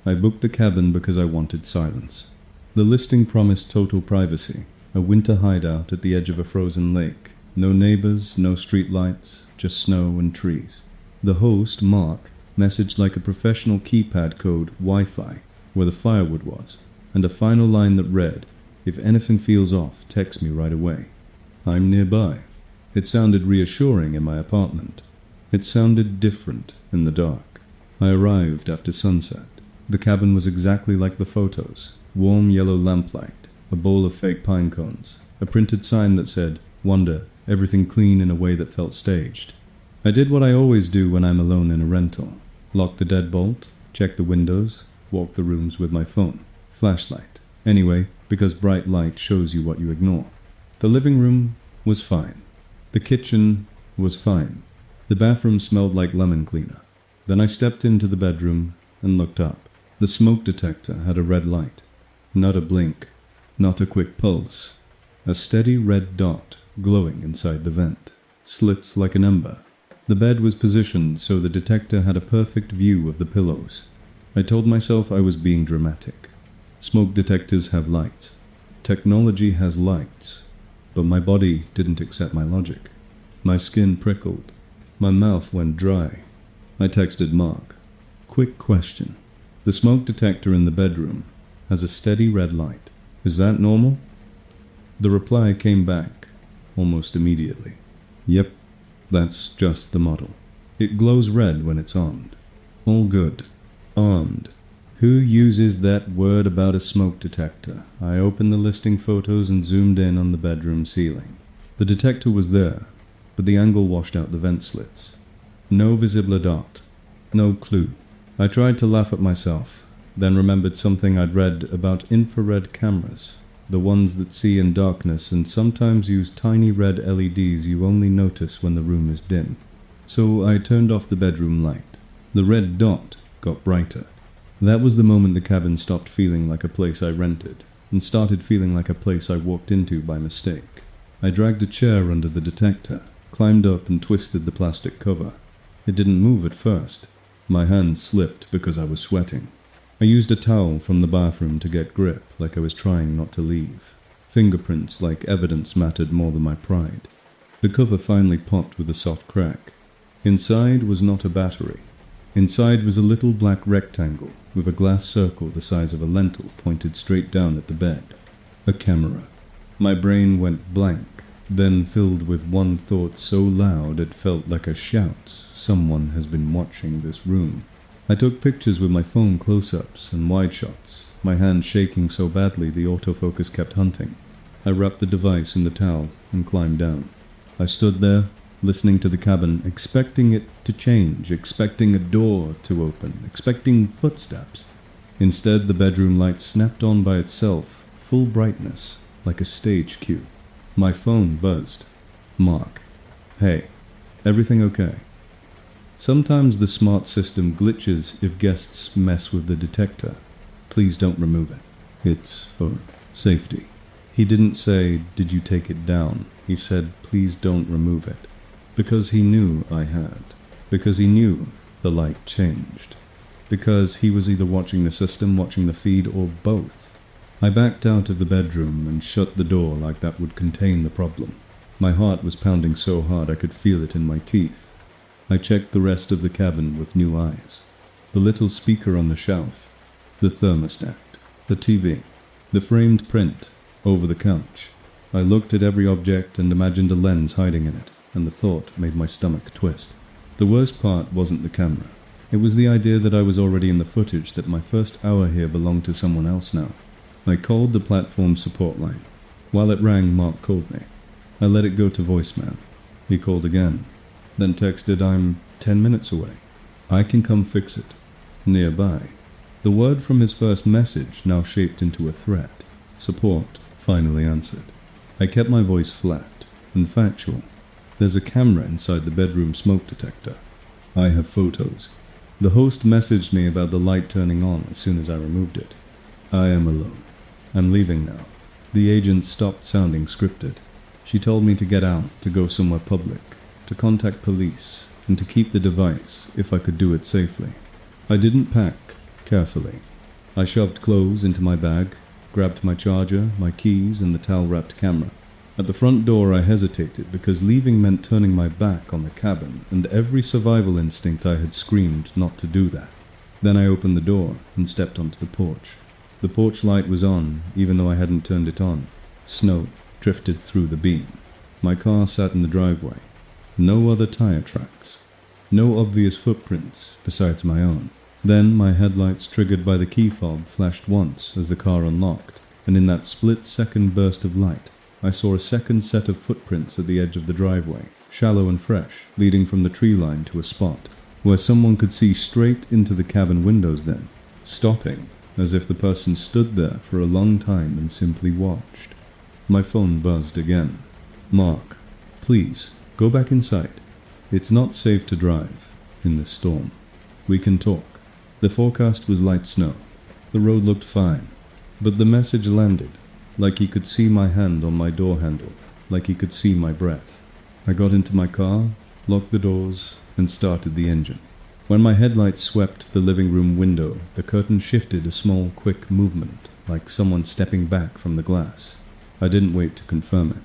I booked the cabin because I wanted silence. The listing promised total privacy, a winter hideout at the edge of a frozen lake. No neighbors, no street lights, just snow and trees. The host, Mark, messaged like a professional keypad code Wi-Fi, where the firewood was, and a final line that read, "If anything feels off, text me right away. I'm nearby." It sounded reassuring in my apartment. It sounded different in the dark. I arrived after sunset. The cabin was exactly like the photos. Warm yellow lamplight, a bowl of fake pine cones, a printed sign that said, "Wonder, everything clean in a way that felt staged." I did what I always do when I'm alone in a rental. Lock the deadbolt, check the windows, walk the rooms with my phone. Flashlight. Anyway, because bright light shows you what you ignore. The living room was fine. The kitchen was fine. The bathroom smelled like lemon cleaner. Then I stepped into the bedroom and looked up. The smoke detector had a red light. Not a blink, not a quick pulse. A steady red dot glowing inside the vent. Slits like an ember. The bed was positioned so the detector had a perfect view of the pillows. I told myself I was being dramatic. Smoke detectors have lights. Technology has lights. But my body didn't accept my logic. My skin prickled. My mouth went dry. I texted Mark. Quick question. The smoke detector in the bedroom has a steady red light. Is that normal? The reply came back almost immediately. Yep, that's just the model. It glows red when it's armed. All good. Armed. Who uses that word about a smoke detector? I opened the listing photos and zoomed in on the bedroom ceiling. The detector was there, but the angle washed out the vent slits. No visible dot. No clue. I tried to laugh at myself, then remembered something I'd read about infrared cameras, the ones that see in darkness and sometimes use tiny red LEDs you only notice when the room is dim. So I turned off the bedroom light. The red dot got brighter. That was the moment the cabin stopped feeling like a place I rented and started feeling like a place I walked into by mistake. I dragged a chair under the detector, climbed up and twisted the plastic cover. It didn't move at first. My hands slipped because I was sweating. I used a towel from the bathroom to get grip, like I was trying not to leave. Fingerprints like evidence mattered more than my pride. The cover finally popped with a soft crack. Inside was not a battery. Inside was a little black rectangle with a glass circle the size of a lentil pointed straight down at the bed. A camera. My brain went blank, then filled with one thought so loud it felt like a shout. Someone has been watching this room. I took pictures with my phone close-ups and wide shots, my hand shaking so badly the autofocus kept hunting. I wrapped the device in the towel and climbed down. I stood there, listening to the cabin, expecting it to change, expecting a door to open, expecting footsteps. Instead, the bedroom light snapped on by itself, full brightness, like a stage cue. My phone buzzed. Mark. Hey, everything okay? Sometimes the smart system glitches if guests mess with the detector. Please don't remove it. It's for safety. He didn't say, "Did you take it down?" He said, "Please don't remove it." Because he knew I had. Because he knew the light changed. Because he was either watching the system, watching the feed, or both. I backed out of the bedroom and shut the door like that would contain the problem. My heart was pounding so hard I could feel it in my teeth. I checked the rest of the cabin with new eyes. The little speaker on the shelf, the thermostat, the TV, the framed print over the couch. I looked at every object and imagined a lens hiding in it, and the thought made my stomach twist. The worst part wasn't the camera. It was the idea that I was already in the footage, that my first hour here belonged to someone else now. I called the platform support line. While it rang, Mark called me. I let it go to voicemail. He called again, then texted, "I'm 10 minutes away. I can come fix it. Nearby." The word from his first message now shaped into a threat. Support finally answered. I kept my voice flat and factual. There's a camera inside the bedroom smoke detector. I have photos. The host messaged me about the light turning on as soon as I removed it. I am alone. I'm leaving now. The agent stopped sounding scripted. She told me to get out, to go somewhere public, to contact police, and to keep the device if I could do it safely. I didn't pack carefully. I shoved clothes into my bag, grabbed my charger, my keys, and the towel-wrapped camera. At the front door I hesitated because leaving meant turning my back on the cabin, and every survival instinct I had screamed not to do that. Then I opened the door and stepped onto the porch. The porch light was on, even though I hadn't turned it on. Snow drifted through the beam. My car sat in the driveway. No other tire tracks. No obvious footprints besides my own. Then my headlights, triggered by the key fob, flashed once as the car unlocked, and in that split-second burst of light, I saw a second set of footprints at the edge of the driveway, shallow and fresh, leading from the tree line to a spot where someone could see straight into the cabin windows then, stopping, as if the person stood there for a long time and simply watched. My phone buzzed again. "Mark, please, go back inside. It's not safe to drive in this storm. We can talk." The forecast was light snow. The road looked fine, but the message landed, like he could see my hand on my door handle, like he could see my breath. I got into my car, locked the doors, and started the engine. When my headlights swept the living room window, the curtain shifted a small, quick movement, like someone stepping back from the glass. I didn't wait to confirm it.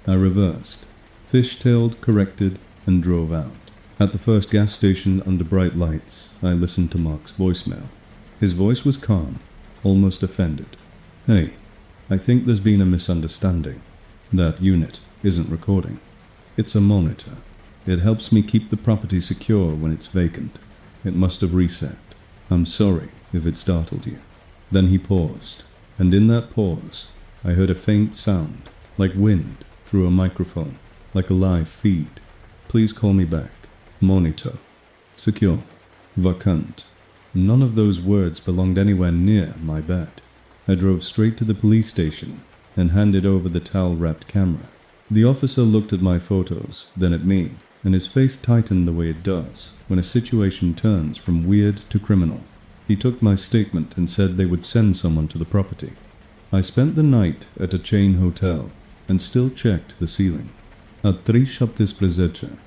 I reversed, fishtailed, corrected, and drove out. At the first gas station under bright lights, I listened to Mark's voicemail. His voice was calm, almost offended. "Hey, I think there's been a misunderstanding. That unit isn't recording. It's a monitor. It helps me keep the property secure when it's vacant. It must have reset. I'm sorry if it startled you." Then he paused, and in that pause, I heard a faint sound, like wind through a microphone, like a live feed. "Please call me back. Monitor. Secure. Vacant." None of those words belonged anywhere near my bed. I drove straight to the police station and handed over the towel-wrapped camera. The officer looked at my photos, then at me, and his face tightened the way it does when a situation turns from weird to criminal. He took my statement and said they would send someone to the property. I spent the night at a chain hotel and still checked the ceiling. At 3:30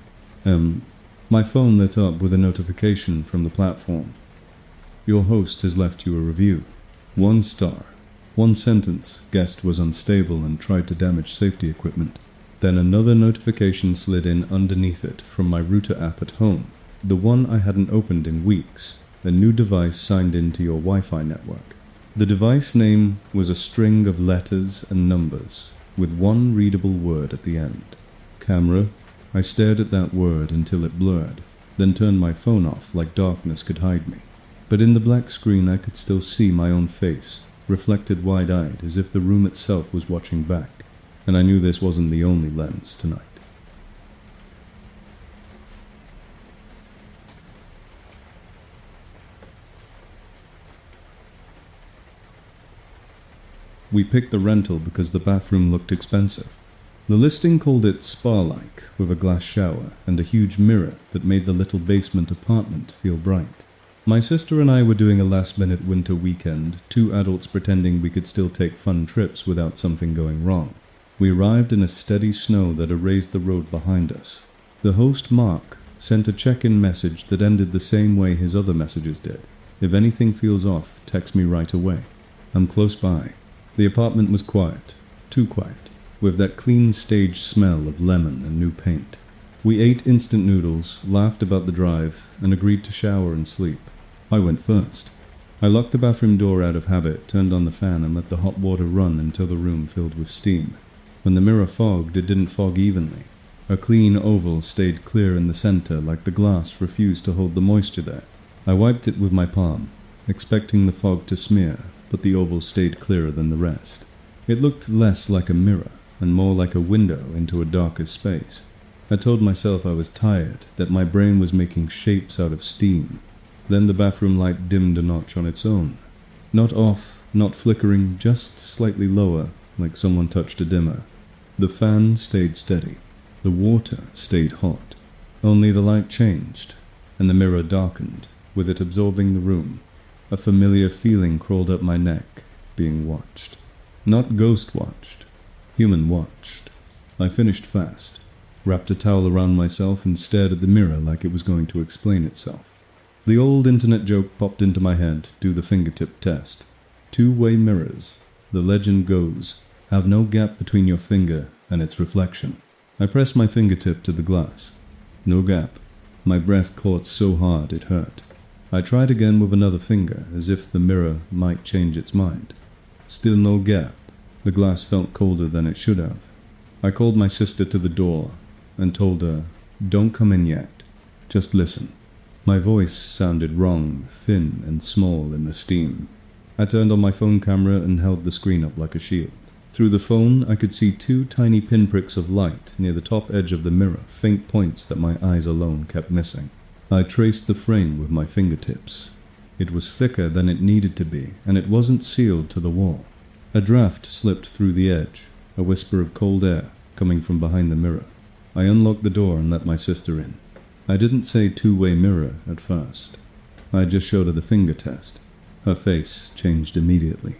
my phone lit up with a notification from the platform. "Your host has left you a review. 1 star. 1 sentence. Guest was unstable and tried to damage safety equipment." Then another notification slid in underneath it from my router app at home, the one I hadn't opened in weeks. "A new device signed into your Wi-Fi network." The device name was a string of letters and numbers, with one readable word at the end. "Camera." I stared at that word until it blurred, then turned my phone off like darkness could hide me. But in the black screen I could still see my own face, reflected wide-eyed as if the room itself was watching back, and I knew this wasn't the only lens tonight. We picked the rental because the bathroom looked expensive. The listing called it spa-like, with a glass shower and a huge mirror that made the little basement apartment feel bright. My sister and I were doing a last-minute winter weekend, 2 adults pretending we could still take fun trips without something going wrong. We arrived in a steady snow that erased the road behind us. The host, Mark, sent a check-in message that ended the same way his other messages did. "If anything feels off, text me right away. I'm close by." The apartment was quiet, too quiet, with that clean stage smell of lemon and new paint. We ate instant noodles, laughed about the drive, and agreed to shower and sleep. I went first. I locked the bathroom door out of habit, turned on the fan, and let the hot water run until the room filled with steam. When the mirror fogged, it didn't fog evenly. A clean oval stayed clear in the center, like the glass refused to hold the moisture there. I wiped it with my palm, expecting the fog to smear, but the oval stayed clearer than the rest. It looked less like a mirror and more like a window into a darker space. I told myself I was tired, that my brain was making shapes out of steam. Then the bathroom light dimmed a notch on its own. Not off, not flickering, just slightly lower, like someone touched a dimmer. The fan stayed steady. The water stayed hot. Only the light changed, and the mirror darkened, with it absorbing the room. A familiar feeling crawled up my neck, being watched. Not ghost-watched, human-watched. I finished fast, wrapped a towel around myself and stared at the mirror like it was going to explain itself. The old internet joke popped into my head, do the fingertip test. Two-way mirrors, the legend goes, have no gap between your finger and its reflection. I pressed my fingertip to the glass. No gap. My breath caught so hard it hurt. I tried again with another finger, as if the mirror might change its mind. Still no gap. The glass felt colder than it should have. I called my sister to the door and told her, "Don't come in yet. Just listen." My voice sounded wrong, thin and small in the steam. I turned on my phone camera and held the screen up like a shield. Through the phone, I could see two tiny pinpricks of light near the top edge of the mirror, faint points that my eyes alone kept missing. I traced the frame with my fingertips. It was thicker than it needed to be, and it wasn't sealed to the wall. A draft slipped through the edge, a whisper of cold air coming from behind the mirror. I unlocked the door and let my sister in. I didn't say two-way mirror at first. I just showed her the finger test. Her face changed immediately.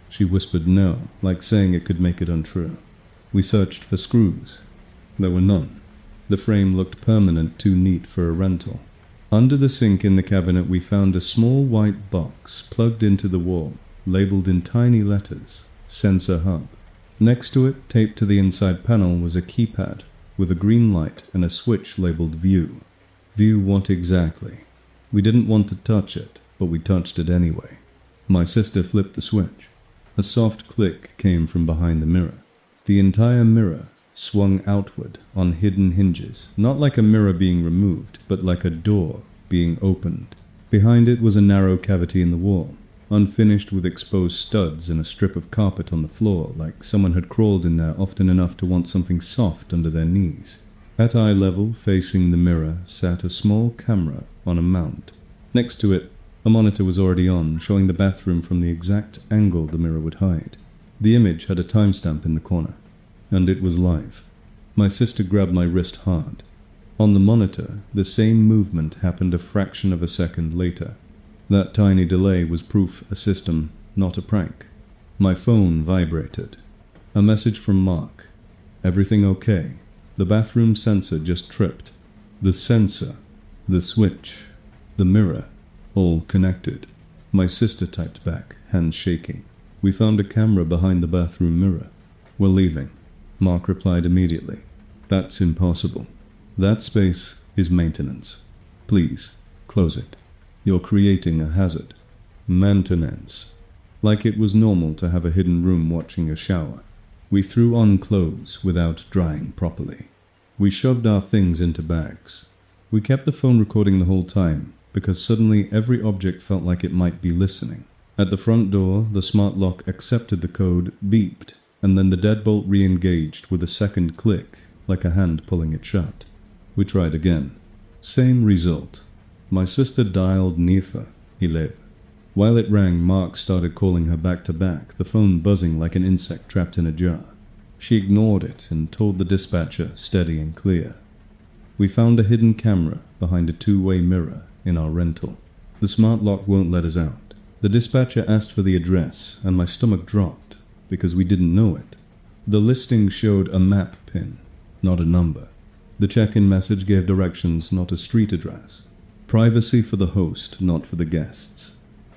She whispered no, like saying it could make it untrue. We searched for screws. There were none. The frame looked permanent, too neat for a rental. Under the sink in the cabinet we found a small white box plugged into the wall, labeled in tiny letters, Sensor Hub. Next to it, taped to the inside panel, was a keypad with a green light and a switch labeled View. View what exactly? We didn't want to touch it, but we touched it anyway. My sister flipped the switch. A soft click came from behind the mirror. The entire mirror swung outward on hidden hinges, not like a mirror being removed, but like a door being opened. Behind it was a narrow cavity in the wall, unfinished with exposed studs and a strip of carpet on the floor, like someone had crawled in there often enough to want something soft under their knees. At eye level, facing the mirror, sat a small camera on a mount. Next to it, a monitor was already on, showing the bathroom from the exact angle the mirror would hide. The image had a timestamp in the corner, and it was live. My sister grabbed my wrist hard. On the monitor, the same movement happened a fraction of a second later. That tiny delay was proof a system, not a prank. My phone vibrated. A message from Mark. "Everything okay? The bathroom sensor just tripped." The sensor, the switch, the mirror, all connected. My sister typed back, hands shaking. "We found a camera behind the bathroom mirror. We're leaving." Mark replied immediately. "That's impossible. That space is maintenance. Please, close it. You're creating a hazard." Maintenance. Like it was normal to have a hidden room watching a shower. We threw on clothes without drying properly. We shoved our things into bags. We kept the phone recording the whole time, because suddenly every object felt like it might be listening. At the front door, the smart lock accepted the code, beeped, and then the deadbolt re-engaged with a second click, like a hand pulling it shut. We tried again. Same result. My sister dialed Neither, 11. While it rang, Mark started calling her back to back, the phone buzzing like an insect trapped in a jar. She ignored it and told the dispatcher, steady and clear. We found a hidden camera behind a two-way mirror in our rental. The smart lock won't let us out. The dispatcher asked for the address, and my stomach dropped, because we didn't know it. The listing showed a map pin, not a number. The check-in message gave directions, not a street address. Privacy for the host, not for the guests.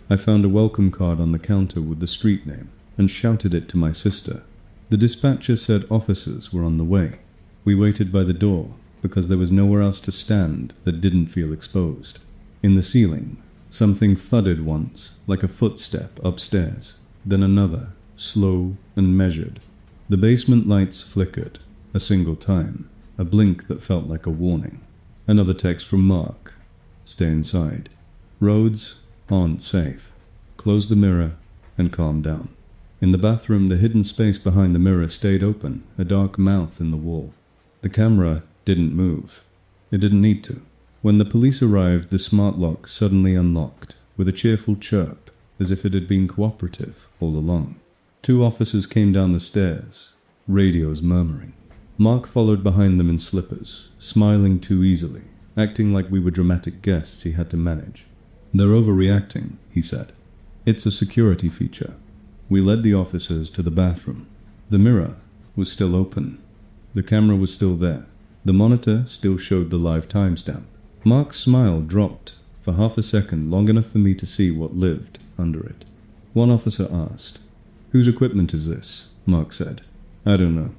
I found a welcome card on the counter with the street name, and shouted it to my sister. The dispatcher said officers were on the way. We waited by the door, because there was nowhere else to stand that didn't feel exposed. In the ceiling, something thudded once, like a footstep upstairs, then another, slow and measured. The basement lights flickered, a single time, a blink that felt like a warning. Another text from Mark. "Stay inside. Roads aren't safe. Close the mirror and calm down." In the bathroom, the hidden space behind the mirror stayed open, a dark mouth in the wall. The camera didn't move. It didn't need to. When the police arrived, the smart lock suddenly unlocked, with a cheerful chirp, as if it had been cooperative all along. 2 officers came down the stairs, radios murmuring. Mark followed behind them in slippers, smiling too easily, acting like we were dramatic guests he had to manage. "They're overreacting," he said. "It's a security feature." We led the officers to the bathroom. The mirror was still open. The camera was still there. The monitor still showed the live timestamp. Mark's smile dropped for half a second, long enough for me to see what lived under it. One officer asked, "Whose equipment is this?" Mark said. "I don't know.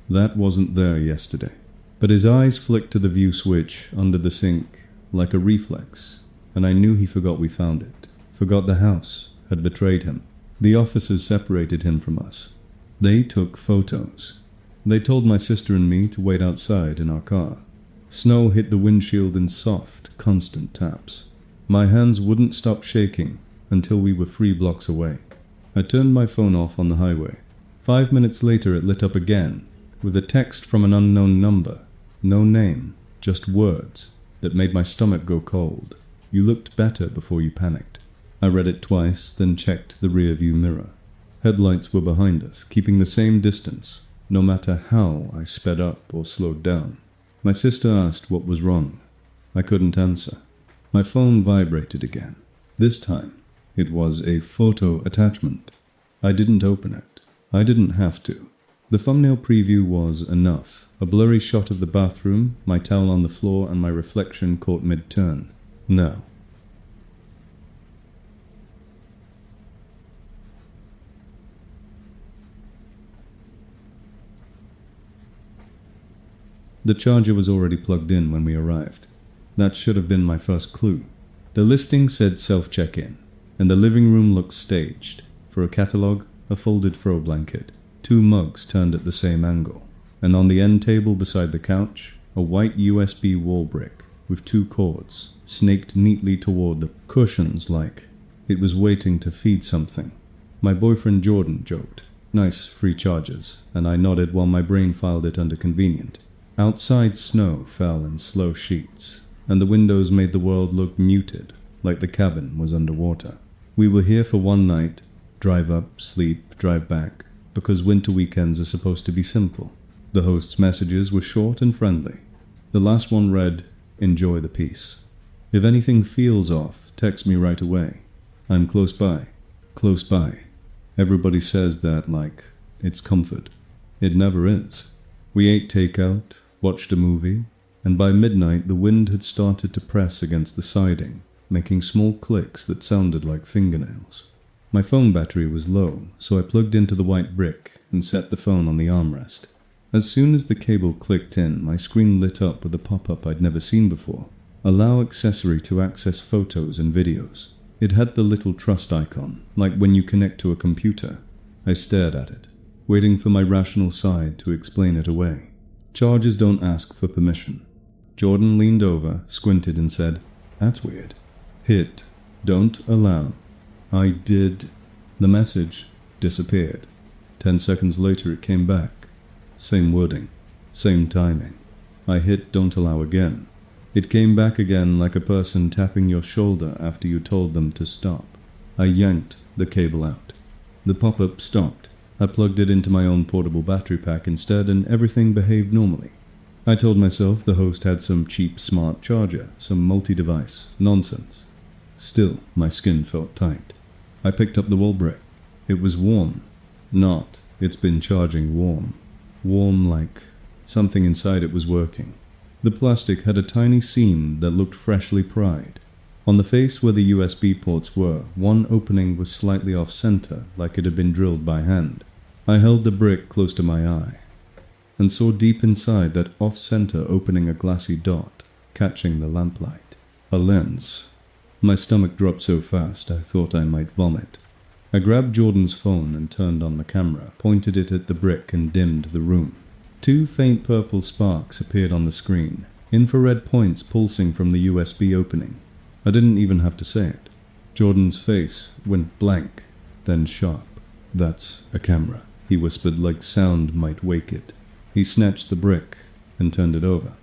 That wasn't there yesterday." But his eyes flicked to the view switch under the sink like a reflex, and I knew he forgot we found it, forgot the house had betrayed him. The officers separated him from us. They took photos. They told my sister and me to wait outside in our car. Snow hit the windshield in soft, constant taps. My hands wouldn't stop shaking until we were 3 blocks away. I turned my phone off on the highway. 5 minutes later it lit up again, with a text from an unknown number. No name, just words that made my stomach go cold. "You looked better before you panicked." I read it twice, then checked the rearview mirror. Headlights were behind us, keeping the same distance, no matter how I sped up or slowed down. My sister asked what was wrong. I couldn't answer. My phone vibrated again. This time, it was a photo attachment. I didn't open it. I didn't have to. The thumbnail preview was enough. A blurry shot of the bathroom, my towel on the floor, and my reflection caught mid-turn. No. The charger was already plugged in when we arrived. That should have been my first clue. The listing said self-check-in, and the living room looked staged. For a catalogue, a folded throw blanket, 2 mugs turned at the same angle, and on the end table beside the couch, a white USB wall brick with 2 cords snaked neatly toward the cushions like it was waiting to feed something. My boyfriend Jordan joked, "Nice free chargers," and I nodded while my brain filed it under convenient. Outside snow fell in slow sheets, and the windows made the world look muted, like the cabin was underwater. We were here for 1 night, drive up, sleep, drive back, because winter weekends are supposed to be simple. The host's messages were short and friendly. The last one read, "Enjoy the peace. If anything feels off, text me right away. I'm close by. Close by." Everybody says that like it's comfort. It never is. We ate takeout, watched a movie, and by midnight the wind had started to press against the siding, making small clicks that sounded like fingernails. My phone battery was low, so I plugged into the white brick and set the phone on the armrest. As soon as the cable clicked in, my screen lit up with a pop-up I'd never seen before. Allow accessory to access photos and videos. It had the little trust icon, like when you connect to a computer. I stared at it, waiting for my rational side to explain it away. Chargers don't ask for permission. Jordan leaned over, squinted and said, "That's weird. Hit, don't allow." I did. The message disappeared. 10 seconds later it came back. Same wording, same timing. I hit don't allow again. It came back again like a person tapping your shoulder after you told them to stop. I yanked the cable out. The pop-up stopped. I plugged it into my own portable battery pack instead, and everything behaved normally. I told myself the host had some cheap smart charger, some multi-device nonsense. Still, my skin felt tight. I picked up the wall brick. It was warm. Not, it's been charging warm. Warm like something inside it was working. The plastic had a tiny seam that looked freshly pried. On the face where the USB ports were, one opening was slightly off-center, like it had been drilled by hand. I held the brick close to my eye, and saw deep inside that off-center opening a glassy dot, catching the lamplight. A lens. My stomach dropped so fast I thought I might vomit. I grabbed Jordan's phone and turned on the camera, pointed it at the brick and dimmed the room. 2 faint purple sparks appeared on the screen, infrared points pulsing from the USB opening. I didn't even have to say it. Jordan's face went blank, then sharp. "That's a camera," he whispered like sound might wake it. He snatched the brick and turned it over.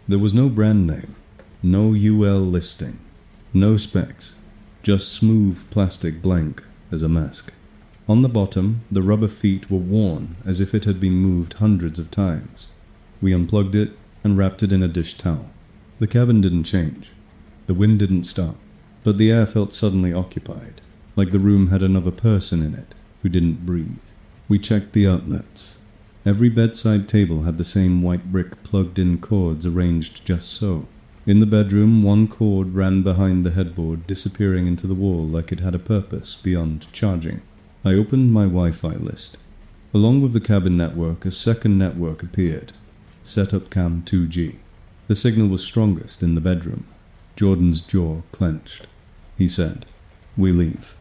There was no brand name, no UL listing, no specs, just smooth plastic blank as a mask. On the bottom, the rubber feet were worn as if it had been moved hundreds of times. We unplugged it and wrapped it in a dish towel. The cabin didn't change. The wind didn't stop, but the air felt suddenly occupied, like the room had another person in it who didn't breathe. We checked the outlets. Every bedside table had the same white brick plugged-in cords arranged just so. In the bedroom, one cord ran behind the headboard, disappearing into the wall like it had a purpose beyond charging. I opened my Wi-Fi list. Along with the cabin network, a second network appeared. Setup cam 2G. The signal was strongest in the bedroom. Jordan's jaw clenched. He said, "We leave.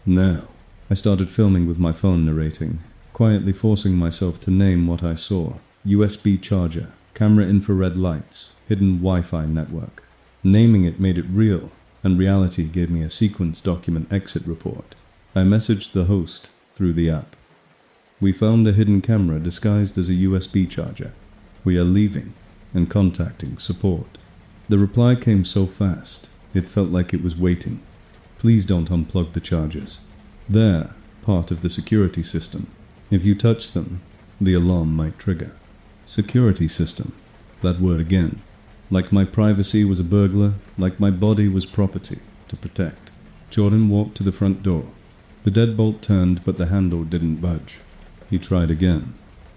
Now." I started filming with my phone, narrating, quietly forcing myself to name what I saw. USB charger, camera infrared lights, hidden Wi-Fi network. Naming it made it real, and reality gave me a sequence document exit report. I messaged the host through the app. "We found a hidden camera disguised as a USB charger. We are leaving and contacting support." The reply came so fast, it felt like it was waiting. "Please don't unplug the chargers. They're part of the security system. If you touch them, the alarm might trigger." Security system. That word again. Like my privacy was a burglar, like my body was property to protect. Jordan walked to the front door. The deadbolt turned, but the handle didn't budge. He tried again.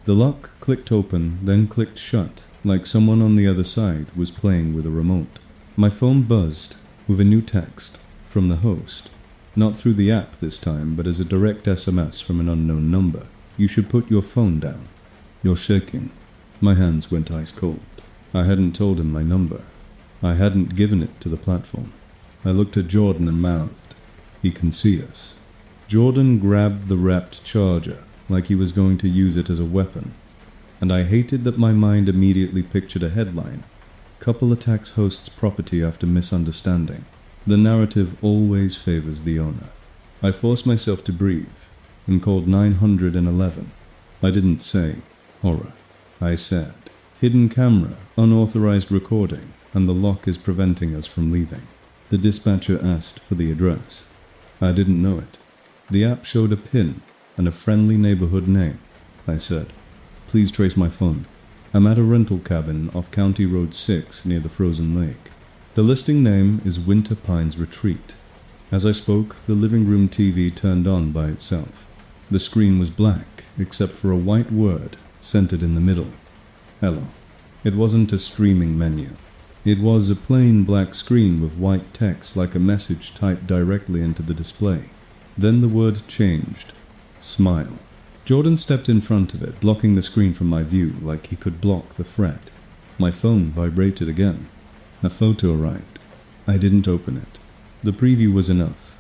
The lock clicked open, then clicked shut, like someone on the other side was playing with a remote. My phone buzzed with a new text from the host. Not through the app this time, but as a direct SMS from an unknown number. "You should put your phone down. You're shaking." My hands went ice cold. I hadn't told him my number. I hadn't given it to the platform. I looked at Jordan and mouthed, "He can see us." Jordan grabbed the wrapped charger like he was going to use it as a weapon, and I hated that my mind immediately pictured a headline: "Couple attacks host's property after misunderstanding." The narrative always favors the owner. I forced myself to breathe and called 911. I didn't say horror. I said, "Hidden camera, unauthorized recording, and the lock is preventing us from leaving." The dispatcher asked for the address. I didn't know it. The app showed a pin and a friendly neighborhood name. I said, "Please trace my phone. I'm at a rental cabin off County Road 6 near the frozen lake. The listing name is Winter Pines Retreat." As I spoke, the living room TV turned on by itself. The screen was black, except for a white word centered in the middle. Hello. It wasn't a streaming menu. It was a plain black screen with white text like a message typed directly into the display. Then the word changed. Smile. Jordan stepped in front of it, blocking the screen from my view like he could block the threat. My phone vibrated again. A photo arrived. I didn't open it. The preview was enough.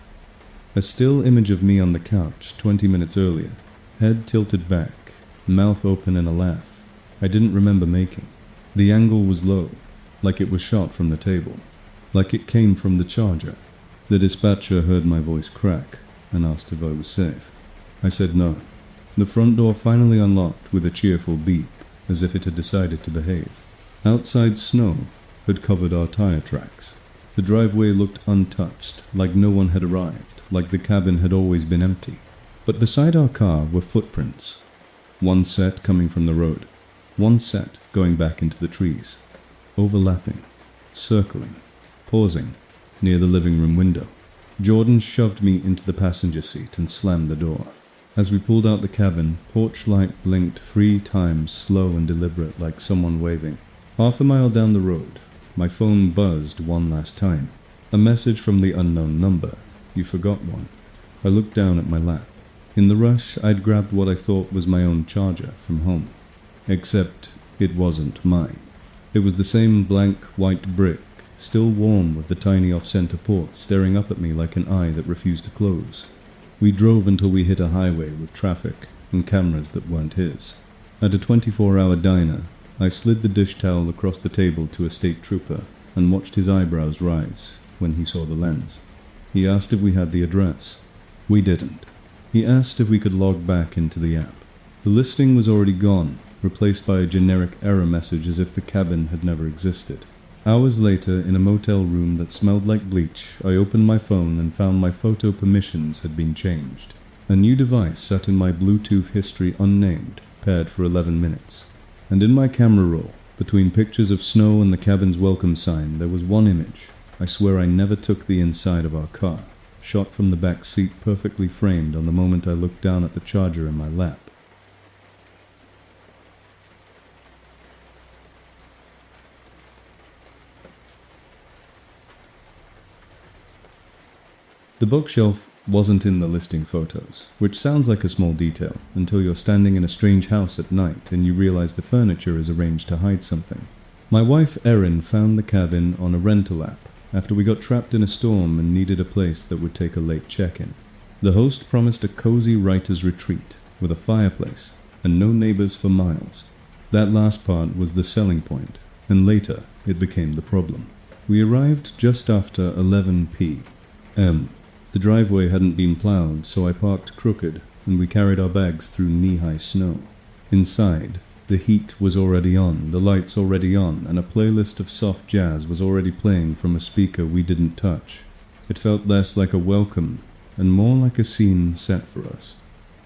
A still image of me on the couch 20 minutes earlier, head tilted back, mouth open in a laugh I didn't remember making. The angle was low, like it was shot from the table, like it came from the charger. The dispatcher heard my voice crack and asked if I was safe. I said no. The front door finally unlocked with a cheerful beep, as if it had decided to behave. Outside snow had covered our tire tracks. The driveway looked untouched, like no one had arrived, like the cabin had always been empty. But beside our car were footprints. One set coming from the road, one set going back into the trees, overlapping, circling, pausing near the living room window. Jordan shoved me into the passenger seat and slammed the door. As we pulled out the cabin, porch light blinked 3 times, slow and deliberate, like someone waving. Half a mile down the road, my phone buzzed one last time. A message from the unknown number. "You forgot one." I looked down at my lap. In the rush, I'd grabbed what I thought was my own charger from home. Except it wasn't mine. It was the same blank white brick, still warm with the tiny off-center port staring up at me like an eye that refused to close. We drove until we hit a highway with traffic and cameras that weren't his. At a 24-hour diner, I slid the dish towel across the table to a state trooper and watched his eyebrows rise when he saw the lens. He asked if we had the address. We didn't. He asked if we could log back into the app. The listing was already gone, replaced by a generic error message as if the cabin had never existed. Hours later, in a motel room that smelled like bleach, I opened my phone and found my photo permissions had been changed. A new device sat in my Bluetooth history unnamed, paired for 11 minutes. And in my camera roll, between pictures of snow and the cabin's welcome sign, there was one image. I swear I never took the inside of our car, shot from the back seat, perfectly framed on the moment I looked down at the charger in my lap. The bookshelf wasn't in the listing photos, which sounds like a small detail until you're standing in a strange house at night and you realize the furniture is arranged to hide something. My wife Erin found the cabin on a rental app after we got trapped in a storm and needed a place that would take a late check-in. The host promised a cozy writer's retreat with a fireplace and no neighbors for miles. That last part was the selling point, and later it became the problem. We arrived just after 11 p.m. The driveway hadn't been plowed, so I parked crooked and we carried our bags through knee-high snow. Inside, the heat was already on, the lights already on, and a playlist of soft jazz was already playing from a speaker we didn't touch. It felt less like a welcome and more like a scene set for us.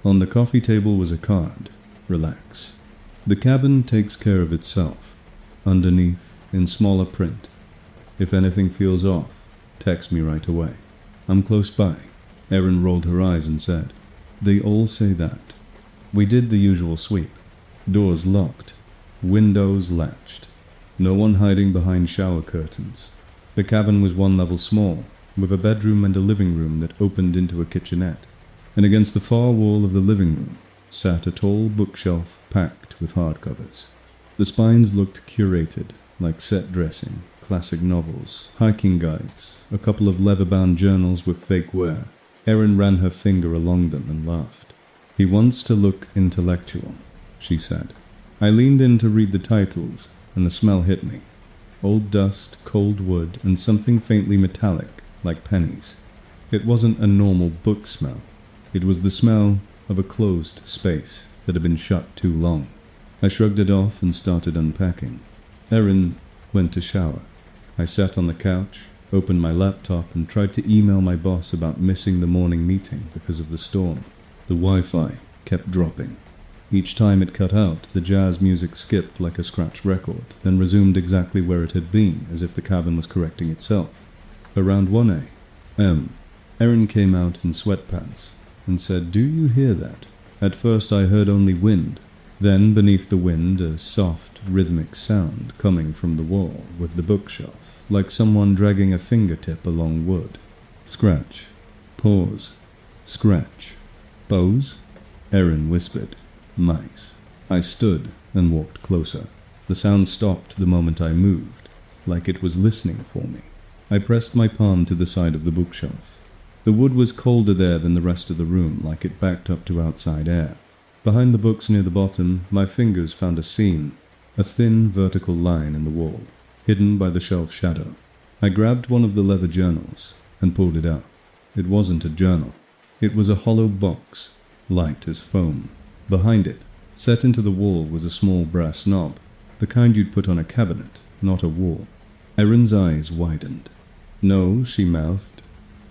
On the coffee table was a card. Relax. The cabin takes care of itself. Underneath, in smaller print. If anything feels off, text me right away. I'm close by. Erin rolled her eyes and said, "They all say that." We did the usual sweep. Doors locked. Windows latched. No one hiding behind shower curtains. The cabin was one level small, with a bedroom and a living room that opened into a kitchenette. And against the far wall of the living room sat a tall bookshelf packed with hardcovers. The spines looked curated, like set dressing, classic novels, hiking guides, a couple of leather-bound journals with fake wear. Erin ran her finger along them and laughed. "He wants to look intellectual," she said. I leaned in to read the titles, and the smell hit me. Old dust, cold wood, and something faintly metallic, like pennies. It wasn't a normal book smell. It was the smell of a closed space that had been shut too long. I shrugged it off and started unpacking. Erin went to shower. I sat on the couch, opened my laptop, and tried to email my boss about missing the morning meeting because of the storm. The Wi-Fi kept dropping. Each time it cut out, the jazz music skipped like a scratched record, then resumed exactly where it had been, as if the cabin was correcting itself. Around 1 a.m., Erin came out in sweatpants and said, "Do you hear that?" At first I heard only wind. Then, beneath the wind, a soft, rhythmic sound coming from the wall with the bookshelf, like someone dragging a fingertip along wood. Scratch. Pause. Scratch. Pose? Erin whispered. Mice. I stood and walked closer. The sound stopped the moment I moved, like it was listening for me. I pressed my palm to the side of the bookshelf. The wood was colder there than the rest of the room, like it backed up to outside air. Behind the books near the bottom, my fingers found a seam, a thin vertical line in the wall, hidden by the shelf shadow. I grabbed one of the leather journals and pulled it out. It wasn't a journal. It was a hollow box, light as foam. Behind it, set into the wall, was a small brass knob, the kind you'd put on a cabinet, not a wall. Erin's eyes widened. "No," she mouthed.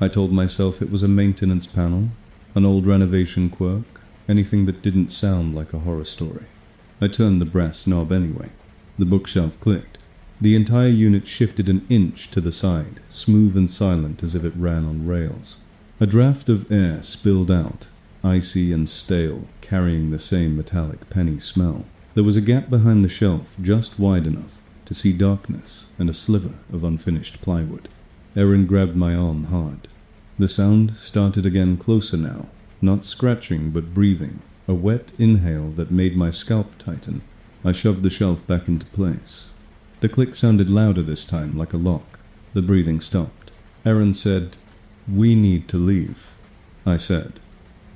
I told myself it was a maintenance panel, an old renovation quirk, anything that didn't sound like a horror story. I turned the brass knob anyway. The bookshelf clicked. The entire unit shifted an inch to the side, smooth and silent as if it ran on rails. A draft of air spilled out, icy and stale, carrying the same metallic penny smell. There was a gap behind the shelf just wide enough to see darkness and a sliver of unfinished plywood. Erin grabbed my arm hard. The sound started again, closer now, not scratching but breathing, a wet inhale that made my scalp tighten. I shoved the shelf back into place. The click sounded louder this time, like a lock. The breathing stopped. Erin said, "We need to leave." I said,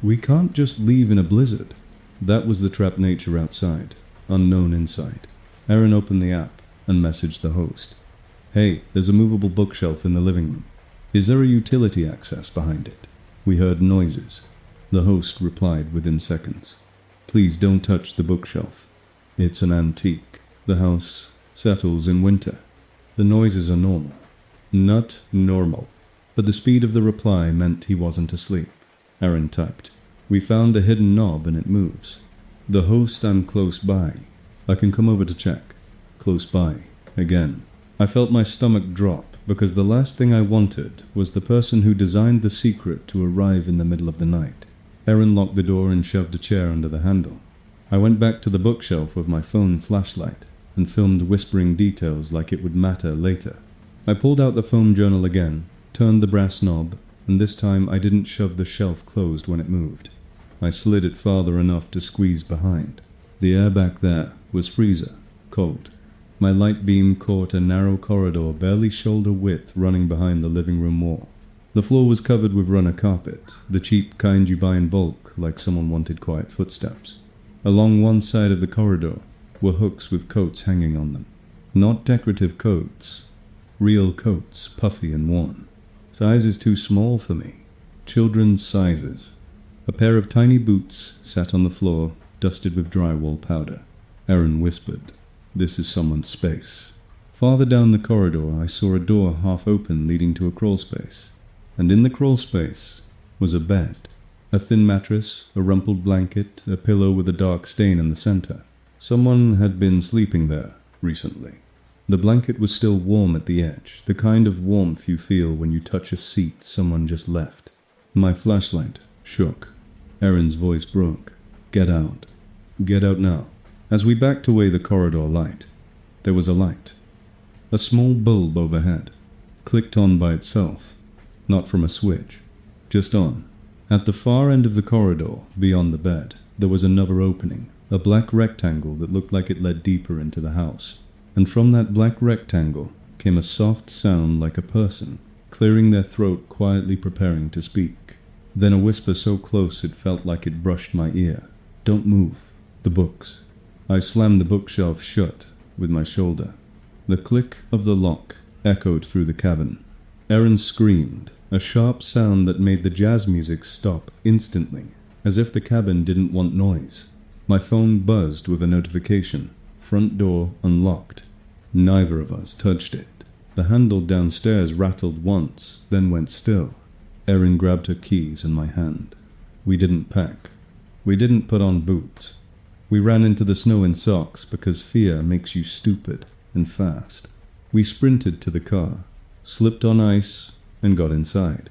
"We can't just leave in a blizzard." That was the trapped nature outside, unknown inside. Erin opened the app and messaged the host. "Hey, there's a movable bookshelf in the living room. Is there a utility access behind it?" We heard noises. The host replied within seconds. "Please don't touch the bookshelf. It's an antique. The house settles in winter. The noises are normal." Not normal. But the speed of the reply meant he wasn't asleep. Erin typed, "We found a hidden knob and it moves." The host, "I'm close by. I can come over to check." Close by. Again. I felt my stomach drop because the last thing I wanted was the person who designed the secret to arrive in the middle of the night. Erin locked the door and shoved a chair under the handle. I went back to the bookshelf with my phone flashlight and filmed whispering details like it would matter later. I pulled out the foam journal again, turned the brass knob, and this time I didn't shove the shelf closed when it moved. I slid it farther enough to squeeze behind. The air back there was freezer, cold. My light beam caught a narrow corridor barely shoulder width running behind the living room wall. The floor was covered with runner carpet, the cheap kind you buy in bulk like someone wanted quiet footsteps. Along one side of the corridor were hooks with coats hanging on them. Not decorative coats, real coats, puffy and worn. Sizes too small for me. Children's sizes. A pair of tiny boots sat on the floor, dusted with drywall powder. Erin whispered, "This is someone's space." Farther down the corridor, I saw a door half open leading to a crawl space. And in the crawl space was a bed. A thin mattress, a rumpled blanket, a pillow with a dark stain in the center. Someone had been sleeping there recently. The blanket was still warm at the edge, the kind of warmth you feel when you touch a seat someone just left. My flashlight shook. Erin's voice broke. "Get out. Get out now." As we backed away the corridor light, there was a light. A small bulb overhead, clicked on by itself, not from a switch, just on. At the far end of the corridor, beyond the bed, there was another opening, a black rectangle that looked like it led deeper into the house. And from that black rectangle came a soft sound like a person, clearing their throat, quietly preparing to speak. Then a whisper so close it felt like it brushed my ear. "Don't move. The books." I slammed the bookshelf shut with my shoulder. The click of the lock echoed through the cabin. Erin screamed, a sharp sound that made the jazz music stop instantly, as if the cabin didn't want noise. My phone buzzed with a notification. Front door unlocked. Neither of us touched it. The handle downstairs rattled once, then went still. Erin grabbed her keys in my hand. We didn't pack. We didn't put on boots. We ran into the snow in socks because fear makes you stupid and fast. We sprinted to the car, slipped on ice, and got inside.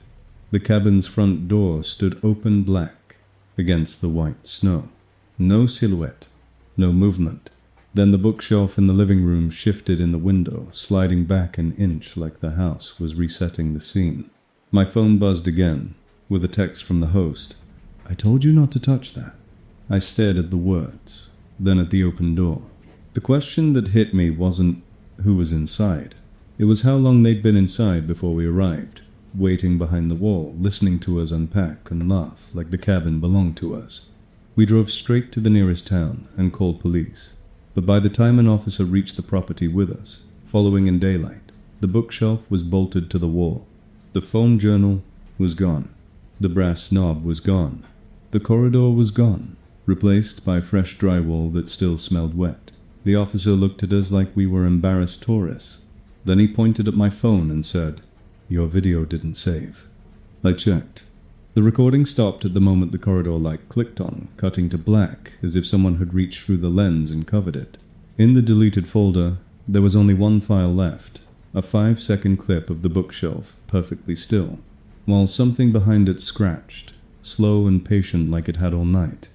The cabin's front door stood open black against the white snow. No silhouette, no movement. Then the bookshelf in the living room shifted in the window, sliding back an inch like the house was resetting the scene. My phone buzzed again, with a text from the host. "I told you not to touch that." I stared at the words, then at the open door. The question that hit me wasn't who was inside. It was how long they'd been inside before we arrived, waiting behind the wall, listening to us unpack and laugh like the cabin belonged to us. We drove straight to the nearest town and called police. But by the time an officer reached the property with us, following in daylight, the bookshelf was bolted to the wall. The foam journal was gone. The brass knob was gone. The corridor was gone, replaced by fresh drywall that still smelled wet. The officer looked at us like we were embarrassed tourists. Then he pointed at my phone and said, "Your video didn't save." I checked. The recording stopped at the moment the corridor light clicked on, cutting to black as if someone had reached through the lens and covered it. In the deleted folder, there was only one file left, a 5-second clip of the bookshelf, perfectly still, while something behind it scratched, slow and patient like it had all night.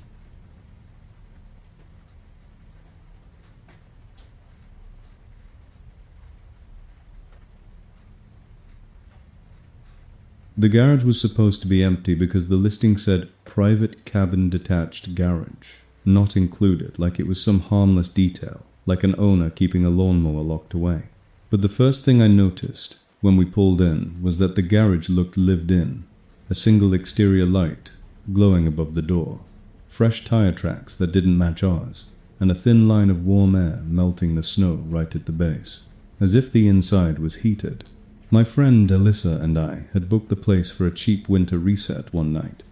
The garage was supposed to be empty because the listing said private cabin detached garage, not included, like it was some harmless detail, like an owner keeping a lawnmower locked away. But the first thing I noticed when we pulled in was that the garage looked lived in, a single exterior light glowing above the door, fresh tire tracks that didn't match ours, and a thin line of warm air melting the snow right at the base, as if the inside was heated. My friend Alyssa and I had booked the place for a cheap winter reset one night.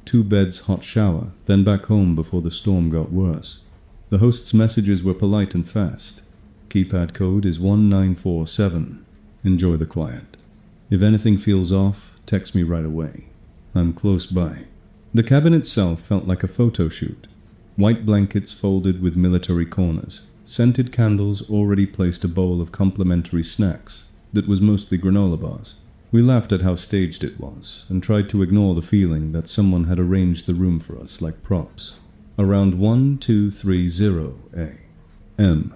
2 beds, hot shower, then back home before the storm got worse. The host's messages were polite and fast. Keypad code is 1947. Enjoy the quiet. If anything feels off, text me right away. I'm close by. The cabin itself felt like a photo shoot. White blankets folded with military corners. Scented candles already placed a bowl of complimentary snacks that was mostly granola bars. We laughed at how staged it was, and tried to ignore the feeling that someone had arranged the room for us like props. Around 1230 a.m.,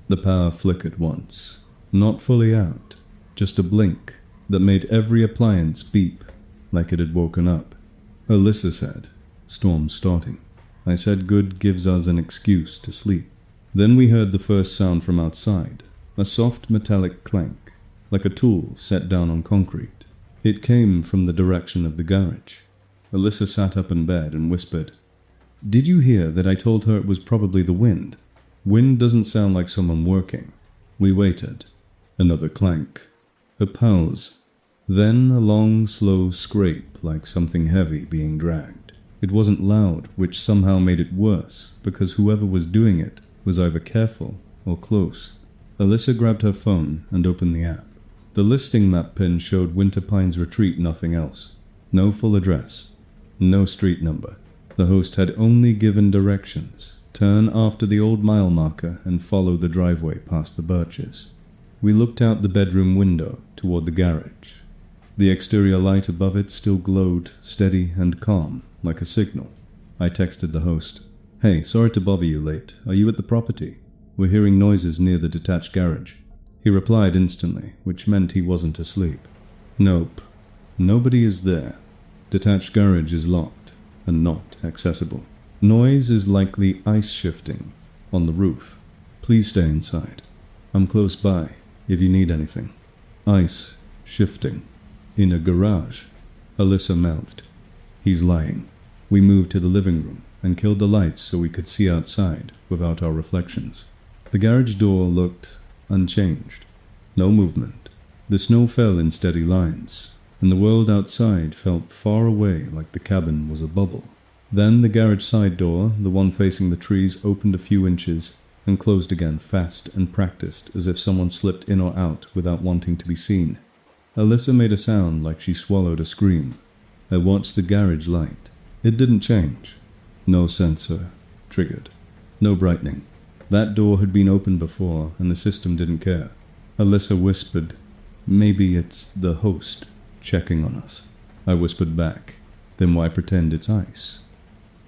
the power flickered once. Not fully out, just a blink that made every appliance beep. like it had woken up. Alyssa said, "Storm's starting." I said good gives us an excuse to sleep. Then we heard the first sound from outside, a soft metallic clank, like a tool set down on concrete. It came from the direction of the garage. Alyssa sat up in bed and whispered, "Did you hear that I told her it was probably the wind? Wind doesn't sound like someone working." We waited. Another clank. A pause. Then a long, slow scrape like something heavy being dragged. It wasn't loud, which somehow made it worse, because whoever was doing it was either careful or close. Alyssa grabbed her phone and opened the app. The listing map pin showed Winter Pine's retreat, nothing else. No full address. No street number. The host had only given directions. Turn after the old mile marker and follow the driveway past the birches. We looked out the bedroom window toward the garage. The exterior light above it still glowed, steady and calm, like a signal. I texted the host, "Hey, sorry to bother you late. Are you at the property? We're hearing noises near the detached garage." He replied instantly, which meant he wasn't asleep. "Nope. Nobody is there. Detached garage is locked and not accessible. Noise is likely ice shifting on the roof. Please stay inside. I'm close by if you need anything." Ice shifting in a garage, Alyssa mouthed. "He's lying." We moved to the living room and killed the lights so we could see outside without our reflections. The garage door looked unchanged. No movement. The snow fell in steady lines, and the world outside felt far away like the cabin was a bubble. Then the garage side door, the one facing the trees, opened a few inches and closed again fast and practiced, as if someone slipped in or out without wanting to be seen. Alyssa made a sound like she swallowed a scream. I watched the garage light. It didn't change. No sensor triggered. No brightening. That door had been opened before, and the system didn't care. Alyssa whispered, "Maybe it's the host checking on us." I whispered back, "Then why pretend it's ice?"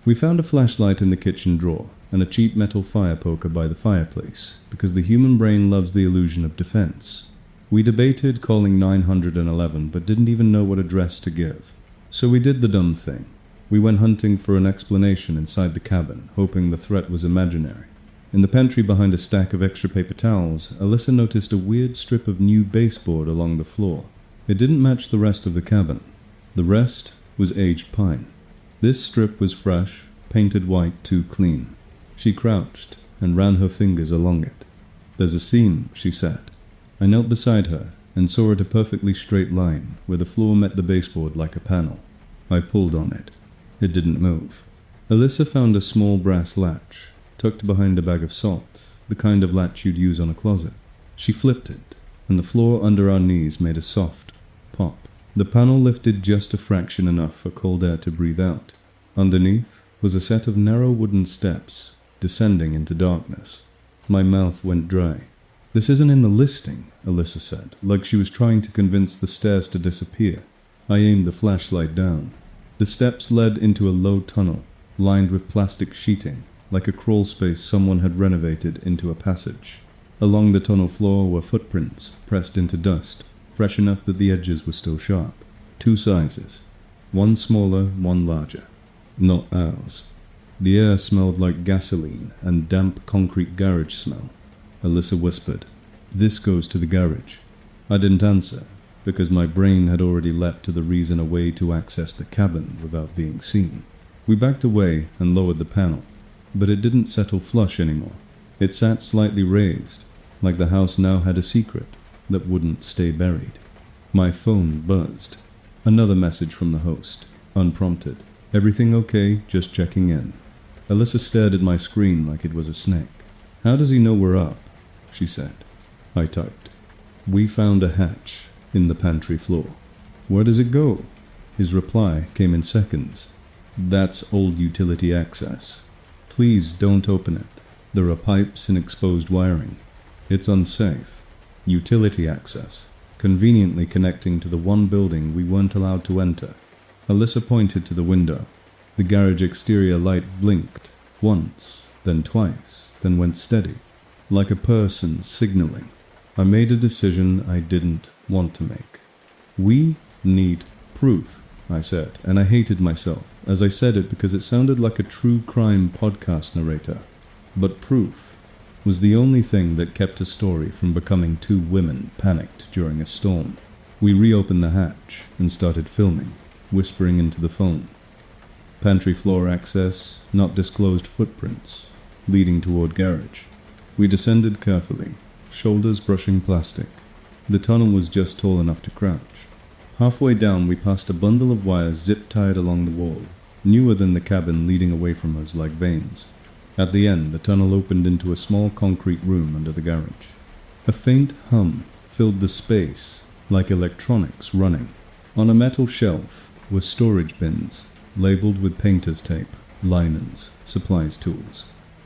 We found a flashlight in the kitchen drawer and a cheap metal fire poker by the fireplace, because the human brain loves the illusion of defense. We debated calling 911, but didn't even know what address to give. So we did the dumb thing. We went hunting for an explanation inside the cabin, hoping the threat was imaginary. In the pantry behind a stack of extra paper towels, Alyssa noticed a weird strip of new baseboard along the floor. It didn't match the rest of the cabin. The rest was aged pine. This strip was fresh, painted white, too clean. She crouched and ran her fingers along it. "There's a seam," she said. I knelt beside her and saw it a perfectly straight line, where the floor met the baseboard like a panel. I pulled on it. It didn't move. Alyssa found a small brass latch, tucked behind a bag of salt, the kind of latch you'd use on a closet. She flipped it, and the floor under our knees made a soft pop. The panel lifted just a fraction enough for cold air to breathe out. Underneath was a set of narrow wooden steps, descending into darkness. My mouth went dry. "This isn't in the listing," Alyssa said, like she was trying to convince the stairs to disappear. I aimed the flashlight down. The steps led into a low tunnel, lined with plastic sheeting, like a crawl space someone had renovated into a passage. Along the tunnel floor were footprints, pressed into dust, fresh enough that the edges were still sharp. 2 sizes. One smaller, one larger. Not ours. The air smelled like gasoline and damp concrete garage smell. Alyssa whispered, "This goes to the garage." I didn't answer, because my brain had already leapt to the reason a way to access the cabin without being seen. We backed away and lowered the panel, but it didn't settle flush anymore. It sat slightly raised, like the house now had a secret that wouldn't stay buried. My phone buzzed. Another message from the host, unprompted. "Everything okay? Just checking in." Alyssa stared at my screen like it was a snake. "How does he know we're up?" she said. I typed, "We found a hatch in the pantry floor." "Where does it go?" His reply came in seconds. "That's old utility access. Please don't open it. There are pipes and exposed wiring. It's unsafe. Utility access, conveniently connecting to the one building we weren't allowed to enter." Alyssa pointed to the window. The garage exterior light blinked, once, then twice, then went steady, like a person signaling. I made a decision I didn't want to make. "We need proof," I said, and I hated myself as I said it because it sounded like a true crime podcast narrator. But proof was the only thing that kept a story from becoming two women panicked during a storm. We reopened the hatch and started filming, whispering into the phone. Pantry floor access, not disclosed footprints, leading toward garage. We descended carefully, shoulders brushing plastic. The tunnel was just tall enough to crouch. Halfway down, we passed a bundle of wires zip-tied along the wall, newer than the cabin leading away from us like veins. At the end, the tunnel opened into a small concrete room under the garage. A faint hum filled the space, like electronics running. On a metal shelf were storage bins, labeled with painter's tape, linens, supplies tools.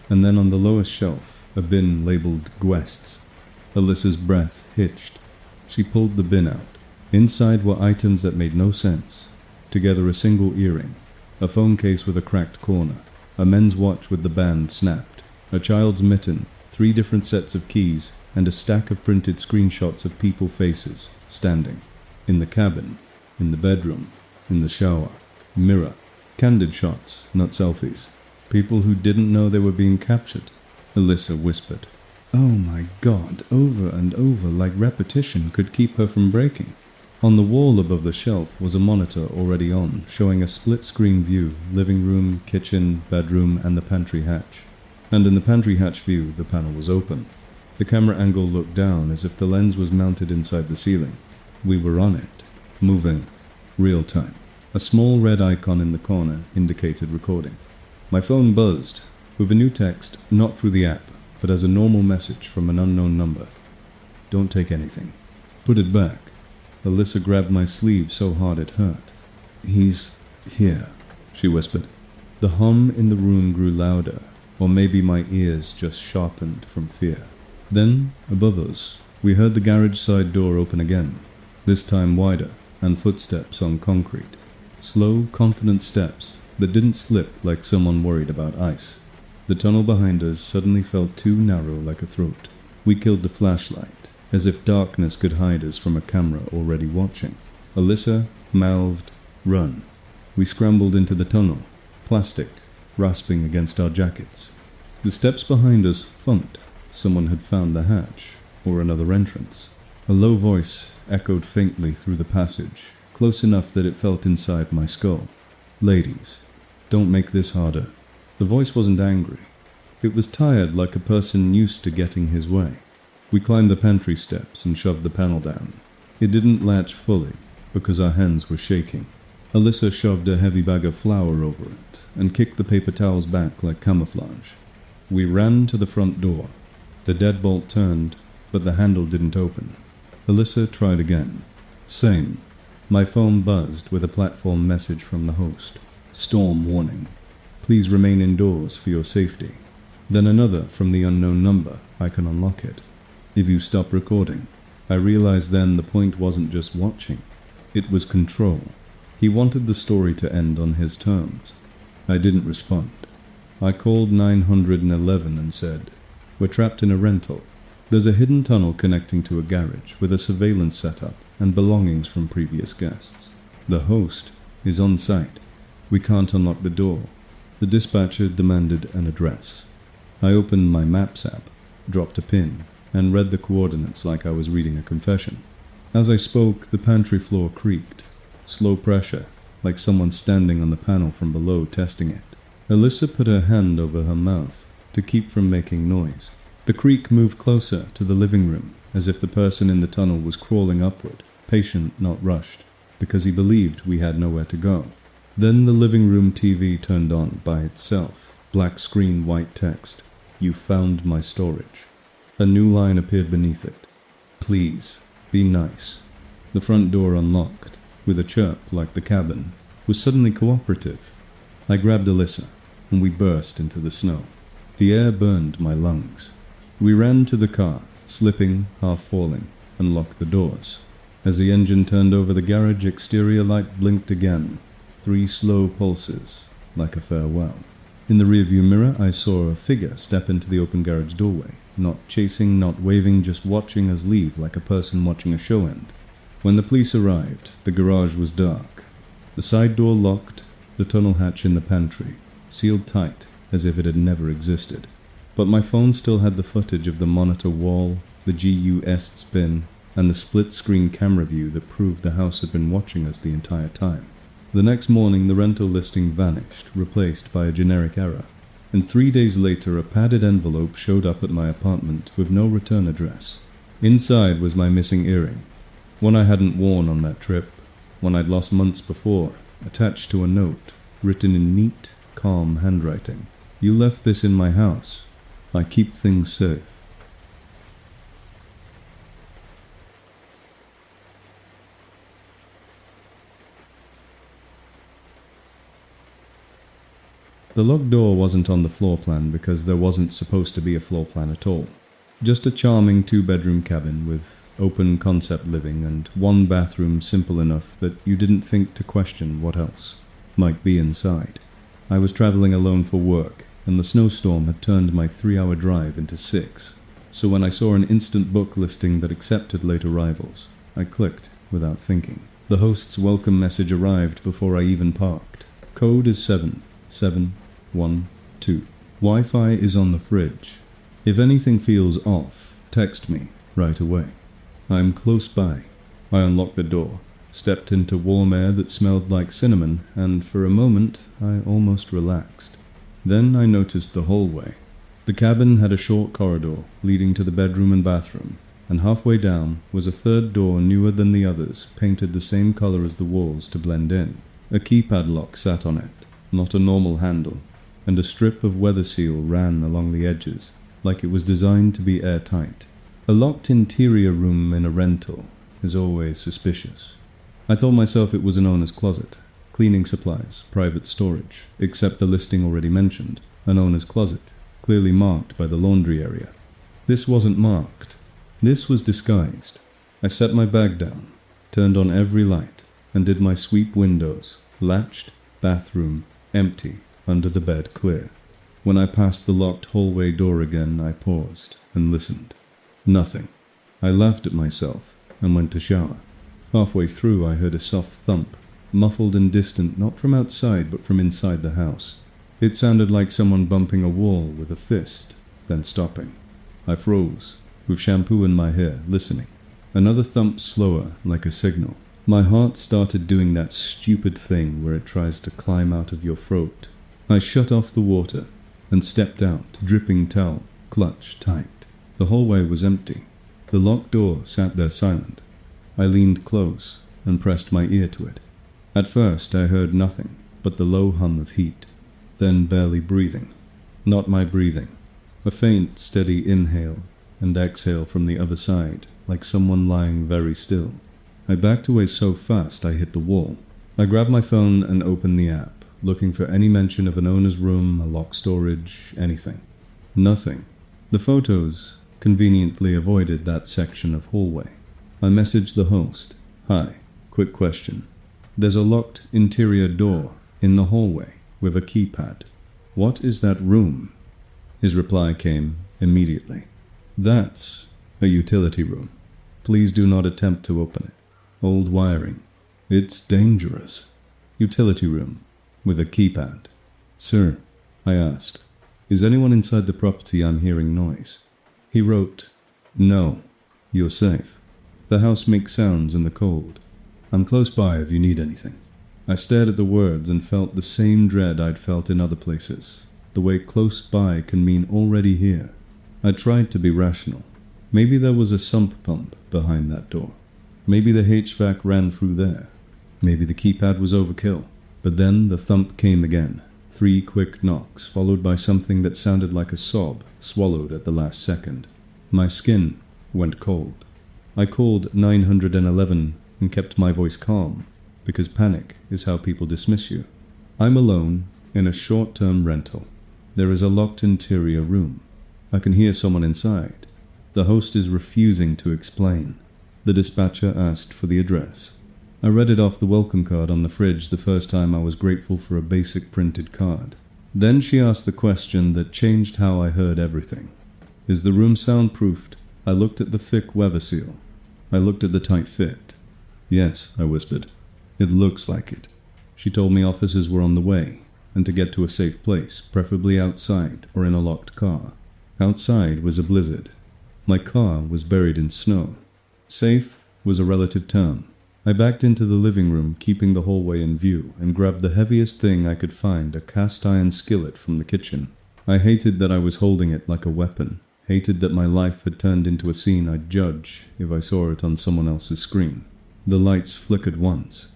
And then on the lowest shelf, a bin labeled Guests. Alyssa's breath hitched. She pulled the bin out. Inside were items that made no sense. Together a single earring, a phone case with a cracked corner, a men's watch with the band snapped, a child's mitten, 3 different sets of keys, and a stack of printed screenshots of people faces, standing. In the cabin, in the bedroom, in the shower, mirror, candid shots, not selfies. People who didn't know they were being captured. Alyssa whispered. Oh my God, over and over, like repetition could keep her from breaking. On the wall above the shelf was a monitor already on, showing a split-screen view, living room, kitchen, bedroom, and the pantry hatch. And in the pantry hatch view, the panel was open. The camera angle looked down as if the lens was mounted inside the ceiling. We were on it, moving, real time. A small red icon in the corner indicated recording. My phone buzzed, with a new text, not through the app, but as a normal message from an unknown number. Don't take anything. Put it back. Alyssa grabbed my sleeve so hard it hurt. He's here, she whispered. The hum in the room grew louder, or maybe my ears just sharpened from fear. Then, above us, we heard the garage side door open again, this time wider, and footsteps on concrete. Slow, confident steps that didn't slip like someone worried about ice. The tunnel behind us suddenly felt too narrow like a throat. We killed the flashlight, as if darkness could hide us from a camera already watching. Alyssa mouthed, "Run." We scrambled into the tunnel, plastic rasping against our jackets. The steps behind us thumped. Someone had found the hatch, or another entrance. A low voice echoed faintly through the passage, close enough that it felt inside my skull. "Ladies, don't make this harder." The voice wasn't angry. It was tired, like a person used to getting his way. We climbed the pantry steps and shoved the panel down. It didn't latch fully, because our hands were shaking. Alyssa shoved a heavy bag of flour over it, and kicked the paper towels back like camouflage. We ran to the front door. The deadbolt turned, but the handle didn't open. Alyssa tried again. Same. My phone buzzed with a platform message from the host. Storm warning. Please remain indoors for your safety. Then another from the unknown number. I can unlock it. If you stop recording. I realized then the point wasn't just watching. It was control. He wanted the story to end on his terms. I didn't respond. I called 911 and said, "We're trapped in a rental. There's a hidden tunnel connecting to a garage with a surveillance setup and belongings from previous guests. The host is on site. We can't unlock the door." The dispatcher demanded an address. I opened my Maps app, dropped a pin, and read the coordinates like I was reading a confession. As I spoke, the pantry floor creaked. Slow pressure, like someone standing on the panel from below testing it. Alyssa put her hand over her mouth to keep from making noise. The creak moved closer to the living room, as if the person in the tunnel was crawling upward, patient, not rushed, because he believed we had nowhere to go. Then the living room TV turned on by itself. Black screen, white text. "You found my storage." A new line appeared beneath it. "Please, be nice." The front door unlocked, with a chirp like the cabin, was suddenly cooperative. I grabbed Alyssa, and we burst into the snow. The air burned my lungs. We ran to the car, slipping, half falling, and locked the doors. As the engine turned over the garage, exterior light blinked again. 3 slow pulses, like a farewell. In the rearview mirror, I saw a figure step into the open garage doorway, not chasing, not waving, just watching us leave like a person watching a show end. When the police arrived, the garage was dark. The side door locked, the tunnel hatch in the pantry, sealed tight as if it had never existed. But my phone still had the footage of the monitor wall, the GUS's bin, and the split-screen camera view that proved the house had been watching us the entire time. The next morning, the rental listing vanished, replaced by a generic error. And 3 days later, a padded envelope showed up at my apartment with no return address. Inside was my missing earring, one I hadn't worn on that trip, one I'd lost months before, attached to a note, written in neat, calm handwriting. "You left this in my house. I keep things safe." The locked door wasn't on the floor plan because there wasn't supposed to be a floor plan at all. Just a charming 2-bedroom cabin with open concept living and one bathroom simple enough that you didn't think to question what else might be inside. I was traveling alone for work, and the snowstorm had turned my 3-hour drive into 6. So when I saw an instant book listing that accepted late arrivals, I clicked without thinking. The host's welcome message arrived before I even parked. Code is 7712. Wi-Fi is on the fridge. If anything feels off, text me right away. I'm close by. I unlocked the door, stepped into warm air that smelled like cinnamon, and for a moment I almost relaxed. Then I noticed the hallway. The cabin had a short corridor leading to the bedroom and bathroom, and halfway down was a third door newer than the others, painted the same color as the walls to blend in. A keypad lock sat on it, not a normal handle, and a strip of weather seal ran along the edges, like it was designed to be airtight. A locked interior room in a rental is always suspicious. I told myself it was an owner's closet, cleaning supplies, private storage, except the listing already mentioned, an owner's closet, clearly marked by the laundry area. This wasn't marked. This was disguised. I set my bag down, turned on every light, and did my sweep windows, latched, bathroom, empty, under the bed clear. When I passed the locked hallway door again, I paused and listened. Nothing. I laughed at myself and went to shower. Halfway through, I heard a soft thump, muffled and distant, not from outside but from inside the house. It sounded like someone bumping a wall with a fist, then stopping. I froze, with shampoo in my hair, listening. Another thump slower, like a signal. My heart started doing that stupid thing where it tries to climb out of your throat. I shut off the water and stepped out, dripping towel, clutched tight. The hallway was empty. The locked door sat there silent. I leaned close and pressed my ear to it. At first I heard nothing but the low hum of heat, then barely breathing. Not my breathing. A faint, steady inhale and exhale from the other side, like someone lying very still. I backed away so fast I hit the wall. I grabbed my phone and opened the app, looking for any mention of an owner's room, a locked storage, anything. Nothing. The photos conveniently avoided that section of hallway. I messaged the host. "Hi, quick question. There's a locked interior door in the hallway with a keypad. What is that room?" His reply came immediately. "That's a utility room. Please do not attempt to open it. Old wiring. It's dangerous. Utility room with a keypad." "Sir," I asked, "is anyone inside the property? I'm hearing noise." He wrote, "No, you're safe. The house makes sounds in the cold. I'm close by if you need anything." I stared at the words and felt the same dread I'd felt in other places, the way close by can mean already here. I tried to be rational. Maybe there was a sump pump behind that door. Maybe the HVAC ran through there. Maybe the keypad was overkill. But then the thump came again. 3 quick knocks, followed by something that sounded like a sob, swallowed at the last second. My skin went cold. I called 911 and kept my voice calm, because panic is how people dismiss you. I'm alone in a short-term rental. There is a locked interior room. I can hear someone inside. The host is refusing to explain. The dispatcher asked for the address. I read it off the welcome card on the fridge the first time I was grateful for a basic printed card. Then she asked the question that changed how I heard everything. "Is the room soundproofed?" I looked at the thick weather seal. I looked at the tight fit. "Yes," I whispered. "It looks like it." She told me officers were on the way, and to get to a safe place, preferably outside or in a locked car. Outside was a blizzard. My car was buried in snow. Safe was a relative term. I backed into the living room, keeping the hallway in view, and grabbed the heaviest thing I could find, a cast iron skillet from the kitchen. I hated that I was holding it like a weapon, hated that my life had turned into a scene I'd judge if I saw it on someone else's screen. The lights flickered once.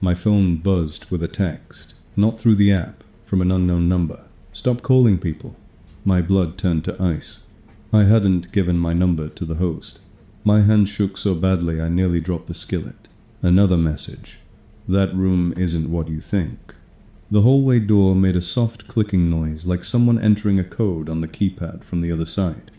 My phone buzzed with a text, not through the app, from an unknown number. Stop calling people. My blood turned to ice. I hadn't given my number to the host. My hand shook so badly I nearly dropped the skillet. Another message. That room isn't what you think. The hallway door made a soft clicking noise like someone entering a code on the keypad from the other side.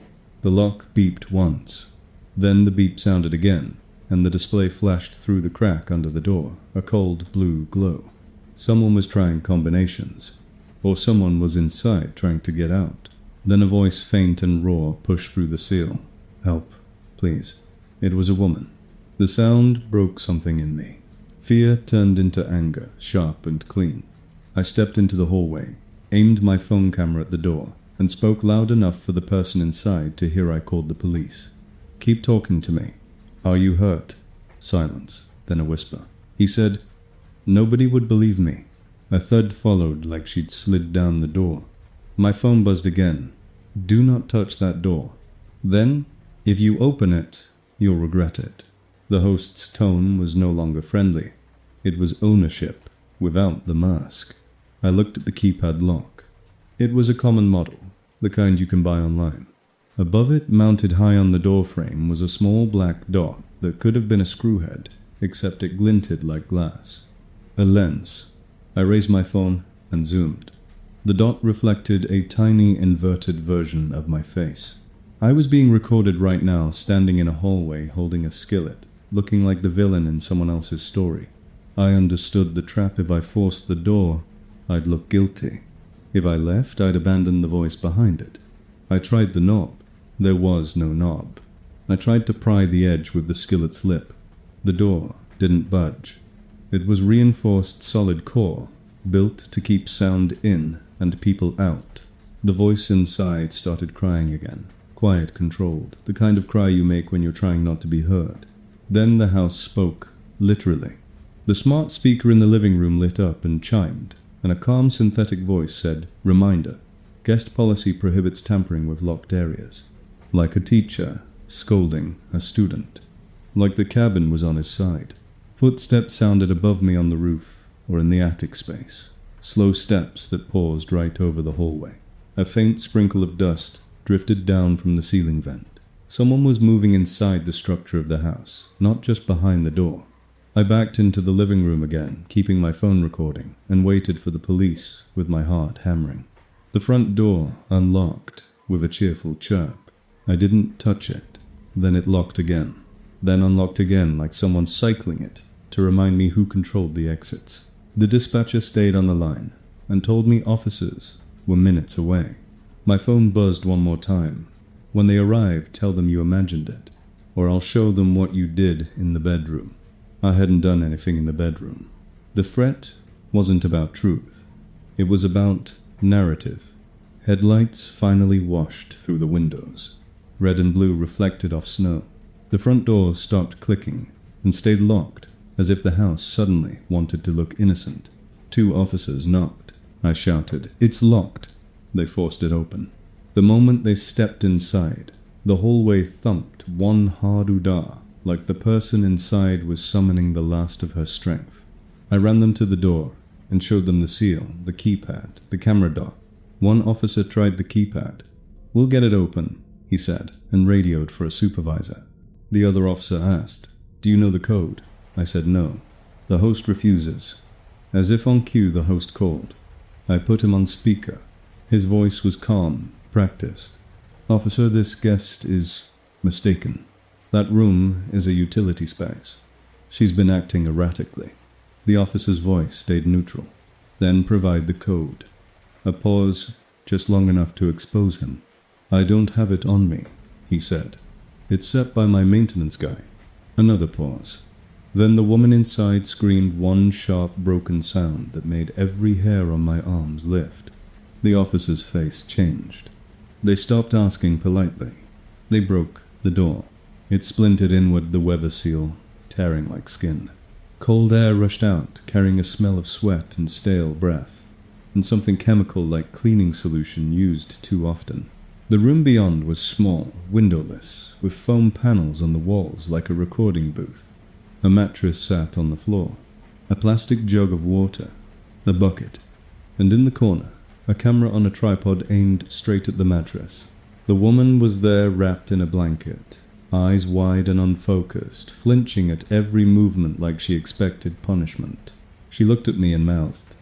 The lock beeped once. Then the beep sounded again, and the display flashed through the crack under the door, a cold blue glow. Someone was trying combinations, or someone was inside trying to get out. Then a voice faint and raw pushed through the seal. Help, please. It was a woman. The sound broke something in me. Fear turned into anger, sharp and clean. I stepped into the hallway, aimed my phone camera at the door, and spoke loud enough for the person inside to hear I called the police. Keep talking to me. Are you hurt? Silence, then a whisper. He said, nobody would believe me. A thud followed like she'd slid down the door. My phone buzzed again. Do not touch that door. Then, if you open it, you'll regret it. The host's tone was no longer friendly. It was ownership, without the mask. I looked at the keypad lock. It was a common model, the kind you can buy online. Above it, mounted high on the doorframe, was a small black dot that could have been a screw head, except it glinted like glass. A lens. I raised my phone and zoomed. The dot reflected a tiny inverted version of my face. I was being recorded right now, standing in a hallway holding a skillet, looking like the villain in someone else's story. I understood the trap. If I forced the door, I'd look guilty. If I left, I'd abandon the voice behind it. I tried the knob. There was no knob. I tried to pry the edge with the skillet's lip. The door didn't budge. It was reinforced solid core, built to keep sound in and people out. The voice inside started crying again. Quiet, controlled, the kind of cry you make when you're trying not to be heard. Then the house spoke, literally. The smart speaker in the living room lit up and chimed, and a calm synthetic voice said, reminder, guest policy prohibits tampering with locked areas. Like a teacher scolding a student. Like the cabin was on his side. Footsteps sounded above me on the roof or in the attic space. Slow steps that paused right over the hallway. A faint sprinkle of dust drifted down from the ceiling vent. Someone was moving inside the structure of the house, not just behind the door. I backed into the living room again, keeping my phone recording, and waited for the police with my heart hammering. The front door unlocked with a cheerful chirp. I didn't touch it. Then it locked again. Then unlocked again like someone cycling it to remind me who controlled the exits. The dispatcher stayed on the line and told me officers were minutes away. My phone buzzed one more time. When they arrive, tell them you imagined it, or I'll show them what you did in the bedroom. I hadn't done anything in the bedroom. The threat wasn't about truth. It was about narrative. Headlights finally washed through the windows. Red and blue reflected off snow. The front door stopped clicking and stayed locked, as if the house suddenly wanted to look innocent. 2 officers knocked. I shouted, "It's locked!" They forced it open. The moment they stepped inside, the hallway thumped one hard oodah, like the person inside was summoning the last of her strength. I ran them to the door and showed them the seal, the keypad, the camera dot. One officer tried the keypad. "We'll get it open," he said, and radioed for a supervisor. The other officer asked, "Do you know the code?" I said no. "The host refuses." As if on cue, the host called. I put him on speaker. His voice was calm, practiced. "Officer, this guest is mistaken. That room is a utility space. She's been acting erratically." The officer's voice stayed neutral. "Then provide the code." A pause, just long enough to expose him. "I don't have it on me," he said. "It's set by my maintenance guy." Another pause. Then the woman inside screamed one sharp, broken sound that made every hair on my arms lift. The officer's face changed. They stopped asking politely. They broke the door. It splintered inward, the weather seal, tearing like skin. Cold air rushed out, carrying a smell of sweat and stale breath, and something chemical like cleaning solution used too often. The room beyond was small, windowless, with foam panels on the walls like a recording booth. A mattress sat on the floor, a plastic jug of water, a bucket, and in the corner, a camera on a tripod aimed straight at the mattress. The woman was there wrapped in a blanket, eyes wide and unfocused, flinching at every movement like she expected punishment. She looked at me and mouthed,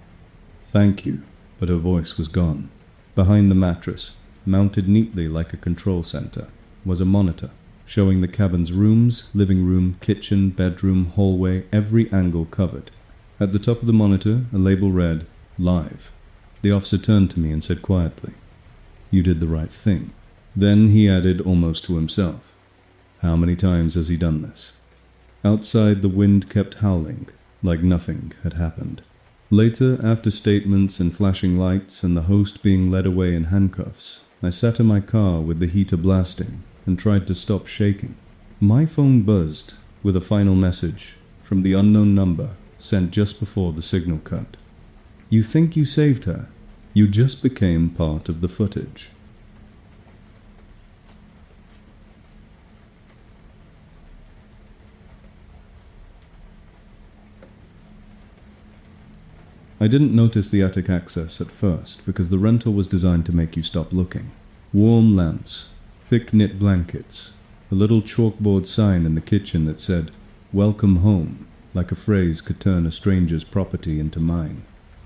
"Thank you," but her voice was gone. Behind the mattress, mounted neatly like a control center, was a monitor, showing the cabin's rooms, living room, kitchen, bedroom, hallway, every angle covered. At the top of the monitor, a label read, "Live." The officer turned to me and said quietly, "You did the right thing." Then he added almost to himself, "How many times has he done this?" Outside, the wind kept howling, like nothing had happened. Later, after statements and flashing lights and the host being led away in handcuffs, I sat in my car with the heater blasting and tried to stop shaking. My phone buzzed with a final message from the unknown number sent just before the signal cut. "You think you saved her? You just became part of the footage." I didn't notice the attic access at first because the rental was designed to make you stop looking. Warm lamps, thick knit blankets, a little chalkboard sign in the kitchen that said, "Welcome home," like a phrase could turn a stranger's property into mine.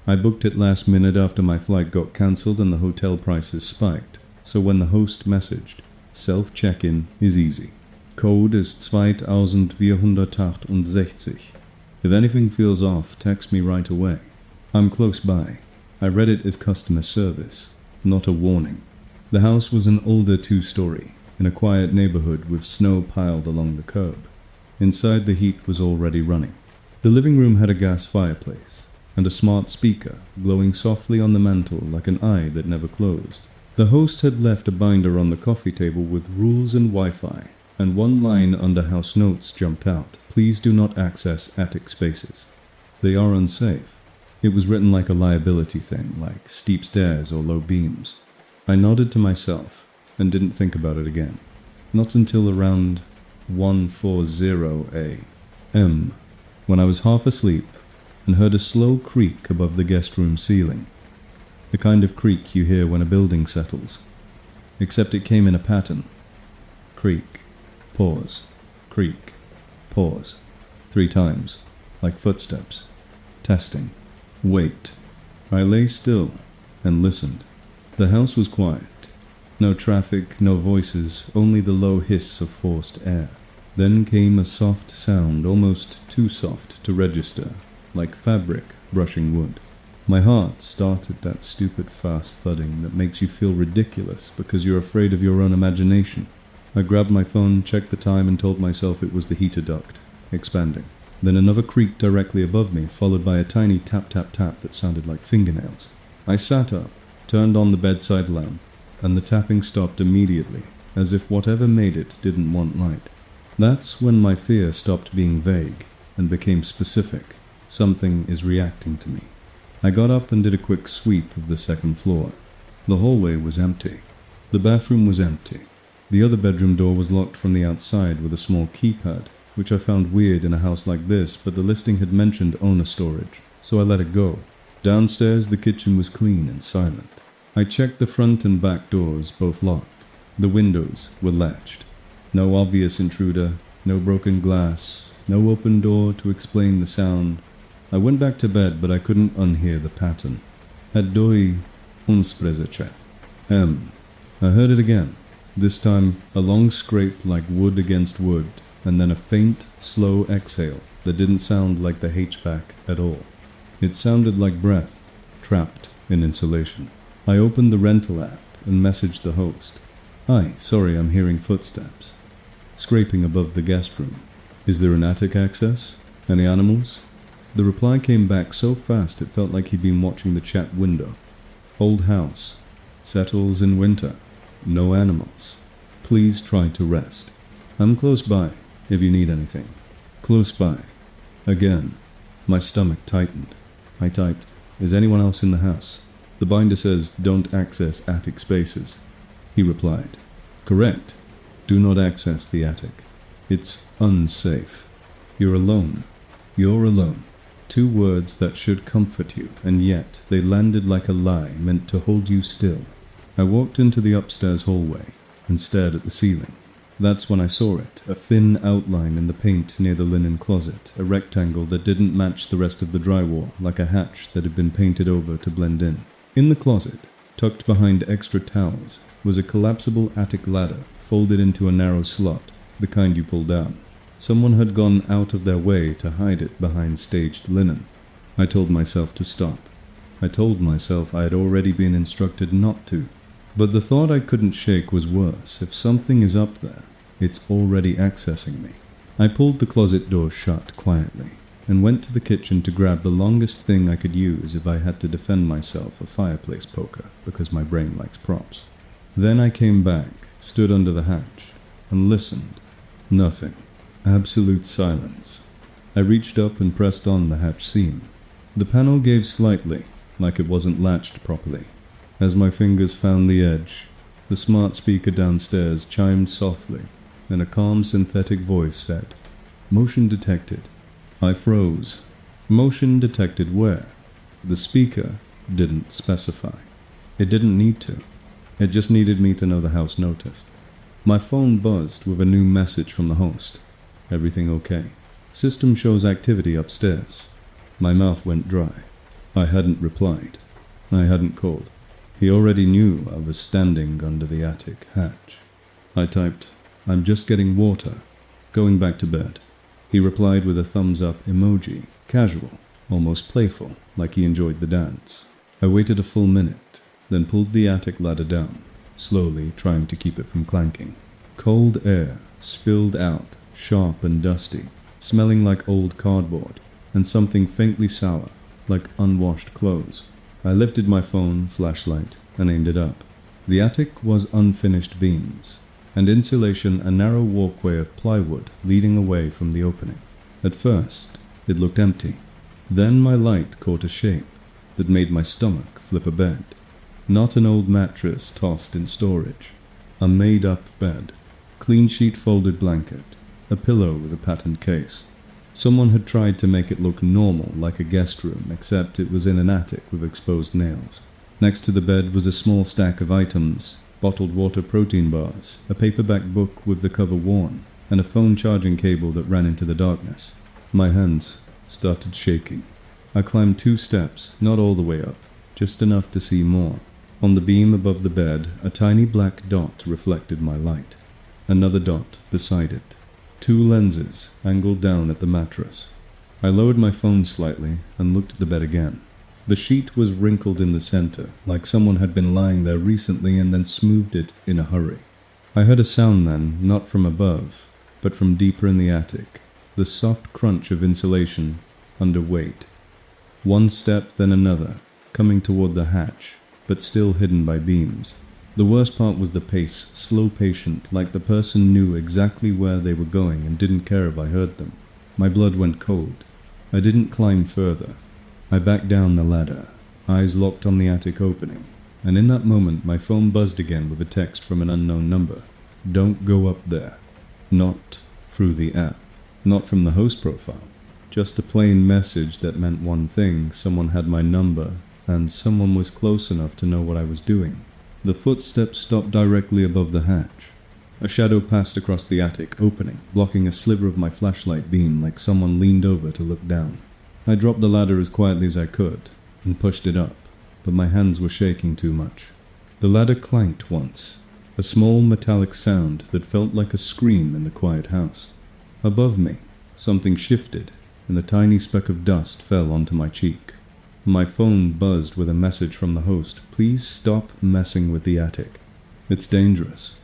I booked it last minute after my flight got cancelled and the hotel prices spiked, so when the host messaged, "Self-check-in is easy. Code is 2468. If anything feels off, text me right away. I'm close by." I read it as customer service, not a warning. The house was an older 2-story, in a quiet neighborhood with snow piled along the curb. Inside, the heat was already running. The living room had a gas fireplace, and a smart speaker glowing softly on the mantel like an eye that never closed. The host had left a binder on the coffee table with rules and Wi-Fi, and one line under house notes jumped out, "Please do not access attic spaces. They are unsafe." It was written like a liability thing, like steep stairs or low beams. I nodded to myself and didn't think about it again. Not until around 1:40 a.m., when I was half asleep and heard a slow creak above the guest room ceiling. The kind of creak you hear when a building settles. Except it came in a pattern. Creak, pause, creak, pause. 3 times, like footsteps. Testing. Wait. I lay still and listened. The house was quiet. No traffic, no voices, only the low hiss of forced air. Then came a soft sound, almost too soft to register, like fabric brushing wood. My heart started that stupid fast thudding that makes you feel ridiculous because you're afraid of your own imagination. I grabbed my phone, checked the time, and told myself it was the heater duct, expanding. Then another creak directly above me, followed by a tiny tap-tap-tap that sounded like fingernails. I sat up, turned on the bedside lamp, and the tapping stopped immediately, as if whatever made it didn't want light. That's when my fear stopped being vague and became specific. Something is reacting to me. I got up and did a quick sweep of the second floor. The hallway was empty. The bathroom was empty. The other bedroom door was locked from the outside with a small keypad, which I found weird in a house like this, but the listing had mentioned owner storage, so I let it go. Downstairs, the kitchen was clean and silent. I checked the front and back doors, both locked. The windows were latched. No obvious intruder, no broken glass, no open door to explain the sound. I went back to bed, but I couldn't unhear the pattern. At doi unsprezeche. I heard it again. This time, a long scrape like wood against wood, and then a faint, slow exhale that didn't sound like the HVAC at all. It sounded like breath, trapped in insulation. I opened the rental app and messaged the host. "Hi, sorry, I'm hearing footsteps. Scraping above the guest room. Is there an attic access?" Any animals? The reply came back so fast it felt like he'd been watching the chat window. Old house. Settles in winter. No animals. Please try to rest. I'm close by, if you need anything. Close by. Again. My stomach tightened. I typed, "Is anyone else in the house?" The binder says, "Don't access attic spaces." He replied, "Correct. Do not access the attic. It's unsafe. You're alone. You're alone." 2 words that should comfort you, and yet they landed like a lie meant to hold you still. I walked into the upstairs hallway and stared at the ceiling. That's when I saw it, a thin outline in the paint near the linen closet, a rectangle that didn't match the rest of the drywall, like a hatch that had been painted over to blend in. In the closet, tucked behind extra towels, was a collapsible attic ladder folded into a narrow slot, the kind you pull down. Someone had gone out of their way to hide it behind staged linen. I told myself to stop. I told myself I had already been instructed not to. But the thought I couldn't shake was worse. If something is up there, it's already accessing me. I pulled the closet door shut quietly and went to the kitchen to grab the longest thing I could use if I had to defend myself, a fireplace poker, because my brain likes props. Then I came back, stood under the hatch, and listened. Nothing. Absolute silence. I reached up and pressed on the hatch seam. The panel gave slightly, like it wasn't latched properly. As my fingers found the edge, the smart speaker downstairs chimed softly, and a calm synthetic voice said, "Motion detected." I froze. Motion detected where? The speaker didn't specify. It didn't need to. It just needed me to know the house noticed. My phone buzzed with a new message from the host. "Everything okay? System shows activity upstairs." My mouth went dry. I hadn't replied. I hadn't called. He already knew I was standing under the attic hatch. I typed, "I'm just getting water. Going back to bed." He replied with a thumbs up emoji, casual, almost playful, like he enjoyed the dance. I waited a full minute, then pulled the attic ladder down, slowly trying to keep it from clanking. Cold air spilled out, sharp and dusty, smelling like old cardboard, and something faintly sour, like unwashed clothes. I lifted my phone, flashlight, and aimed it up. The attic was unfinished beams, and insulation a narrow walkway of plywood leading away from the opening. At first, it looked empty. Then my light caught a shape that made my stomach flip a bed. Not an old mattress tossed in storage. A made-up bed. Clean sheet folded blanket. A pillow with a patterned case. Someone had tried to make it look normal, like a guest room, except it was in an attic with exposed nails. Next to the bed was a small stack of items, bottled water protein bars, a paperback book with the cover worn, and a phone charging cable that ran into the darkness. My hands started shaking. I climbed 2 steps, not all the way up, just enough to see more. On the beam above the bed, a tiny black dot reflected my light. Another dot beside it. 2 lenses angled down at the mattress. I lowered my phone slightly and looked at the bed again. The sheet was wrinkled in the center, like someone had been lying there recently and then smoothed it in a hurry. I heard a sound then, not from above, but from deeper in the attic, the soft crunch of insulation under weight. 1 step, then another, coming toward the hatch, but still hidden by beams. The worst part was the pace, slow, patient, like the person knew exactly where they were going and didn't care if I heard them. My blood went cold. I didn't climb further. I backed down the ladder, eyes locked on the attic opening, and in that moment my phone buzzed again with a text from an unknown number. "Don't go up there." Not through the app. Not from the host profile. Just a plain message that meant one thing: someone had my number, and someone was close enough to know what I was doing. The footsteps stopped directly above the hatch. A shadow passed across the attic opening, blocking a sliver of my flashlight beam like someone leaned over to look down. I dropped the ladder as quietly as I could, and pushed it up, but my hands were shaking too much. The ladder clanked once, a small metallic sound that felt like a scream in the quiet house. Above me, something shifted, and a tiny speck of dust fell onto my cheek. My phone buzzed with a message from the host: "Please stop messing with the attic. It's dangerous."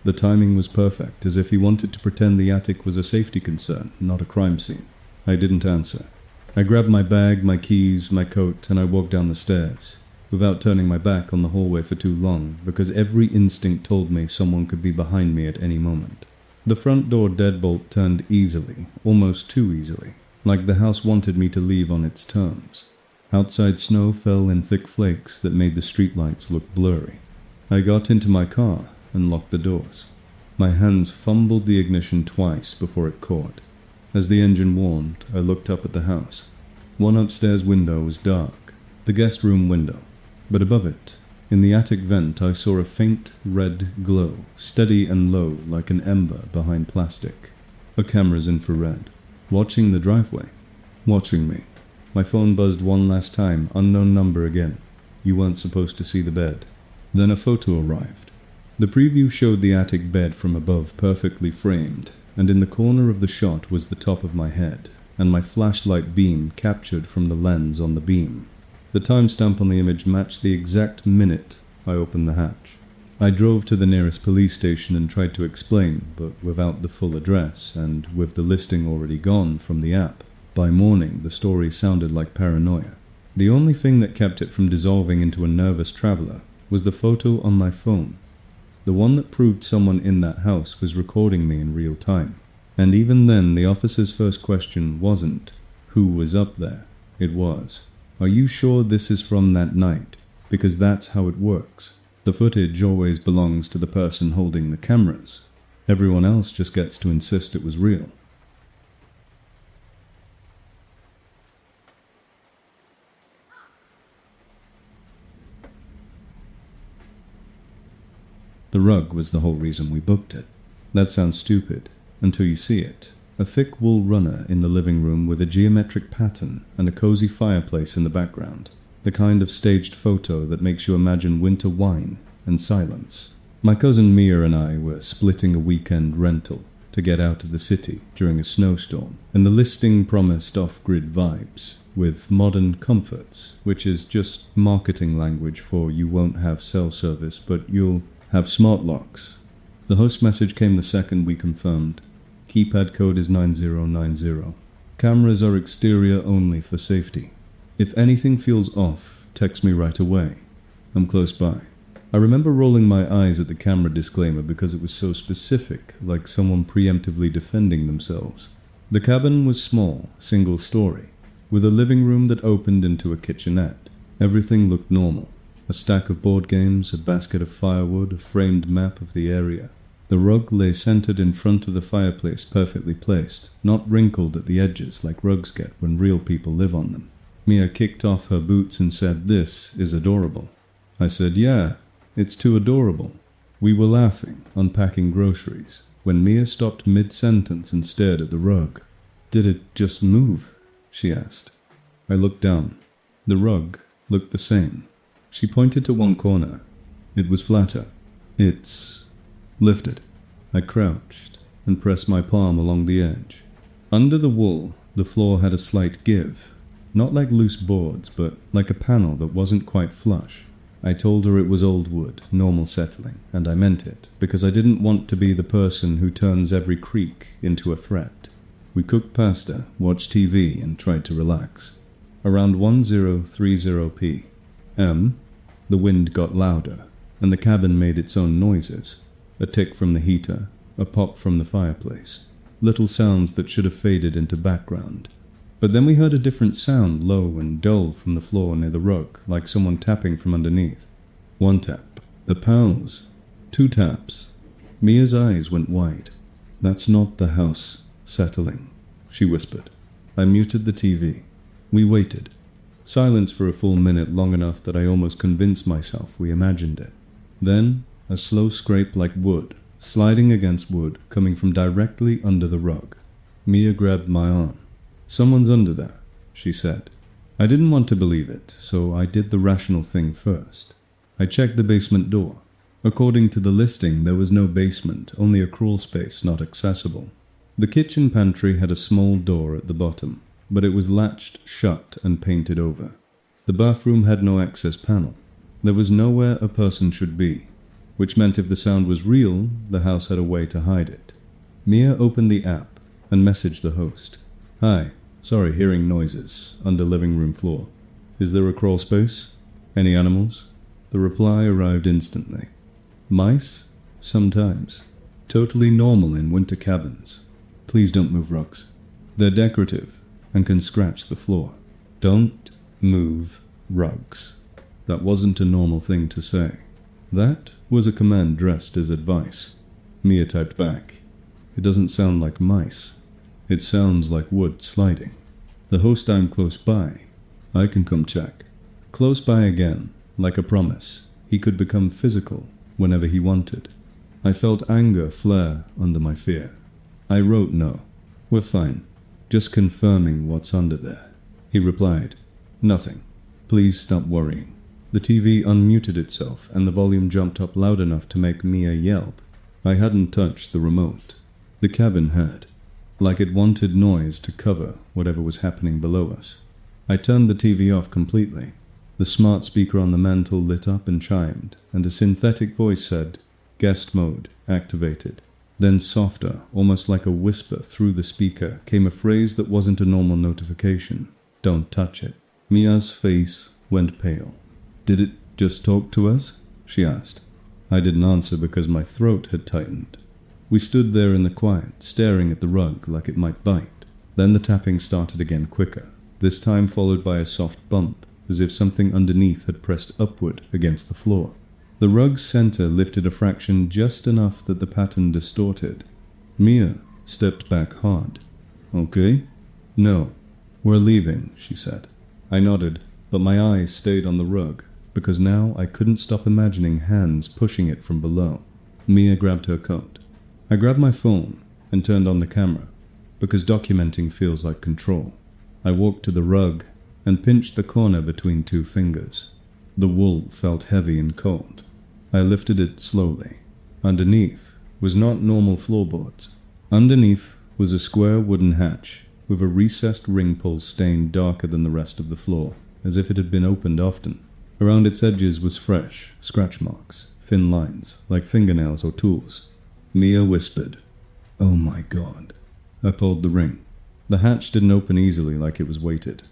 The timing was perfect, as if he wanted to pretend the attic was a safety concern, not a crime scene. I didn't answer. I grabbed my bag, my keys, my coat, and I walked down the stairs, without turning my back on the hallway for too long, because every instinct told me someone could be behind me at any moment. The front door deadbolt turned easily, almost too easily, like the house wanted me to leave on its terms. Outside snow fell in thick flakes that made the streetlights look blurry. I got into my car and locked the doors. My hands fumbled the ignition twice before it caught. As the engine warned, I looked up at the house. One upstairs window was dark, the guest room window, but above it, in the attic vent, I saw a faint red glow, steady and low like an ember behind plastic. A camera's infrared, watching the driveway, watching me. My phone buzzed one last time, unknown number again. You weren't supposed to see the bed. Then a photo arrived. The preview showed the attic bed from above perfectly framed, and in the corner of the shot was the top of my head, and my flashlight beam captured from the lens on the beam. The timestamp on the image matched the exact minute I opened the hatch. I drove to the nearest police station and tried to explain, but without the full address, and with the listing already gone from the app. By morning, the story sounded like paranoia. The only thing that kept it from dissolving into a nervous traveler was the photo on my phone. The one that proved someone in that house was recording me in real time. And even then, the officer's first question wasn't, who was up there? It was, are you sure this is from that night? Because that's how it works. The footage always belongs to the person holding the cameras. Everyone else just gets to insist it was real. The rug was the whole reason we booked it. That sounds stupid, until you see it. A thick wool runner in the living room with a geometric pattern and a cozy fireplace in the background. The kind of staged photo that makes you imagine winter wine and silence. My cousin Mia and I were splitting a weekend rental to get out of the city during a snowstorm, and the listing promised off-grid vibes with modern comforts, which is just marketing language for you won't have cell service, but you'll have smart locks. The host message came the second we confirmed. Keypad code is 9090. Cameras are exterior only for safety. If anything feels off, text me right away. I'm close by. I remember rolling my eyes at the camera disclaimer because it was so specific, like someone preemptively defending themselves. The cabin was small, single story, with a living room that opened into a kitchenette. Everything looked normal. A stack of board games, a basket of firewood, a framed map of the area. The rug lay centered in front of the fireplace, perfectly placed, not wrinkled at the edges like rugs get when real people live on them. Mia kicked off her boots and said, "This is adorable." I said, "Yeah, it's too adorable." We were laughing, unpacking groceries, when Mia stopped mid-sentence and stared at the rug. "Did it just move?" she asked. I looked down. The rug looked the same. She pointed to one corner. It was flatter. It's lifted. I crouched and pressed my palm along the edge. Under the wool, the floor had a slight give. Not like loose boards, but like a panel that wasn't quite flush. I told her it was old wood, normal settling, and I meant it, because I didn't want to be the person who turns every creak into a threat. We cooked pasta, watched TV, and tried to relax. Around 1030 p.m., the wind got louder, and the cabin made its own noises. A tick from the heater, a pop from the fireplace. Little sounds that should have faded into background. But then we heard a different sound, low and dull, from the floor near the rug, like someone tapping from underneath. One tap. A pause. 2 taps. Mia's eyes went wide. "That's not the house settling," she whispered. I muted the TV. We waited. Silence for a full minute, long enough that I almost convinced myself we imagined it. Then, a slow scrape like wood, sliding against wood, coming from directly under the rug. Mia grabbed my arm. "Someone's under there," she said. I didn't want to believe it, so I did the rational thing first. I checked the basement door. According to the listing, there was no basement, only a crawl space not accessible. The kitchen pantry had a small door at the bottom, but it was latched shut and painted over. The bathroom had no access panel. There was nowhere a person should be, which meant if the sound was real, the house had a way to hide it. Mia opened the app and messaged the host. "Hi, Sorry, hearing noises under living room floor. Is there a crawl space? Any animals? The reply arrived instantly. Mice? Sometimes. Totally normal in winter cabins. Please don't move rugs. They're decorative and can scratch the floor. Don't move rugs. That wasn't a normal thing to say. That was a command dressed as advice. Mia typed back. It doesn't sound like mice. It sounds like wood sliding. The host, I'm close by. I can come check. Close by again, like a promise. He could become physical whenever he wanted. I felt anger flare under my fear. I wrote no. We're fine. Just confirming what's under there. He replied, nothing. Please stop worrying. The TV unmuted itself and the volume jumped up loud enough to make Mia yelp. I hadn't touched the remote. The cabin had, like it wanted noise to cover whatever was happening below us. I turned the TV off completely. The smart speaker on the mantel lit up and chimed, and a synthetic voice said, guest mode activated. Then softer, almost like a whisper through the speaker, came a phrase that wasn't a normal notification. Don't touch it. Mia's face went pale. Did it just talk to us? She asked. I didn't answer because my throat had tightened. We stood there in the quiet, staring at the rug like it might bite. Then the tapping started again quicker, this time followed by a soft bump, as if something underneath had pressed upward against the floor. The rug's center lifted a fraction just enough that the pattern distorted. Mia stepped back hard. Okay? No. We're leaving, she said. I nodded, but my eyes stayed on the rug, because now I couldn't stop imagining hands pushing it from below. Mia grabbed her coat. I grabbed my phone and turned on the camera, because documenting feels like control. I walked to the rug and pinched the corner between two fingers. The wool felt heavy and cold. I lifted it slowly. Underneath was not normal floorboards. Underneath was a square wooden hatch with a recessed ring pull stained darker than the rest of the floor, as if it had been opened often. Around its edges was fresh scratch marks, thin lines, like fingernails or tools. Mia whispered, "Oh my God." I pulled the ring. The hatch didn't open easily like it was weighted.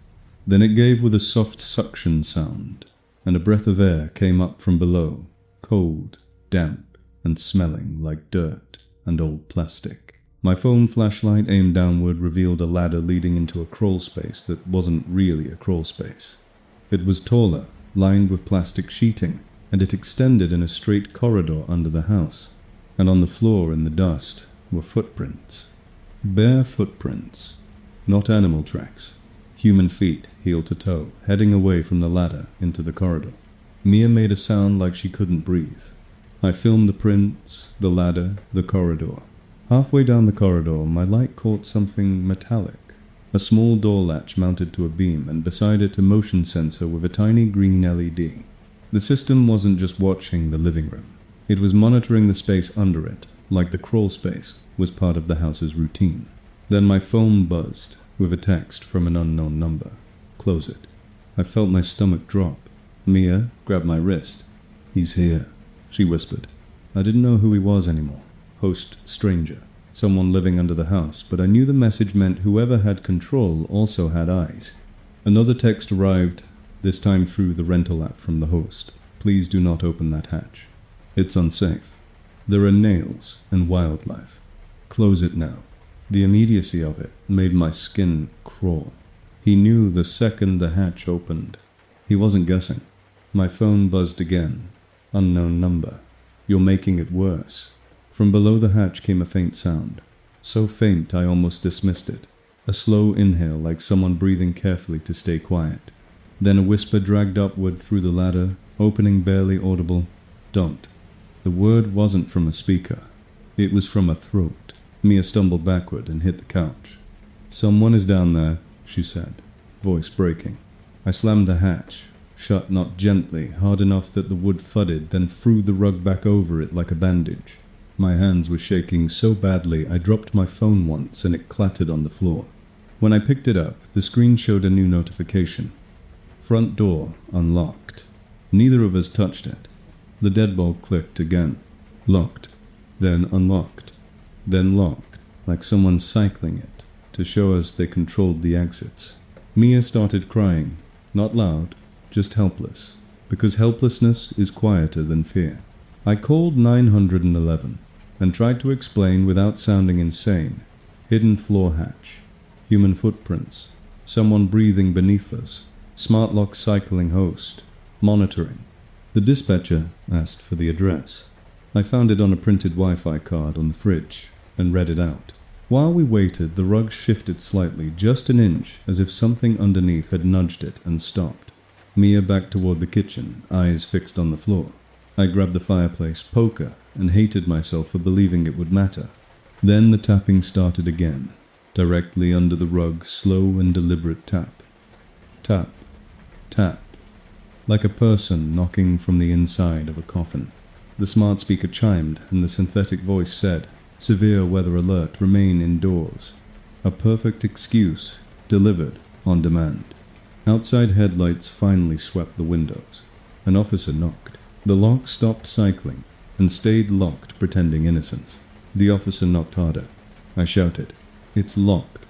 Then it gave with a soft suction sound, and a breath of air came up from below, cold, damp, and smelling like dirt and old plastic. My phone flashlight aimed downward revealed a ladder leading into a crawl space that wasn't really a crawl space. It was taller, lined with plastic sheeting, and it extended in a straight corridor under the house. And on the floor in the dust were footprints. Bare footprints. Not animal tracks. Human feet, heel to toe, heading away from the ladder into the corridor. Mia made a sound like she couldn't breathe. I filmed the prints, the ladder, the corridor. Halfway down the corridor, my light caught something metallic. A small door latch mounted to a beam, and beside it a motion sensor with a tiny green LED. The system wasn't just watching the living room. It was monitoring the space under it, like the crawl space was part of the house's routine. Then my phone buzzed with a text from an unknown number. Close it. I felt my stomach drop. Mia grabbed my wrist. "He's here," she whispered. I didn't know who he was anymore. Host stranger. Someone living under the house, but I knew the message meant whoever had control also had eyes. Another text arrived, this time through the rental app from the host. "Please do not open that hatch. It's unsafe. There are nails and wildlife. Close it now." The immediacy of it made my skin crawl. He knew the second the hatch opened. He wasn't guessing. My phone buzzed again. Unknown number. "You're making it worse." From below the hatch came a faint sound. So faint I almost dismissed it. A slow inhale like someone breathing carefully to stay quiet. Then a whisper dragged upward through the ladder, opening barely audible. "Don't." The word wasn't from a speaker. It was from a throat. Mia stumbled backward and hit the couch. "Someone is down there," she said, voice breaking. I slammed the hatch, shut not gently, hard enough that the wood thudded, then threw the rug back over it like a bandage. My hands were shaking so badly I dropped my phone once and it clattered on the floor. When I picked it up, the screen showed a new notification. Front door unlocked. Neither of us touched it. The deadbolt clicked again. Locked. Then unlocked. Then locked, like someone cycling it. to show us they controlled the exits. Mia started crying, not loud, just helpless, because helplessness is quieter than fear. I called 911 and tried to explain without sounding insane. Hidden floor hatch, human footprints, someone breathing beneath us, smart lock cycling host, monitoring. The dispatcher asked for the address. I found it on a printed Wi-Fi card on the fridge and read it out. While we waited, the rug shifted slightly, just an inch, as if something underneath had nudged it and stopped. Mia backed toward the kitchen, eyes fixed on the floor. I grabbed the fireplace poker and hated myself for believing it would matter. Then the tapping started again, directly under the rug, slow and deliberate tap. Tap, tap, like a person knocking from the inside of a coffin. The smart speaker chimed and the synthetic voice said, "Severe weather alert, remain indoors." A perfect excuse, delivered on demand. Outside headlights finally swept the windows. An officer knocked. The lock stopped cycling and stayed locked, pretending innocence. The officer knocked harder. I shouted, "It's locked."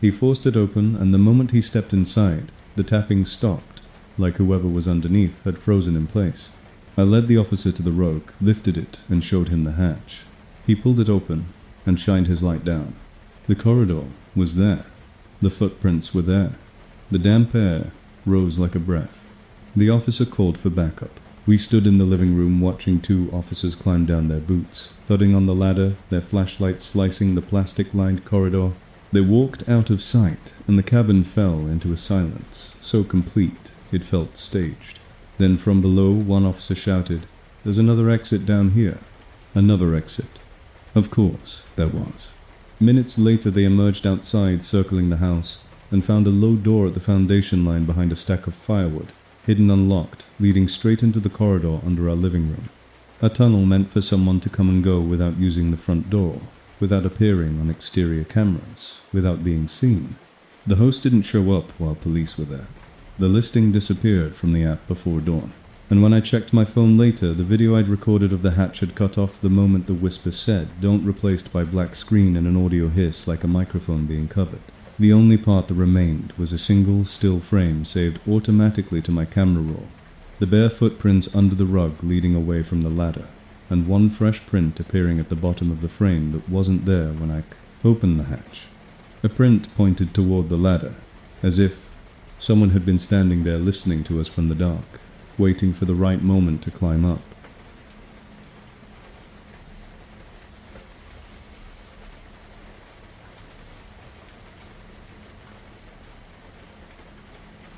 He forced it open, and the moment he stepped inside, the tapping stopped, like whoever was underneath had frozen in place. I led the officer to the rug, lifted it, and showed him the hatch. He pulled it open and shined his light down. The corridor was there. The footprints were there. The damp air rose like a breath. The officer called for backup. We stood in the living room watching two officers climb down their boots, thudding on the ladder, their flashlights slicing the plastic-lined corridor. They walked out of sight, and the cabin fell into a silence, so complete it felt staged. Then from below, one officer shouted, "There's another exit down here." Another exit. Of course, there was. Minutes later, they emerged outside, circling the house, and found a low door at the foundation line behind a stack of firewood, hidden unlocked, leading straight into the corridor under our living room. A tunnel meant for someone to come and go without using the front door, without appearing on exterior cameras, without being seen. The host didn't show up while police were there. The listing disappeared from the app before dawn, and when I checked my phone later, the video I'd recorded of the hatch had cut off the moment the whisper said, "Don't," replaced by black screen and an audio hiss like a microphone being covered. The only part that remained was a single, still frame saved automatically to my camera roll, the bare footprints under the rug leading away from the ladder, and one fresh print appearing at the bottom of the frame that wasn't there when I opened the hatch. A print pointed toward the ladder, as if someone had been standing there listening to us from the dark, waiting for the right moment to climb up.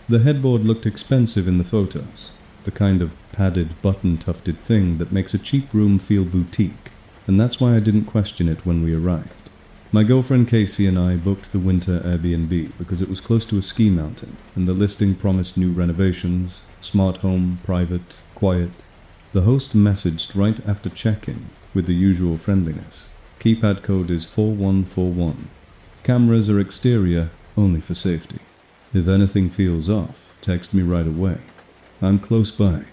The headboard looked expensive in the photos, the kind of padded, button-tufted thing that makes a cheap room feel boutique, and that's why I didn't question it when we arrived. My girlfriend Casey and I booked the winter Airbnb because it was close to a ski mountain, and the listing promised new renovations, smart home, private, quiet. The host messaged right after check-in with the usual friendliness. Keypad code is 4141. Cameras are exterior, only for safety. If anything feels off, text me right away. I'm close by.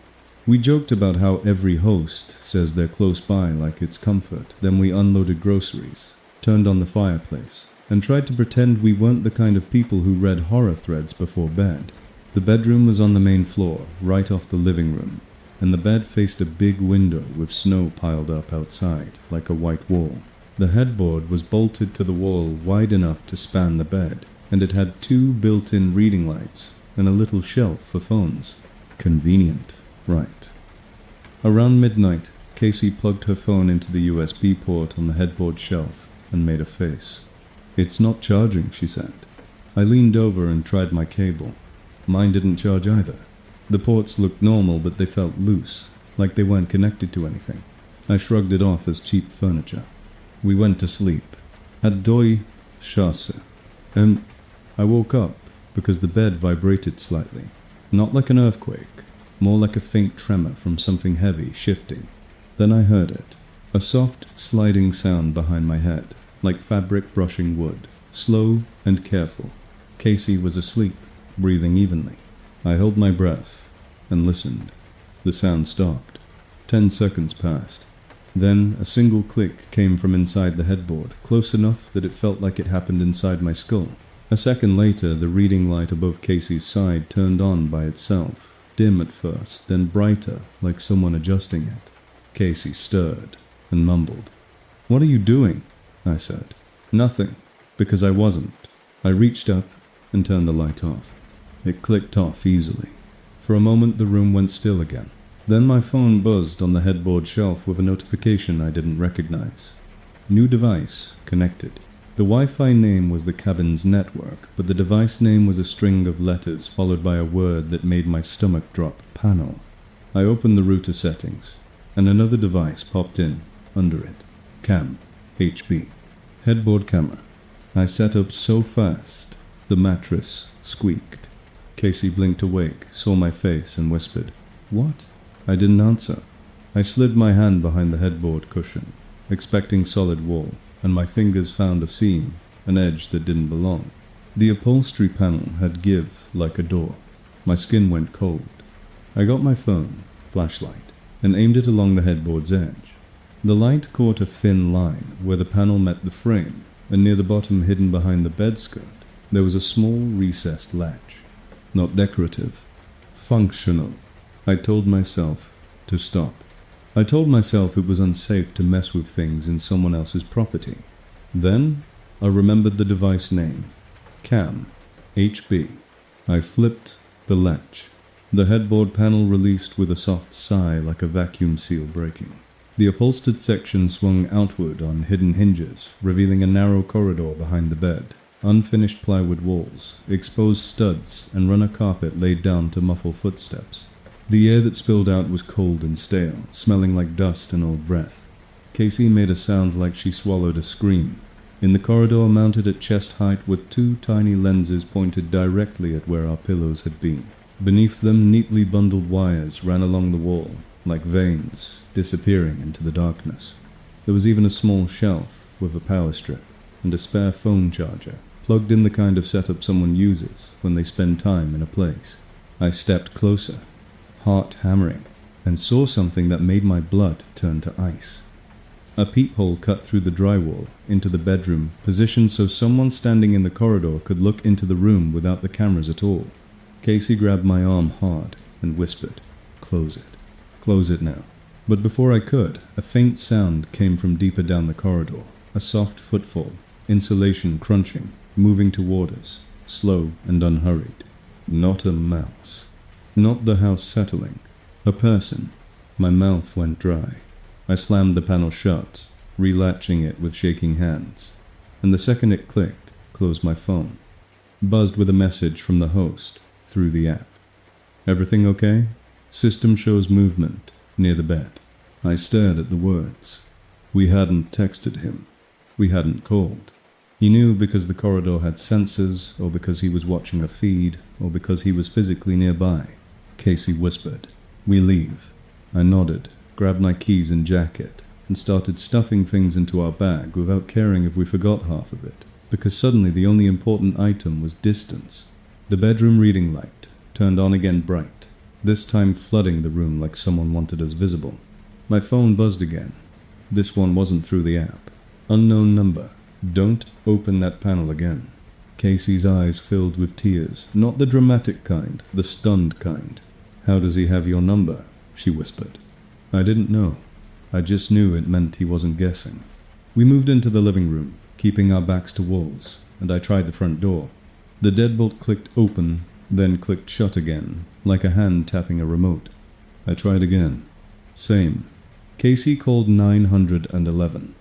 We joked about how every host says they're close by like it's comfort. Then we unloaded groceries, turned on the fireplace, and tried to pretend we weren't the kind of people who read horror threads before bed. The bedroom was on the main floor, right off the living room, and the bed faced a big window with snow piled up outside, like a white wall. The headboard was bolted to the wall wide enough to span the bed, and it had two built-in reading lights and a little shelf for phones. Convenient, right? Around midnight, Casey plugged her phone into the USB port on the headboard shelf and made a face. "It's not charging," she said. I leaned over and tried my cable. Mine didn't charge either. The ports looked normal, but they felt loose, like they weren't connected to anything. I shrugged it off as cheap furniture. We went to sleep. At Doi Chasse. I woke up because the bed vibrated slightly. Not like an earthquake, more like a faint tremor from something heavy shifting. Then I heard it. A soft, sliding sound behind my head, like fabric brushing wood, slow and careful. Casey was asleep, breathing evenly. I held my breath and listened. The sound stopped. 10 seconds passed. Then a single click came from inside the headboard, close enough that it felt like it happened inside my skull. A second later, the reading light above Casey's side turned on by itself, dim at first, then brighter, like someone adjusting it. Casey stirred and mumbled. "What are you doing?" I said. "Nothing," because I wasn't. I reached up and turned the light off. It clicked off easily. For a moment the room went still again. Then my phone buzzed on the headboard shelf with a notification I didn't recognize. New device connected. The Wi-Fi name was the cabin's network, but the device name was a string of letters followed by a word that made my stomach drop. Panel. I opened the router settings, and another device popped in under it. Cam. HB. Headboard camera. I sat up so fast, the mattress squeaked. Casey blinked awake, saw my face, and whispered, "What?" I didn't answer. I slid my hand behind the headboard cushion, expecting solid wall, and my fingers found a seam, an edge that didn't belong. The upholstery panel had give like a door. My skin went cold. I got my phone, flashlight, and aimed it along the headboard's edge. The light caught a thin line where the panel met the frame, and near the bottom, hidden behind the bedskirt, there was a small recessed latch. Not decorative. Functional. I told myself to stop. I told myself it was unsafe to mess with things in someone else's property. Then I remembered the device name. Cam. HB. I flipped the latch. The headboard panel released with a soft sigh like a vacuum seal breaking. The upholstered section swung outward on hidden hinges, revealing a narrow corridor behind the bed. Unfinished plywood walls, exposed studs, and runner carpet laid down to muffle footsteps. The air that spilled out was cold and stale, smelling like dust and old breath. Casey made a sound like she swallowed a scream. In the corridor, mounted at chest height, were two tiny lenses pointed directly at where our pillows had been. Beneath them, neatly bundled wires ran along the wall, like veins, disappearing into the darkness. There was even a small shelf with a power strip and a spare phone charger, plugged in the kind of setup someone uses when they spend time in a place. I stepped closer, heart hammering, and saw something that made my blood turn to ice. A peephole cut through the drywall into the bedroom, positioned so someone standing in the corridor could look into the room without the cameras at all. Casey grabbed my arm hard and whispered, "Close it. Close it now." But before I could, a faint sound came from deeper down the corridor, a soft footfall, insulation crunching, moving toward us, slow and unhurried. Not a mouse. Not the house settling. A person. My mouth went dry. I slammed the panel shut, relatching it with shaking hands, and the second it clicked, closed my phone. Buzzed with a message from the host through the app. "Everything okay? System shows movement near the bed." I stared at the words. We hadn't texted him. We hadn't called. He knew because the corridor had sensors, or because he was watching a feed, or because he was physically nearby. Casey whispered, "We leave." I nodded, grabbed my keys and jacket, and started stuffing things into our bag without caring if we forgot half of it, because suddenly the only important item was distance. The bedroom reading light turned on again bright, this time flooding the room like someone wanted us visible. My phone buzzed again. This one wasn't through the app. Unknown number. Don't open that panel again. Casey's eyes filled with tears, not the dramatic kind, the stunned kind. "How does he have your number?" she whispered. I didn't know. I just knew it meant he wasn't guessing. We moved into the living room, keeping our backs to walls, and I tried the front door. The deadbolt clicked open, then clicked shut again, like a hand tapping a remote. I tried again. Same. Casey called 911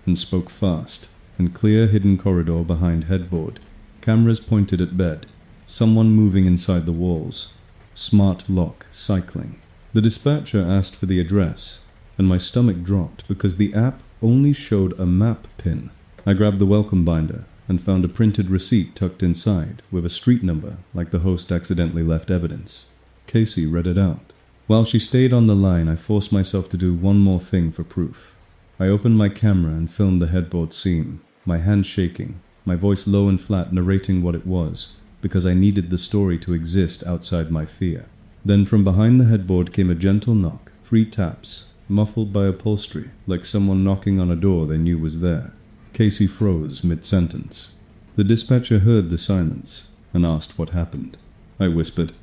and spoke fast, in clear hidden corridor behind headboard. Cameras pointed at bed. Someone moving inside the walls. Smart lock cycling. The dispatcher asked for the address, and my stomach dropped because the app only showed a map pin. I grabbed the welcome binder and found a printed receipt tucked inside with a street number like the host accidentally left evidence. Casey read it out. While she stayed on the line, I forced myself to do one more thing for proof. I opened my camera and filmed the headboard scene, my hands shaking, my voice low and flat narrating what it was, because I needed the story to exist outside my fear. Then from behind the headboard came a gentle knock, 3 taps, muffled by upholstery, like someone knocking on a door they knew was there. Casey froze mid-sentence. The dispatcher heard the silence and asked what happened. I whispered,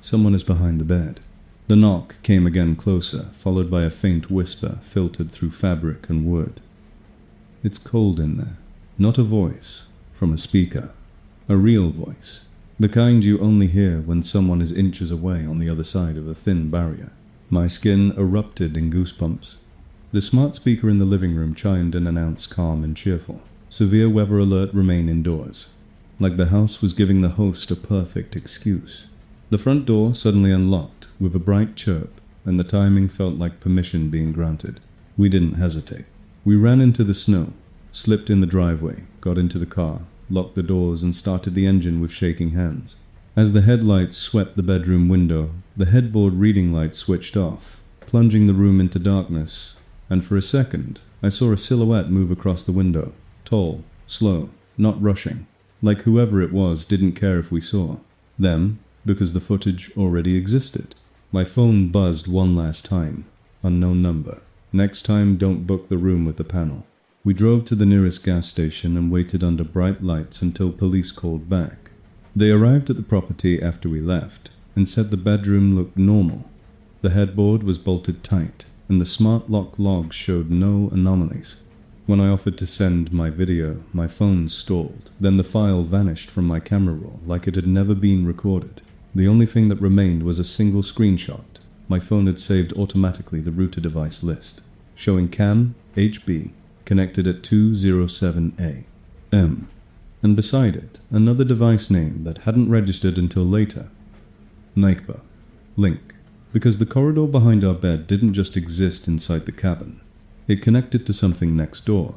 "Someone is behind the bed." The knock came again closer, followed by a faint whisper filtered through fabric and wood. "It's cold in there." Not a voice from a speaker. A real voice. The kind you only hear when someone is inches away on the other side of a thin barrier. My skin erupted in goosebumps. The smart speaker in the living room chimed and announced calm and cheerful. "Severe weather alert, remain indoors." Like the house was giving the host a perfect excuse. The front door suddenly unlocked with a bright chirp, and the timing felt like permission being granted. We didn't hesitate. We ran into the snow, slipped in the driveway, got into the car, locked the doors, and started the engine with shaking hands. As the headlights swept the bedroom window, the headboard reading light switched off, plunging the room into darkness, and for a second, I saw a silhouette move across the window, tall, slow, not rushing, like whoever it was didn't care if we saw them, because the footage already existed. My phone buzzed one last time. Unknown number. Next time, don't book the room with the panel. We drove to the nearest gas station and waited under bright lights until police called back. They arrived at the property after we left and said the bedroom looked normal. The headboard was bolted tight and the smart lock logs showed no anomalies. When I offered to send my video, my phone stalled. Then the file vanished from my camera roll like it had never been recorded. The only thing that remained was a single screenshot. My phone had saved automatically the router device list, showing CAM HB connected at 207 AM. And beside it, another device name that hadn't registered until later. Naikba. Link. Because the corridor behind our bed didn't just exist inside the cabin. It connected to something next door.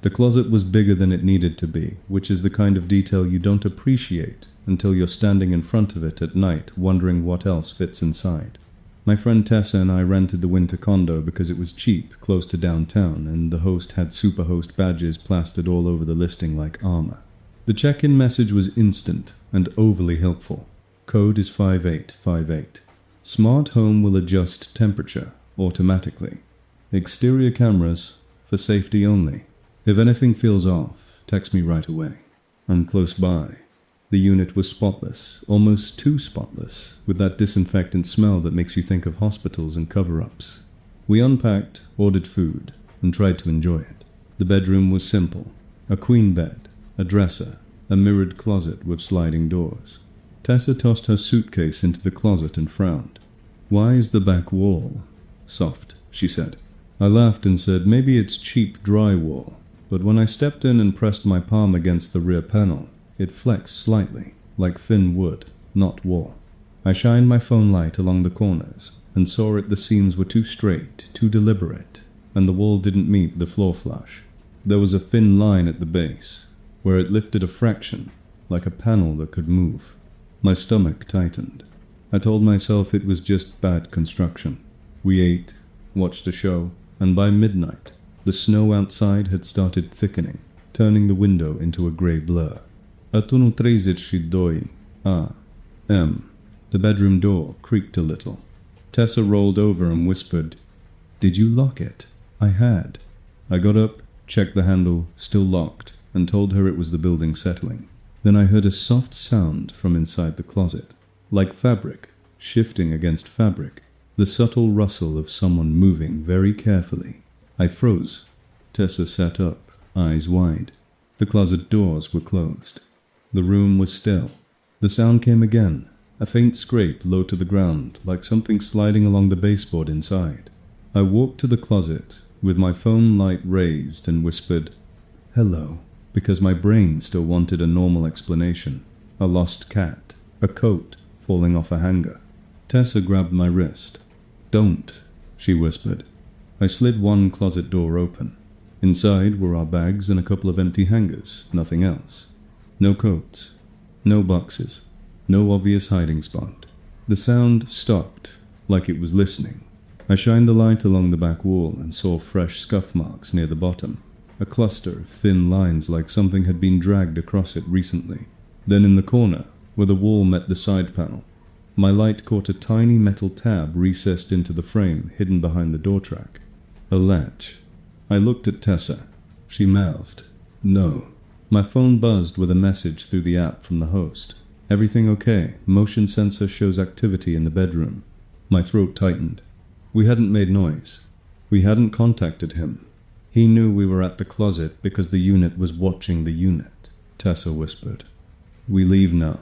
The closet was bigger than it needed to be, which is the kind of detail you don't appreciate until you're standing in front of it at night wondering what else fits inside. My friend Tessa and I rented the winter condo because it was cheap, close to downtown, and the host had superhost badges plastered all over the listing like armor. The check-in message was instant and overly helpful. Code is 5858. Smart home will adjust temperature automatically. Exterior cameras for safety only. If anything feels off, text me right away. I'm close by. The unit was spotless, almost too spotless, with that disinfectant smell that makes you think of hospitals and cover-ups. We unpacked, ordered food, and tried to enjoy it. The bedroom was simple. A queen bed, a dresser, a mirrored closet with sliding doors. Tessa tossed her suitcase into the closet and frowned. "Why is the back wall soft?" she said. I laughed and said, "Maybe it's cheap drywall." But when I stepped in and pressed my palm against the rear panel, it flexed slightly, like thin wood, not wall. I shined my phone light along the corners and saw the seams were too straight, too deliberate, and the wall didn't meet the floor flush. There was a thin line at the base, where it lifted a fraction, like a panel that could move. My stomach tightened. I told myself it was just bad construction. We ate, watched a show, and by midnight, the snow outside had started thickening, turning the window into a grey blur. Atunu 32 AM. The bedroom door creaked a little. Tessa rolled over and whispered, "Did you lock it?" I had. I got up, checked the handle, still locked, and told her it was the building settling. Then I heard a soft sound from inside the closet, like fabric shifting against fabric, the subtle rustle of someone moving very carefully. I froze. Tessa sat up, eyes wide. The closet doors were closed. The room was still. The sound came again, a faint scrape low to the ground, like something sliding along the baseboard inside. I walked to the closet, with my phone light raised, and whispered, "Hello," because my brain still wanted a normal explanation. A lost cat, a coat falling off a hanger. Tessa grabbed my wrist. "Don't," she whispered. I slid one closet door open. Inside were our bags and a couple of empty hangers, nothing else. No coats, no boxes, no obvious hiding spot. The sound stopped, like it was listening. I shined the light along the back wall and saw fresh scuff marks near the bottom. a cluster of thin lines like something had been dragged across it recently. Then in the corner, where the wall met the side panel, my light caught a tiny metal tab recessed into the frame hidden behind the door track. A latch. I looked at Tessa. She mouthed, "No." My phone buzzed with a message through the app from the host. "Everything okay? Motion sensor shows activity in the bedroom." My throat tightened. We hadn't made noise. We hadn't contacted him. He knew we were at the closet because the unit was watching the unit, Tessa whispered. "We leave now."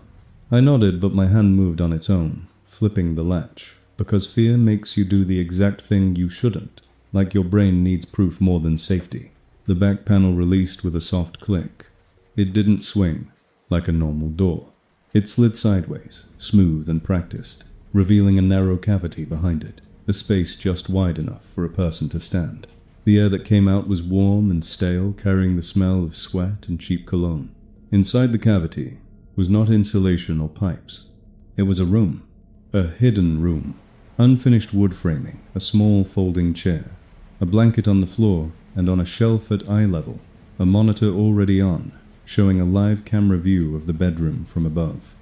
I nodded, but my hand moved on its own, flipping the latch, because fear makes you do the exact thing you shouldn't, like your brain needs proof more than safety. The back panel released with a soft click. It didn't swing, like a normal door. It slid sideways, smooth and practiced, revealing a narrow cavity behind it, a space just wide enough for a person to stand. The air that came out was warm and stale, carrying the smell of sweat and cheap cologne. Inside the cavity was not insulation or pipes. It was a room, a hidden room. Unfinished wood framing, a small folding chair, a blanket on the floor, and on a shelf at eye level, a monitor already on, showing a live camera view of the bedroom from above.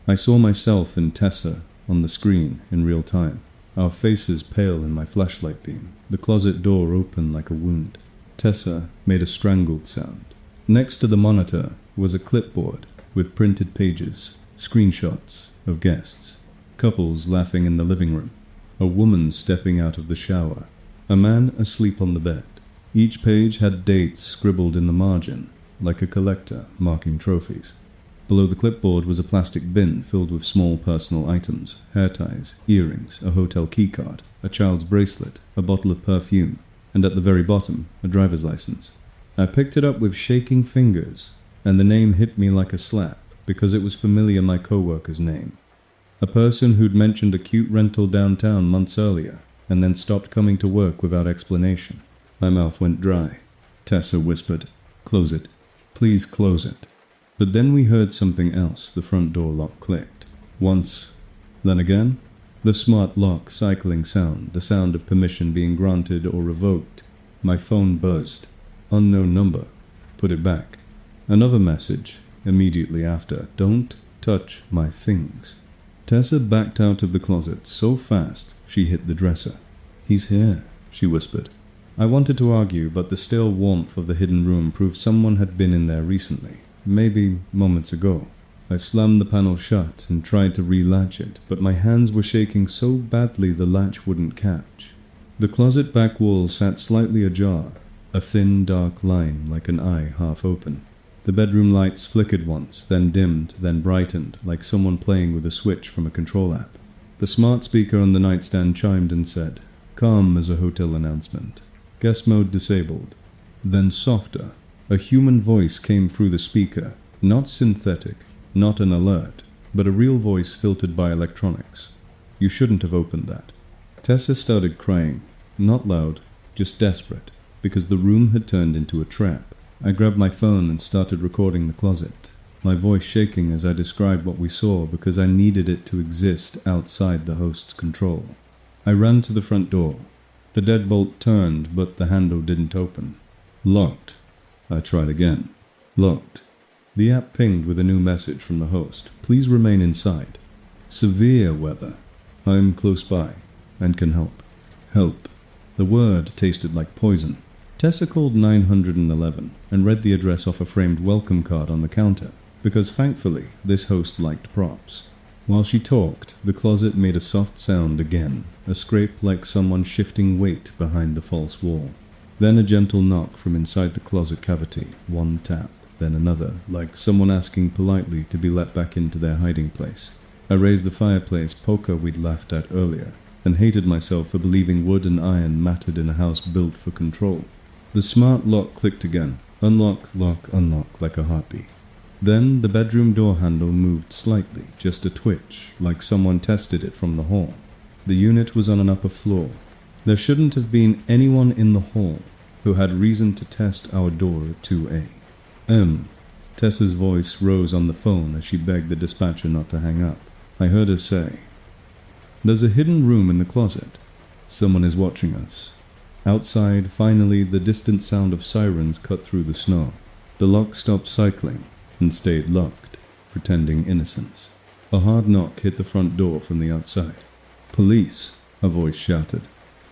I saw myself and Tessa on the screen in real time, our faces pale in my flashlight beam, the closet door open like a wound. Tessa made a strangled sound. Next to the monitor was a clipboard with printed pages, screenshots of guests, couples laughing in the living room, a woman stepping out of the shower, a man asleep on the bed. Each page had dates scribbled in the margin, like a collector marking trophies. Below the clipboard was a plastic bin filled with small personal items, hair ties, earrings, a hotel keycard, a child's bracelet, a bottle of perfume, and at the very bottom, a driver's license. I picked it up with shaking fingers, and the name hit me like a slap, because it was familiar my co-worker's name. A person who'd mentioned a cute rental downtown months earlier, and then stopped coming to work without explanation. My mouth went dry. Tessa whispered, "Close it. Please close it." But then we heard something else. The front door lock clicked. Once, then again. The smart lock cycling sound, the sound of permission being granted or revoked. My phone buzzed. Unknown number. Put it back. Another message, immediately after. "Don't touch my things." Tessa backed out of the closet so fast she hit the dresser. "He's here," she whispered. I wanted to argue, but the stale warmth of the hidden room proved someone had been in there recently, maybe moments ago. I slammed the panel shut and tried to relatch it, but my hands were shaking so badly the latch wouldn't catch. The closet back wall sat slightly ajar, a thin dark line like an eye half open. The bedroom lights flickered once, then dimmed, then brightened, like someone playing with a switch from a control app. The smart speaker on the nightstand chimed and said, calm as a hotel announcement. Guest mode disabled. Then softer, a human voice came through the speaker, not synthetic, not an alert, but a real voice filtered by electronics. You shouldn't have opened that. Tessa started crying, not loud, just desperate, because the room had turned into a trap. I grabbed my phone and started recording the closet, my voice shaking as I described what we saw because I needed it to exist outside the host's control. I ran to the front door. The deadbolt turned, but the handle didn't open. Locked. I tried again. Locked. The app pinged with a new message from the host. Please remain inside. Severe weather. I'm close by and can help. Help. The word tasted like poison. Tessa called 911 and read the address off a framed welcome card on the counter, because thankfully this host liked props. While she talked, the closet made a soft sound again, a scrape like someone shifting weight behind the false wall. Then a gentle knock from inside the closet cavity, one tap, then another, like someone asking politely to be let back into their hiding place. I raised the fireplace poker we'd laughed at earlier, and hated myself for believing wood and iron mattered in a house built for control. The smart lock clicked again. Unlock, lock, unlock, like a heartbeat. Then the bedroom door handle moved slightly, just a twitch, like someone tested it from the hall. The unit was on an upper floor. There shouldn't have been anyone in the hall who had reason to test our door at 2A. Tessa's voice rose on the phone as she begged the dispatcher not to hang up. I heard her say, there's a hidden room in the closet. Someone is watching us. Outside, finally, the distant sound of sirens cut through the snow. The lock stopped cycling and stayed locked, pretending innocence. A hard knock hit the front door from the outside. "Police!" a voice shouted.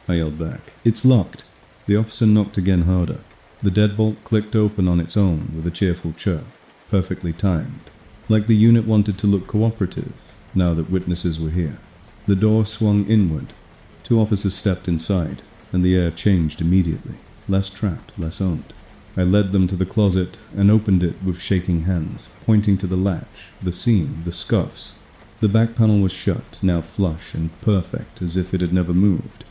I yelled back, "It's locked!" The officer knocked again harder. The deadbolt clicked open on its own with a cheerful chirp, perfectly timed, like the unit wanted to look cooperative now that witnesses were here. The door swung inward. 2 officers stepped inside, and the air changed immediately. Less trapped, less owned. I led them to the closet and opened it with shaking hands, pointing to the latch, the seam, the scuffs. The back panel was shut, now flush and perfect, as if it had never moved.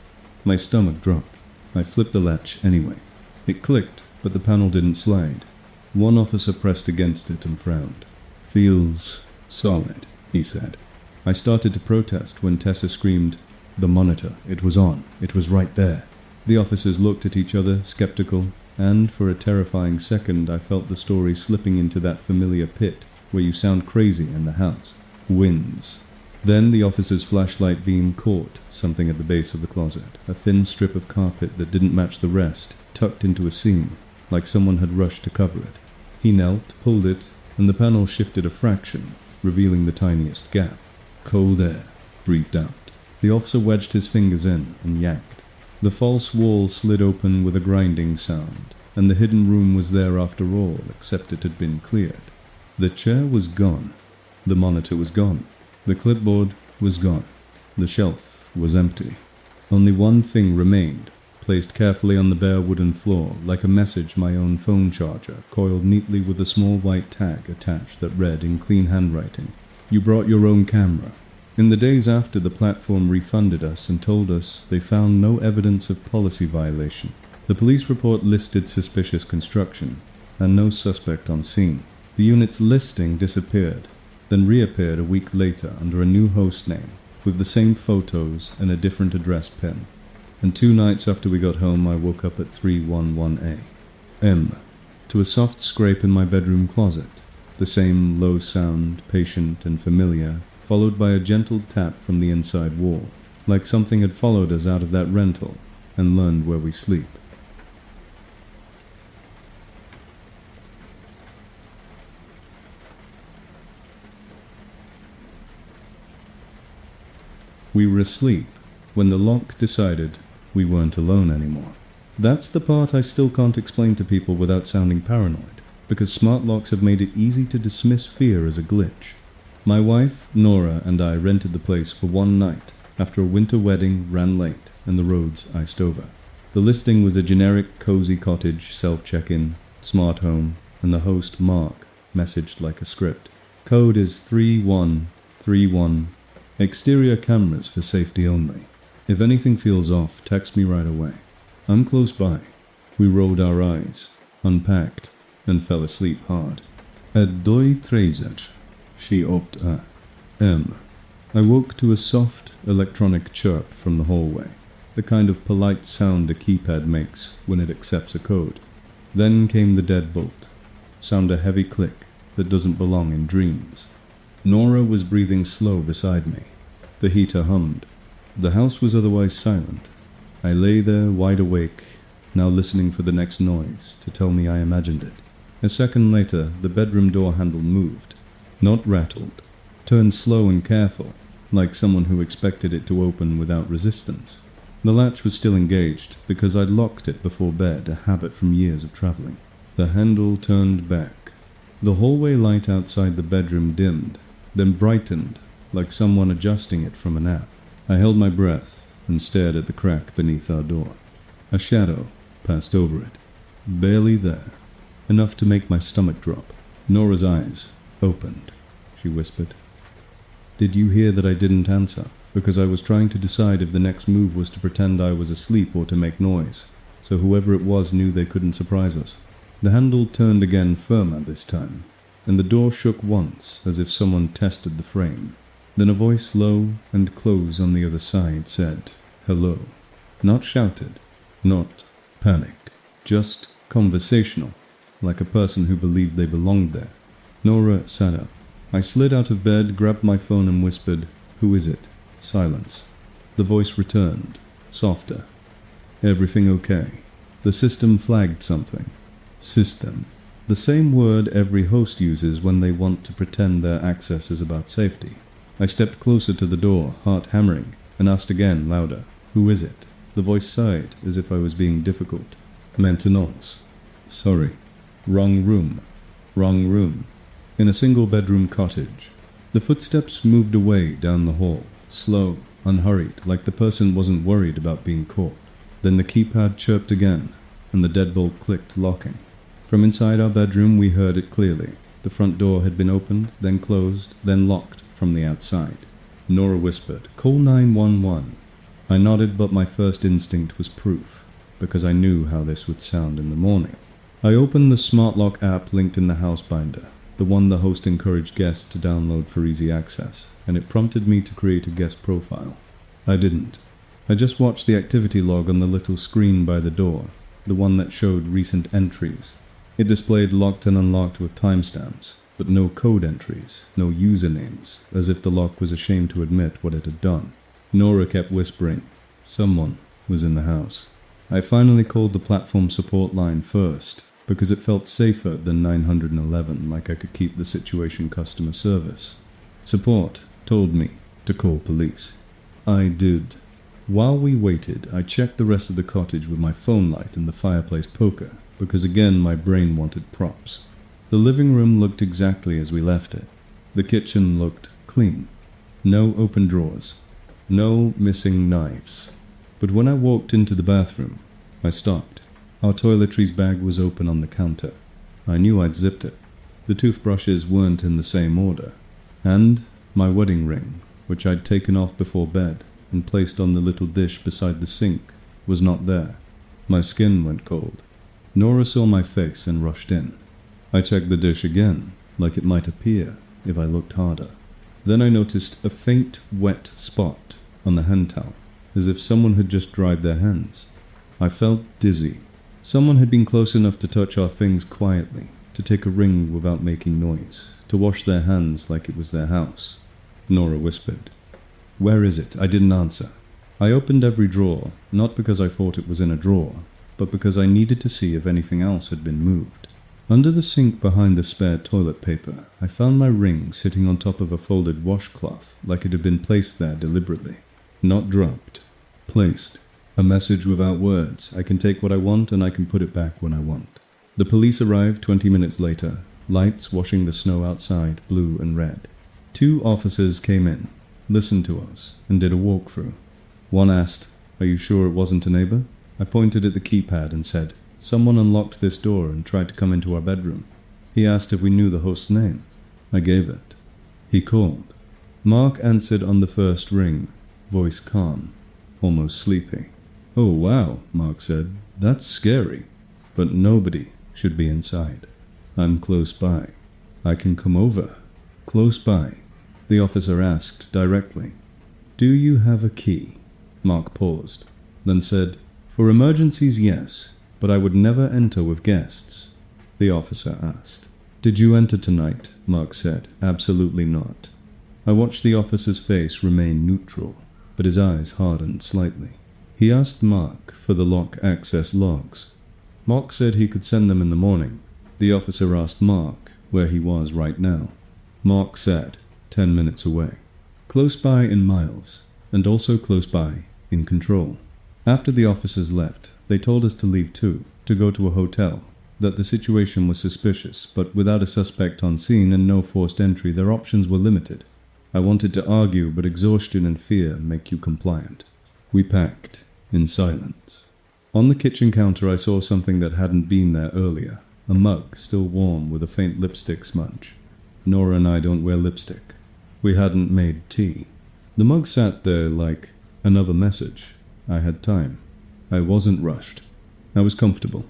My stomach dropped. I flipped the latch anyway. It clicked, but the panel didn't slide. One officer pressed against it and frowned. "Feels solid," he said. I started to protest when Tessa screamed, "The monitor, it was on, it was right there." The officers looked at each other, skeptical, and for a terrifying second I felt the story slipping into that familiar pit where you sound crazy in the house. Winds. Then the officer's flashlight beam caught something at the base of the closet, a thin strip of carpet that didn't match the rest, tucked into a seam, like someone had rushed to cover it. He knelt, pulled it, and the panel shifted a fraction, revealing the tiniest gap. "Cold air," breathed out. The officer wedged his fingers in and yanked. The false wall slid open with a grinding sound, and the hidden room was there after all, except it had been cleared. The chair was gone. The monitor was gone. The clipboard was gone. The shelf was empty. Only one thing remained, placed carefully on the bare wooden floor, like a message my own phone charger, coiled neatly with a small white tag attached that read in clean handwriting, "You brought your own camera." In the days after, the platform refunded us and told us they found no evidence of policy violation. The police report listed suspicious construction, and no suspect on scene. The unit's listing disappeared, then reappeared a week later under a new host name, with the same photos and a different address pin. And 2 nights after we got home, I woke up at 311A M to a soft scrape in my bedroom closet, the same low sound, patient and familiar, followed by a gentle tap from the inside wall, like something had followed us out of that rental and learned where we sleep. We were asleep when the lock decided we weren't alone anymore. That's the part I still can't explain to people without sounding paranoid, because smart locks have made it easy to dismiss fear as a glitch. My wife, Nora, and I rented the place for 1 night after a winter wedding ran late and the roads iced over. The listing was a generic cozy cottage, self-check-in, smart home, and the host, Mark, messaged like a script. Code is 3131. Exterior cameras for safety only. If anything feels off, text me right away. I'm close by. We rolled our eyes, unpacked, and fell asleep hard. At 2:13, she opted M. I woke to a soft electronic chirp from the hallway, the kind of polite sound a keypad makes when it accepts a code. Then came the deadbolt, sound a heavy click that doesn't belong in dreams. Nora was breathing slow beside me. The heater hummed. The house was otherwise silent. I lay there wide awake, now listening for the next noise to tell me I imagined it. A second later, the bedroom door handle moved. Not rattled. Turned slow and careful, like someone who expected it to open without resistance. The latch was still engaged because I'd locked it before bed, a habit from years of traveling. The handle turned back. The hallway light outside the bedroom dimmed, then brightened, like someone adjusting it from a nap. I held my breath and stared at the crack beneath our door. A shadow passed over it, barely there, enough to make my stomach drop. Nora's eyes opened. She whispered, "Did you hear that I didn't answer?" Because I was trying to decide if the next move was to pretend I was asleep or to make noise, so whoever it was knew they couldn't surprise us. The handle turned again firmer this time, and the door shook once as if someone tested the frame. Then a voice low and close on the other side said, "Hello." Not shouted, not panicked, just conversational, like a person who believed they belonged there. Nora sat up. I slid out of bed, grabbed my phone and whispered, "Who is it?" Silence. The voice returned, softer. Everything okay? The system flagged something. System. The same word every host uses when they want to pretend their access is about safety. I stepped closer to the door, heart hammering, and asked again, louder, "Who is it?" The voice sighed, as if I was being difficult. Maintenance. Sorry. Wrong room. Wrong room. In a single-bedroom cottage. The footsteps moved away down the hall, slow, unhurried, like the person wasn't worried about being caught. Then the keypad chirped again, and the deadbolt clicked, locking. From inside our bedroom we heard it clearly. The front door had been opened, then closed, then locked from the outside. Nora whispered, "Call 911. I nodded, but my first instinct was proof, because I knew how this would sound in the morning. I opened the smart lock app linked in the house binder, the one the host encouraged guests to download for easy access, and it prompted me to create a guest profile. I didn't. I just watched the activity log on the little screen by the door, the one that showed recent entries. It displayed locked and unlocked with timestamps, but no code entries, no usernames, as if the lock was ashamed to admit what it had done. Nora kept whispering. Someone was in the house. I finally called the platform support line first, because it felt safer than 911, like I could keep the situation customer service. Support told me to call police. I did. While we waited, I checked the rest of the cottage with my phone light and the fireplace poker, because again my brain wanted props. The living room looked exactly as we left it. The kitchen looked clean. No open drawers. No missing knives. But when I walked into the bathroom, I stopped. Our toiletries bag was open on the counter. I knew I'd zipped it. The toothbrushes weren't in the same order. And my wedding ring, which I'd taken off before bed and placed on the little dish beside the sink, was not there. My skin went cold. Nora saw my face and rushed in. I checked the dish again, like it might appear if I looked harder. Then I noticed a faint, wet spot on the hand towel, as if someone had just dried their hands. I felt dizzy. Someone had been close enough to touch our things quietly, to take a ring without making noise, to wash their hands like it was their house. Nora whispered, "Where is it?" I didn't answer. I opened every drawer, not because I thought it was in a drawer, but because I needed to see if anything else had been moved. Under the sink behind the spare toilet paper, I found my ring sitting on top of a folded washcloth, like it had been placed there deliberately. Not dropped. Placed. A message without words. I can take what I want and I can put it back when I want. The police arrived 20 minutes later, lights washing the snow outside, blue and red. 2 officers came in, listened to us, and did a walkthrough. One asked, "Are you sure it wasn't a neighbor?" I pointed at the keypad and said, "Someone unlocked this door and tried to come into our bedroom." He asked if we knew the host's name. I gave it. He called. Mark answered on the first ring, voice calm, almost sleepy. "Oh wow," Mark said, "that's scary. But nobody should be inside. I'm close by. I can come over." "Close by?" The officer asked directly. "Do you have a key?" Mark paused, then said, "For emergencies, yes, but I would never enter with guests." The officer asked. "Did you enter tonight?" Mark said, "Absolutely not." I watched the officer's face remain neutral, but his eyes hardened slightly. He asked Mark for the lock access logs. Mark said he could send them in the morning. The officer asked Mark where he was right now. Mark said, 10 minutes away. Close by in miles, and also close by in control. After the officers left, they told us to leave too, to go to a hotel, that the situation was suspicious, but without a suspect on scene and no forced entry, their options were limited. I wanted to argue, but exhaustion and fear make you compliant. We packed, in silence. On the kitchen counter I saw something that hadn't been there earlier, a mug still warm with a faint lipstick smudge. Nora and I don't wear lipstick. We hadn't made tea. The mug sat there like another message. I had time. I wasn't rushed. I was comfortable.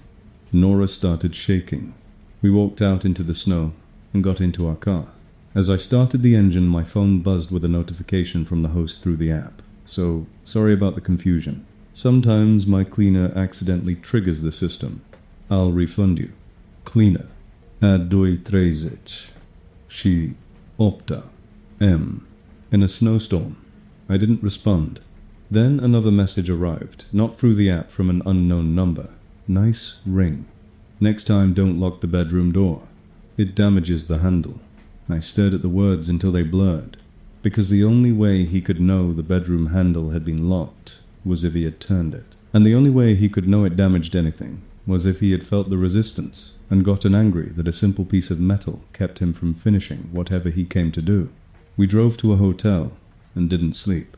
Nora started shaking. We walked out into the snow and got into our car. As I started the engine, my phone buzzed with a notification from the host through the app. So, sorry about the confusion. Sometimes my cleaner accidentally triggers the system. I'll refund you. Cleaner. A 2:30. She opta. M. In a snowstorm. I didn't respond. Then another message arrived, not through the app, from an unknown number. Nice ring. Next time, don't lock the bedroom door. It damages the handle. I stared at the words until they blurred, because the only way he could know the bedroom handle had been locked was if he had turned it. And the only way he could know it damaged anything was if he had felt the resistance and gotten angry that a simple piece of metal kept him from finishing whatever he came to do. We drove to a hotel and didn't sleep.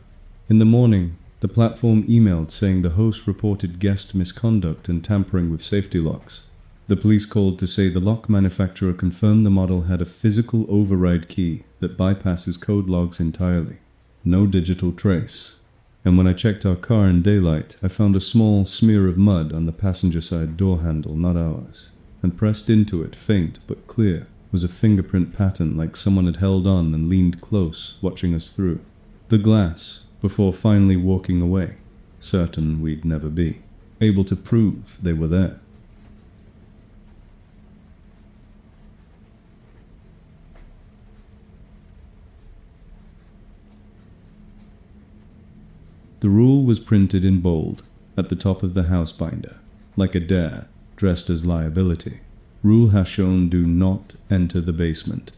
In the morning, the platform emailed saying the host reported guest misconduct and tampering with safety locks. The police called to say the lock manufacturer confirmed the model had a physical override key that bypasses code logs entirely. No digital trace. And when I checked our car in daylight, I found a small smear of mud on the passenger side door handle, not ours. And pressed into it, faint but clear, was a fingerprint pattern like someone had held on and leaned close, watching us through the glass before finally walking away, certain we'd never be able to prove they were there. The rule was printed in bold at the top of the house binder, like a dare dressed as liability. Rule has shown, do not enter the basement.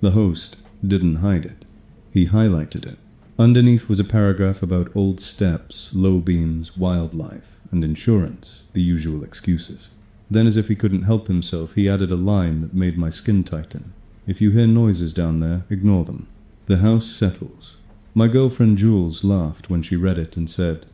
The host didn't hide it. He highlighted it. Underneath was a paragraph about old steps, low beams, wildlife, and insurance, the usual excuses. Then, as if he couldn't help himself, he added a line that made my skin tighten. If you hear noises down there, ignore them. The house settles. My girlfriend Jules laughed when she read it and said,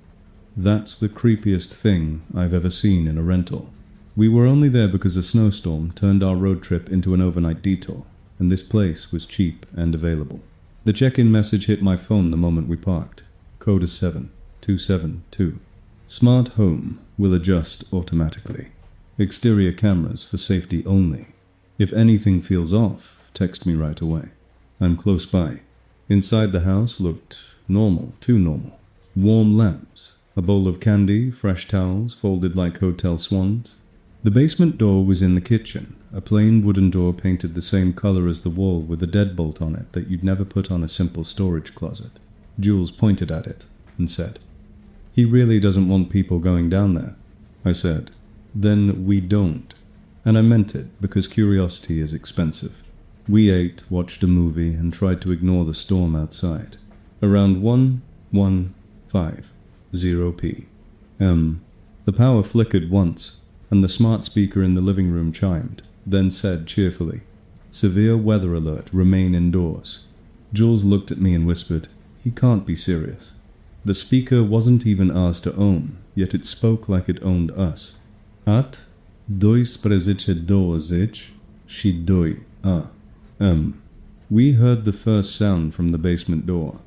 "That's the creepiest thing I've ever seen in a rental." We were only there because a snowstorm turned our road trip into an overnight detour, and this place was cheap and available. The check-in message hit my phone the moment we parked. Code is 7272. Smart home will adjust automatically. Exterior cameras for safety only. If anything feels off, text me right away. I'm close by. Inside the house looked normal, too normal. Warm lamps, a bowl of candy, fresh towels folded like hotel swans. The basement door was in the kitchen, a plain wooden door painted the same color as the wall with a deadbolt on it that you'd never put on a simple storage closet. Jules pointed at it and said, "He really doesn't want people going down there." I said, "Then we don't." And I meant it because curiosity is expensive. We ate, watched a movie, and tried to ignore the storm outside. Around 1:15 p.m., the power flickered once, and the smart speaker in the living room chimed, then said cheerfully, "Severe weather alert, remain indoors." Jules looked at me and whispered, "He can't be serious." The speaker wasn't even ours to own, yet it spoke like it owned us. At 2:22 shidoi a. We heard the first sound from the basement door.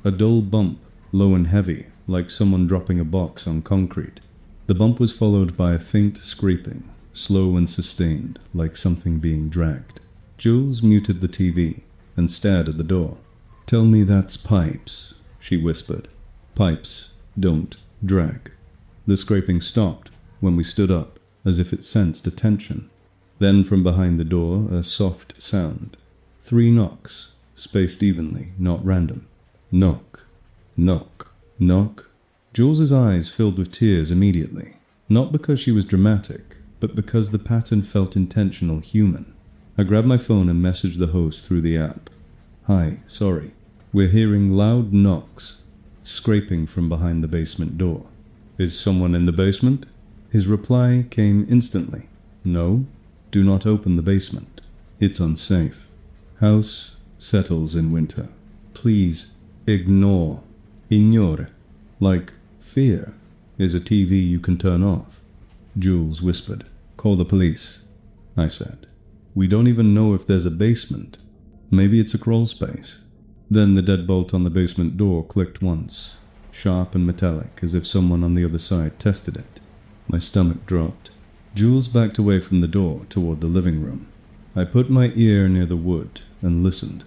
A dull bump, low and heavy, like someone dropping a box on concrete. The bump was followed by a faint scraping, slow and sustained, like something being dragged. Jules muted the TV and stared at the door. "Tell me that's pipes," she whispered. "Pipes don't drag." The scraping stopped when we stood up, as if it sensed attention. Then from behind the door, a soft sound. 3 knocks, spaced evenly, not random. Knock, knock, knock. Jules's eyes filled with tears immediately, not because she was dramatic, but because the pattern felt intentional, human. I grabbed my phone and messaged the host through the app. "Hi, sorry. We're hearing loud knocks, scraping from behind the basement door. Is someone in the basement?" His reply came instantly. "No, do not open the basement. It's unsafe. House settles in winter. Please ignore." Ignore, like fear, is a TV you can turn off. Jules whispered, "Call the police," I said. "We don't even know if there's a basement. Maybe it's a crawl space." Then the deadbolt on the basement door clicked once, sharp and metallic, as if someone on the other side tested it. My stomach dropped. Jules backed away from the door toward the living room. I put my ear near the wood and listened.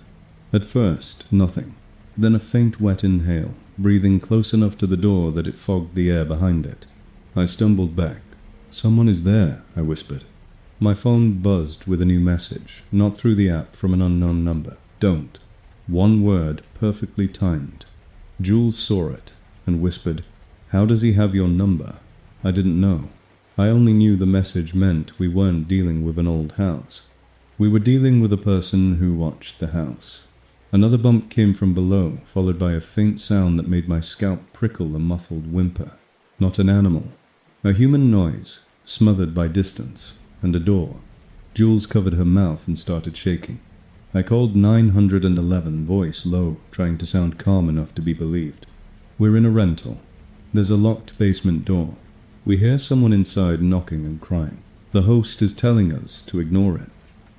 At first, nothing. Then a faint wet inhale, breathing close enough to the door that it fogged the air behind it. I stumbled back. "Someone is there," I whispered. My phone buzzed with a new message, not through the app, from an unknown number. "Don't." One word, perfectly timed. Jules saw it and whispered, "How does he have your number?" I didn't know. I only knew the message meant we weren't dealing with an old house. We were dealing with a person who watched the house. Another bump came from below, followed by a faint sound that made my scalp prickle a muffled whimper. Not an animal. A human noise, smothered by distance, and a door. Jules covered her mouth and started shaking. I called 911, voice low, trying to sound calm enough to be believed. We're in a rental. There's a locked basement door. We hear someone inside knocking and crying. The host is telling us to ignore it.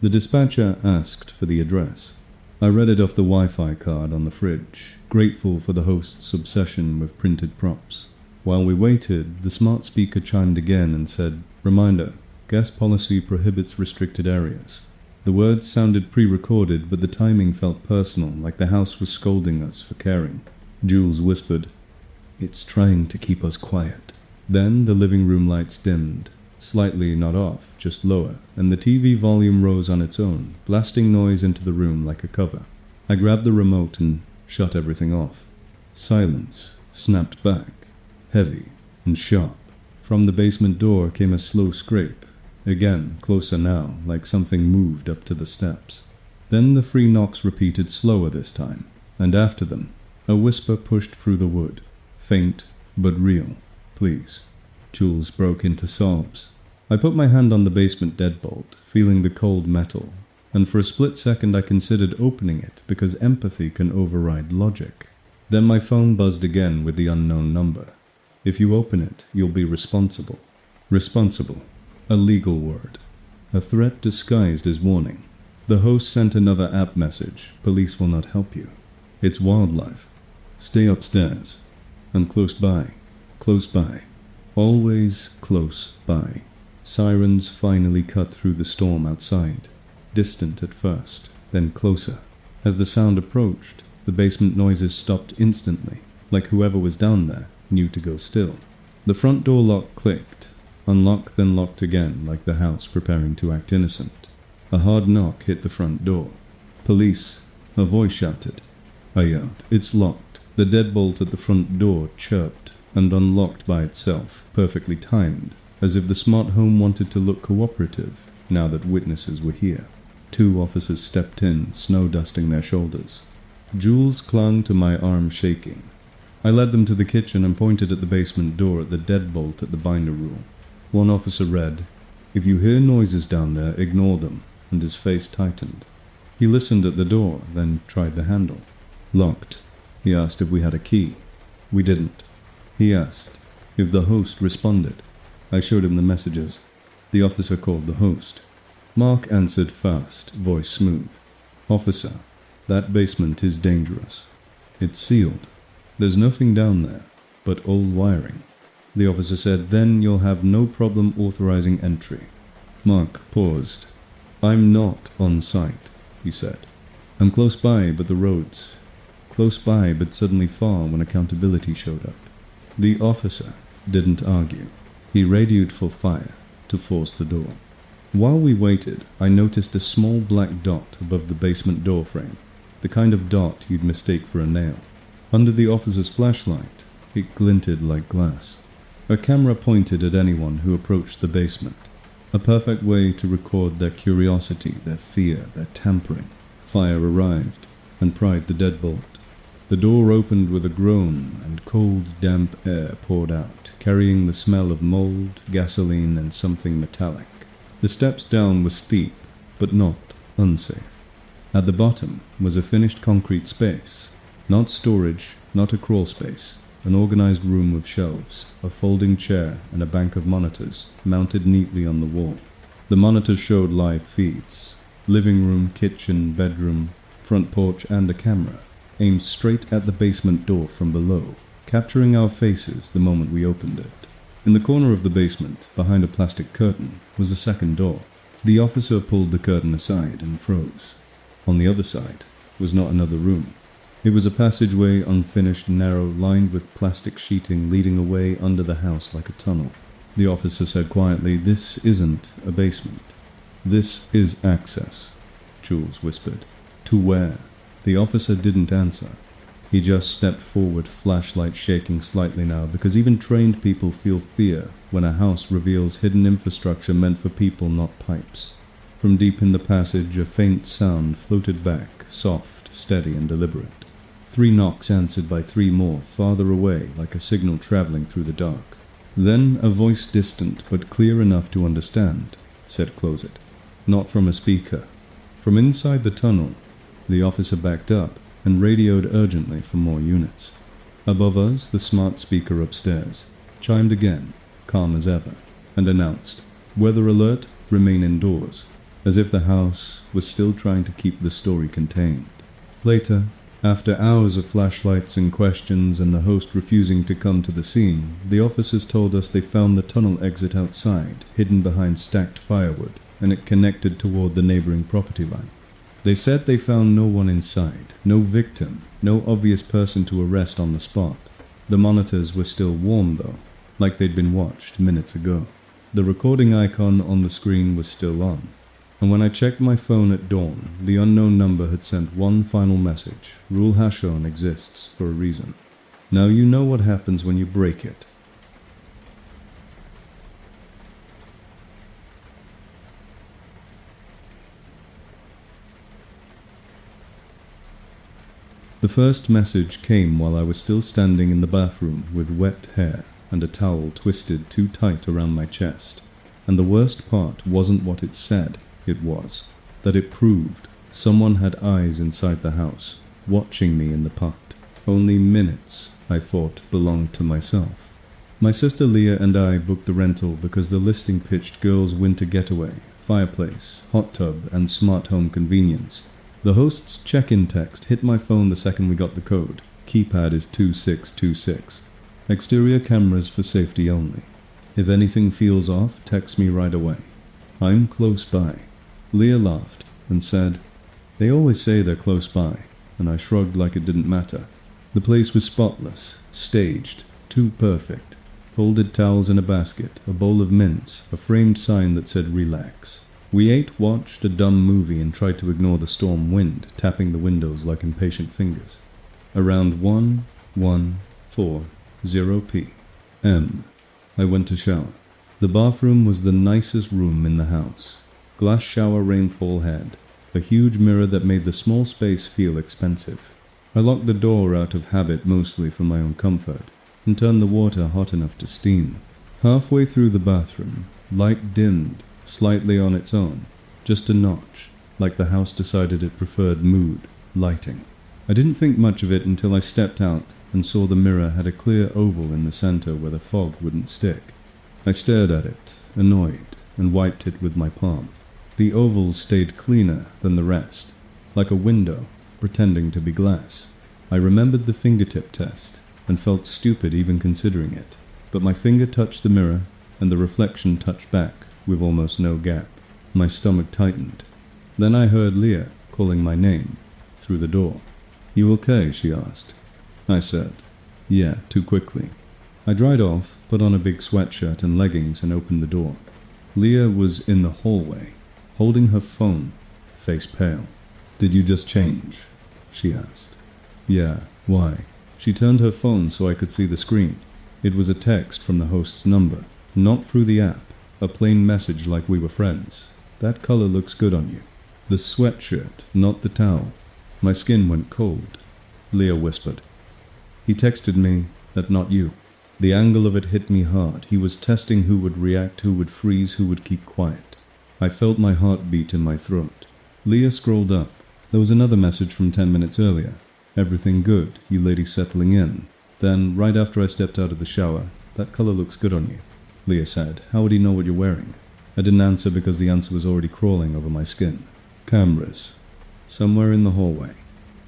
The dispatcher asked for the address. I read it off the Wi-Fi card on the fridge, grateful for the host's obsession with printed props. While we waited, the smart speaker chimed again and said, "Reminder, guest policy prohibits restricted areas." The words sounded pre-recorded, but the timing felt personal, like the house was scolding us for caring. Jules whispered, "It's trying to keep us quiet." Then the living room lights dimmed, slightly not off, just lower, and the TV volume rose on its own, blasting noise into the room like a cover. I grabbed the remote and shut everything off. Silence snapped back, heavy and sharp. From the basement door came a slow scrape, again closer now, like something moved up to the steps. Then the 3 knocks repeated slower this time, and after them, a whisper pushed through the wood, faint but real. "Please." Jules broke into sobs. I put my hand on the basement deadbolt, feeling the cold metal, and for a split second I considered opening it because empathy can override logic. Then my phone buzzed again with the unknown number. "If you open it, you'll be responsible." Responsible. A legal word. A threat disguised as warning. The host sent another app message. "Police will not help you. It's wildlife. Stay upstairs. I'm close by. Close by. Always close by." Sirens finally cut through the storm outside. Distant at first, then closer. As the sound approached, the basement noises stopped instantly, like whoever was down there knew to go still. The front door lock clicked, unlocked then locked again, like the house preparing to act innocent. A hard knock hit the front door. "Police," a voice shouted. I yelled, "It's locked." The deadbolt at the front door chirped and unlocked by itself, perfectly timed, as if the smart home wanted to look cooperative now that witnesses were here. 2 officers stepped in, snow dusting their shoulders. Jules clung to my arm, shaking. I led them to the kitchen and pointed at the basement door at the deadbolt at the binder rule. One officer read, "If you hear noises down there, ignore them," and his face tightened. He listened at the door, then tried the handle. "Locked." He asked if we had a key. We didn't. He asked if the host responded. I showed him the messages. The officer called the host. Mark answered fast, voice smooth. "Officer, that basement is dangerous. It's sealed. There's nothing down there but old wiring." The officer said, "Then you'll have no problem authorizing entry." Mark paused. "I'm not on site," he said. "I'm close by, but the roads. Close by, but suddenly far when accountability showed up." The officer didn't argue. He radioed for fire to force the door. While we waited, I noticed a small black dot above the basement door frame, the kind of dot you'd mistake for a nail. Under the officer's flashlight, it glinted like glass. A camera pointed at anyone who approached the basement. A perfect way to record their curiosity, their fear, their tampering. Fire arrived and pried the deadbolt. The door opened with a groan, and cold, damp air poured out, carrying the smell of mold, gasoline, and something metallic. The steps down were steep, but not unsafe. At the bottom was a finished concrete space. Not storage, not a crawl space. An organized room with shelves, a folding chair, and a bank of monitors, mounted neatly on the wall. The monitors showed live feeds. Living room, kitchen, bedroom, front porch, and a camera, aimed straight at the basement door from below, capturing our faces the moment we opened it. In the corner of the basement, behind a plastic curtain, was a second door. The officer pulled the curtain aside and froze. On the other side was not another room. It was a passageway, unfinished, narrow, lined with plastic sheeting leading away under the house like a tunnel. The officer said quietly, "This isn't a basement. This is access," Jules whispered. "To where?" The officer didn't answer. He just stepped forward, flashlight shaking slightly now, because even trained people feel fear when a house reveals hidden infrastructure meant for people, not pipes. From deep in the passage, a faint sound floated back, soft, steady, and deliberate. 3 knocks answered by 3 more, farther away, like a signal traveling through the dark. Then a voice distant, but clear enough to understand, said, "Close it." Not from a speaker. From inside the tunnel, the officer backed up and radioed urgently for more units. Above us, the smart speaker upstairs chimed again, calm as ever, and announced, "Weather alert, remain indoors," as if the house was still trying to keep the story contained. Later, after hours of flashlights and questions and the host refusing to come to the scene, the officers told us they found the tunnel exit outside, hidden behind stacked firewood, and it connected toward the neighboring property line. They said they found no one inside, no victim, no obvious person to arrest on the spot. The monitors were still warm though, like they'd been watched minutes ago. The recording icon on the screen was still on, and when I checked my phone at dawn, the unknown number had sent one final message: "Rule Hashon exists for a reason. Now you know what happens when you break it." The first message came while I was still standing in the bathroom with wet hair and a towel twisted too tight around my chest. And the worst part wasn't what it said, it was that it proved someone had eyes inside the house, watching me in the pot. Only minutes, I thought, belonged to myself. My sister Leah and I booked the rental because the listing pitched girls' winter getaway, fireplace, hot tub, and smart home convenience. The host's check-in text hit my phone the second we got the code. Keypad is 2626. Exterior cameras for safety only. If anything feels off, text me right away. I'm close by. Leah laughed and said, "They always say they're close by," and I shrugged like it didn't matter. The place was spotless, staged, too perfect. Folded towels in a basket, a bowl of mints, a framed sign that said "Relax." We ate, watched a dumb movie, and tried to ignore the storm wind, tapping the windows like impatient fingers. Around 1:14 p.m., I went to shower. The bathroom was the nicest room in the house. Glass shower rainfall head, a huge mirror that made the small space feel expensive. I locked the door out of habit, mostly for my own comfort, and turned the water hot enough to steam. Halfway through the bathroom, light dimmed, slightly on its own, just a notch, like the house decided it preferred mood lighting. I didn't think much of it until I stepped out and saw the mirror had a clear oval in the center where the fog wouldn't stick. I stared at it, annoyed, and wiped it with my palm. The oval stayed cleaner than the rest, like a window pretending to be glass. I remembered the fingertip test and felt stupid even considering it, but my finger touched the mirror and the reflection touched back with almost no gap. My stomach tightened. Then I heard Leah calling my name through the door. "You okay?" she asked. I said, "Yeah," too quickly. I dried off, put on a big sweatshirt and leggings, and opened the door. Leah was in the hallway, holding her phone, face pale. "Did you just change?" she asked. "Yeah, why?" She turned her phone so I could see the screen. It was a text from the host's number, not through the app. A plain message like we were friends. "That color looks good on you." The sweatshirt, not the towel. My skin went cold. Leah whispered. "He texted me that not you." The angle of it hit me hard. He was testing who would react, who would freeze, who would keep quiet. I felt my heart beat in my throat. Leah scrolled up. There was another message from 10 minutes earlier. "Everything good, you ladies settling in." Then, right after I stepped out of the shower, "That color looks good on you." Leah said, "How would he know what you're wearing?" I didn't answer because the answer was already crawling over my skin. Cameras. Somewhere in the hallway.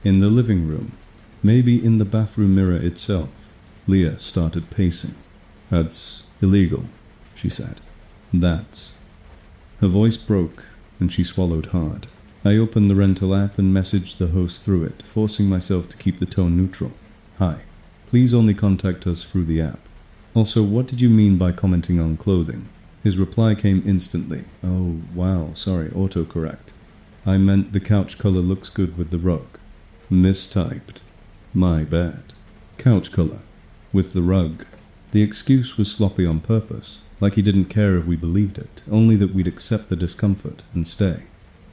In the living room. Maybe in the bathroom mirror itself. Leah started pacing. "That's illegal," she said. "That's..." Her voice broke, and she swallowed hard. I opened the rental app and messaged the host through it, forcing myself to keep the tone neutral. "Hi. Please only contact us through the app. Also, what did you mean by commenting on clothing?" His reply came instantly. "Oh, wow, sorry, autocorrect. I meant the couch color looks good with the rug." Mistyped. My bad. Couch color. With the rug. The excuse was sloppy on purpose, like he didn't care if we believed it, only that we'd accept the discomfort and stay.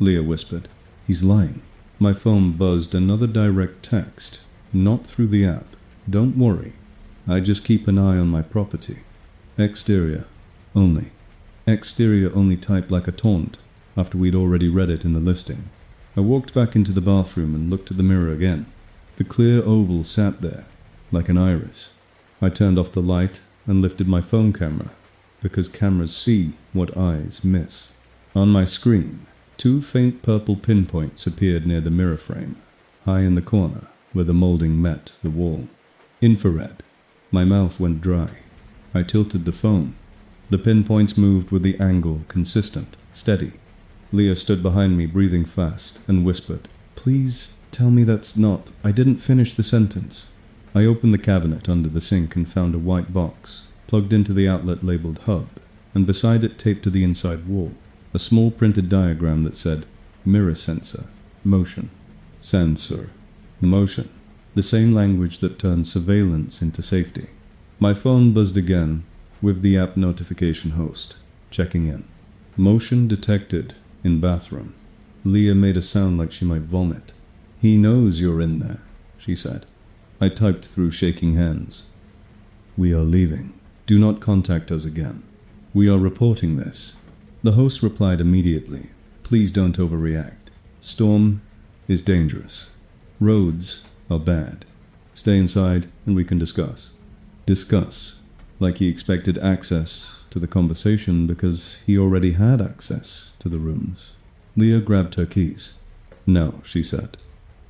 Leah whispered, "He's lying." My phone buzzed another direct text. Not through the app. Don't worry. I just keep an eye on my property. Exterior. Only. Exterior only typed like a taunt, after we'd already read it in the listing. I walked back into the bathroom and looked at the mirror again. The clear oval sat there, like an iris. I turned off the light and lifted my phone camera, because cameras see what eyes miss. On my screen, 2 faint purple pinpoints appeared near the mirror frame, high in the corner where the molding met the wall. Infrared. My mouth went dry. I tilted the phone. The pinpoints moved with the angle consistent, steady. Leah stood behind me, breathing fast, and whispered, "Please tell me that's not. I didn't finish the sentence." I opened the cabinet under the sink and found a white box, plugged into the outlet labeled hub, and beside it taped to the inside wall, a small printed diagram that said, "Mirror sensor, motion, sensor, motion," the same language that turns surveillance into safety. My phone buzzed again, with the app notification host, checking in. Motion detected in bathroom. Leah made a sound like she might vomit. "He knows you're in there," she said. I typed through shaking hands. "We are leaving. Do not contact us again. We are reporting this." The host replied immediately, "Please don't overreact. Storm is dangerous. Roads are bad. Stay inside and we can discuss." Discuss. Like he expected access to the conversation because he already had access to the rooms. Leah grabbed her keys. "No," she said.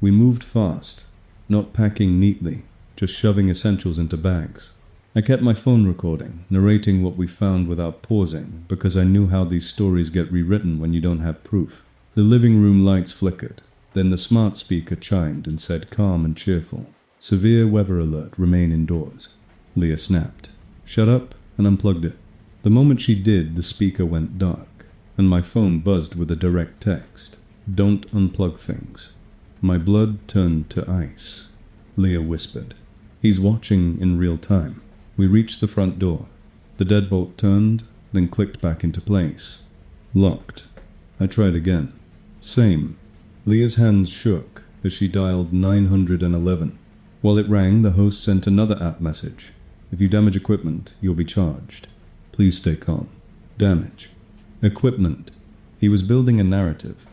We moved fast, not packing neatly, just shoving essentials into bags. I kept my phone recording, narrating what we found without pausing, because I knew how these stories get rewritten when you don't have proof. The living room lights flickered. Then the smart speaker chimed and said, calm and cheerful, "Severe weather alert, remain indoors." Leah snapped, "Shut up," and unplugged it. The moment she did, the speaker went dark, and my phone buzzed with a direct text, "Don't unplug things." My blood turned to ice. Leah whispered, "He's watching in real time." We reached the front door. The deadbolt turned, then clicked back into place. Locked. I tried again. Same. Leah's hands shook as she dialed 911. While it rang, the host sent another app message. "If you damage equipment, you'll be charged. Please stay calm." Damage. Equipment. He was building a narrative.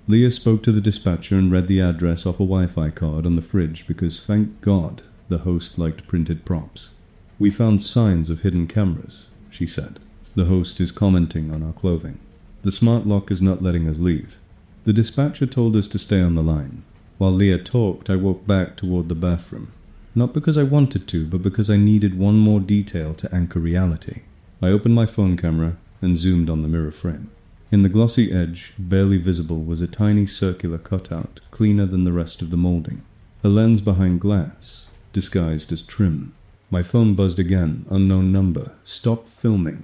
Leah spoke to the dispatcher and read the address off a Wi-Fi card on the fridge because, thank God, the host liked printed props. "We found signs of hidden cameras," she said. "The host is commenting on our clothing. The smart lock is not letting us leave." The dispatcher told us to stay on the line. While Leah talked, I walked back toward the bathroom. Not because I wanted to, but because I needed one more detail to anchor reality. I opened my phone camera and zoomed on the mirror frame. In the glossy edge, barely visible, was a tiny circular cutout, cleaner than the rest of the molding. A lens behind glass, disguised as trim. My phone buzzed again, unknown number. "Stop filming."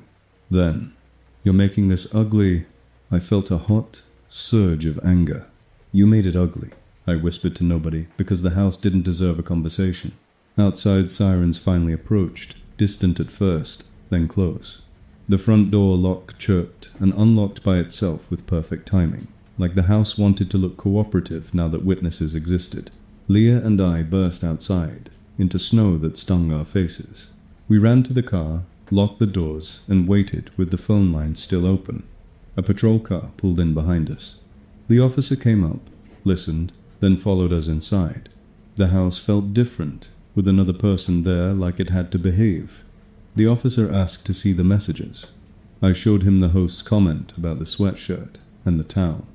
Then, "You're making this ugly." I felt a hot surge of anger. "You made it ugly," I whispered to nobody, because the house didn't deserve a conversation. Outside, sirens finally approached, distant at first, then close. The front door lock chirped and unlocked by itself with perfect timing, like the house wanted to look cooperative now that witnesses existed. Leah and I burst outside, into snow that stung our faces. We ran to the car, locked the doors, and waited with the phone lines still open. A patrol car pulled in behind us. The officer came up, listened, then followed us inside. The house felt different, with another person there like it had to behave. The officer asked to see the messages. I showed him the host's comment about the sweatshirt and the towel.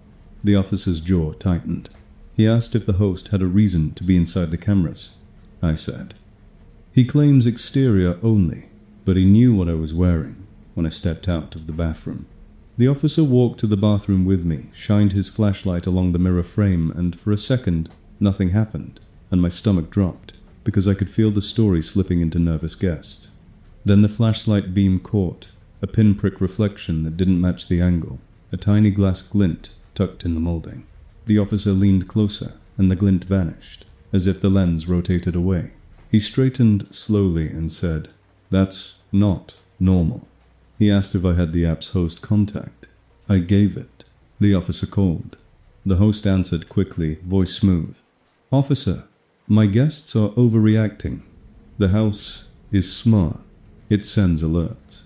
The officer's jaw tightened. He asked if the host had a reason to be inside the cameras. I said, "He claims exterior only, but he knew what I was wearing when I stepped out of the bathroom." The officer walked to the bathroom with me, shined his flashlight along the mirror frame, and for a second, nothing happened, and my stomach dropped, because I could feel the story slipping into nervous guests. Then the flashlight beam caught, a pinprick reflection that didn't match the angle, a tiny glass glint tucked in the molding. The officer leaned closer, and the glint vanished. as if the lens rotated away. He straightened slowly and said, "That's not normal." He asked if I had the app's host contact. I gave it. The officer called. The host answered quickly, voice smooth. "Officer, my guests are overreacting. The house is smart. It sends alerts.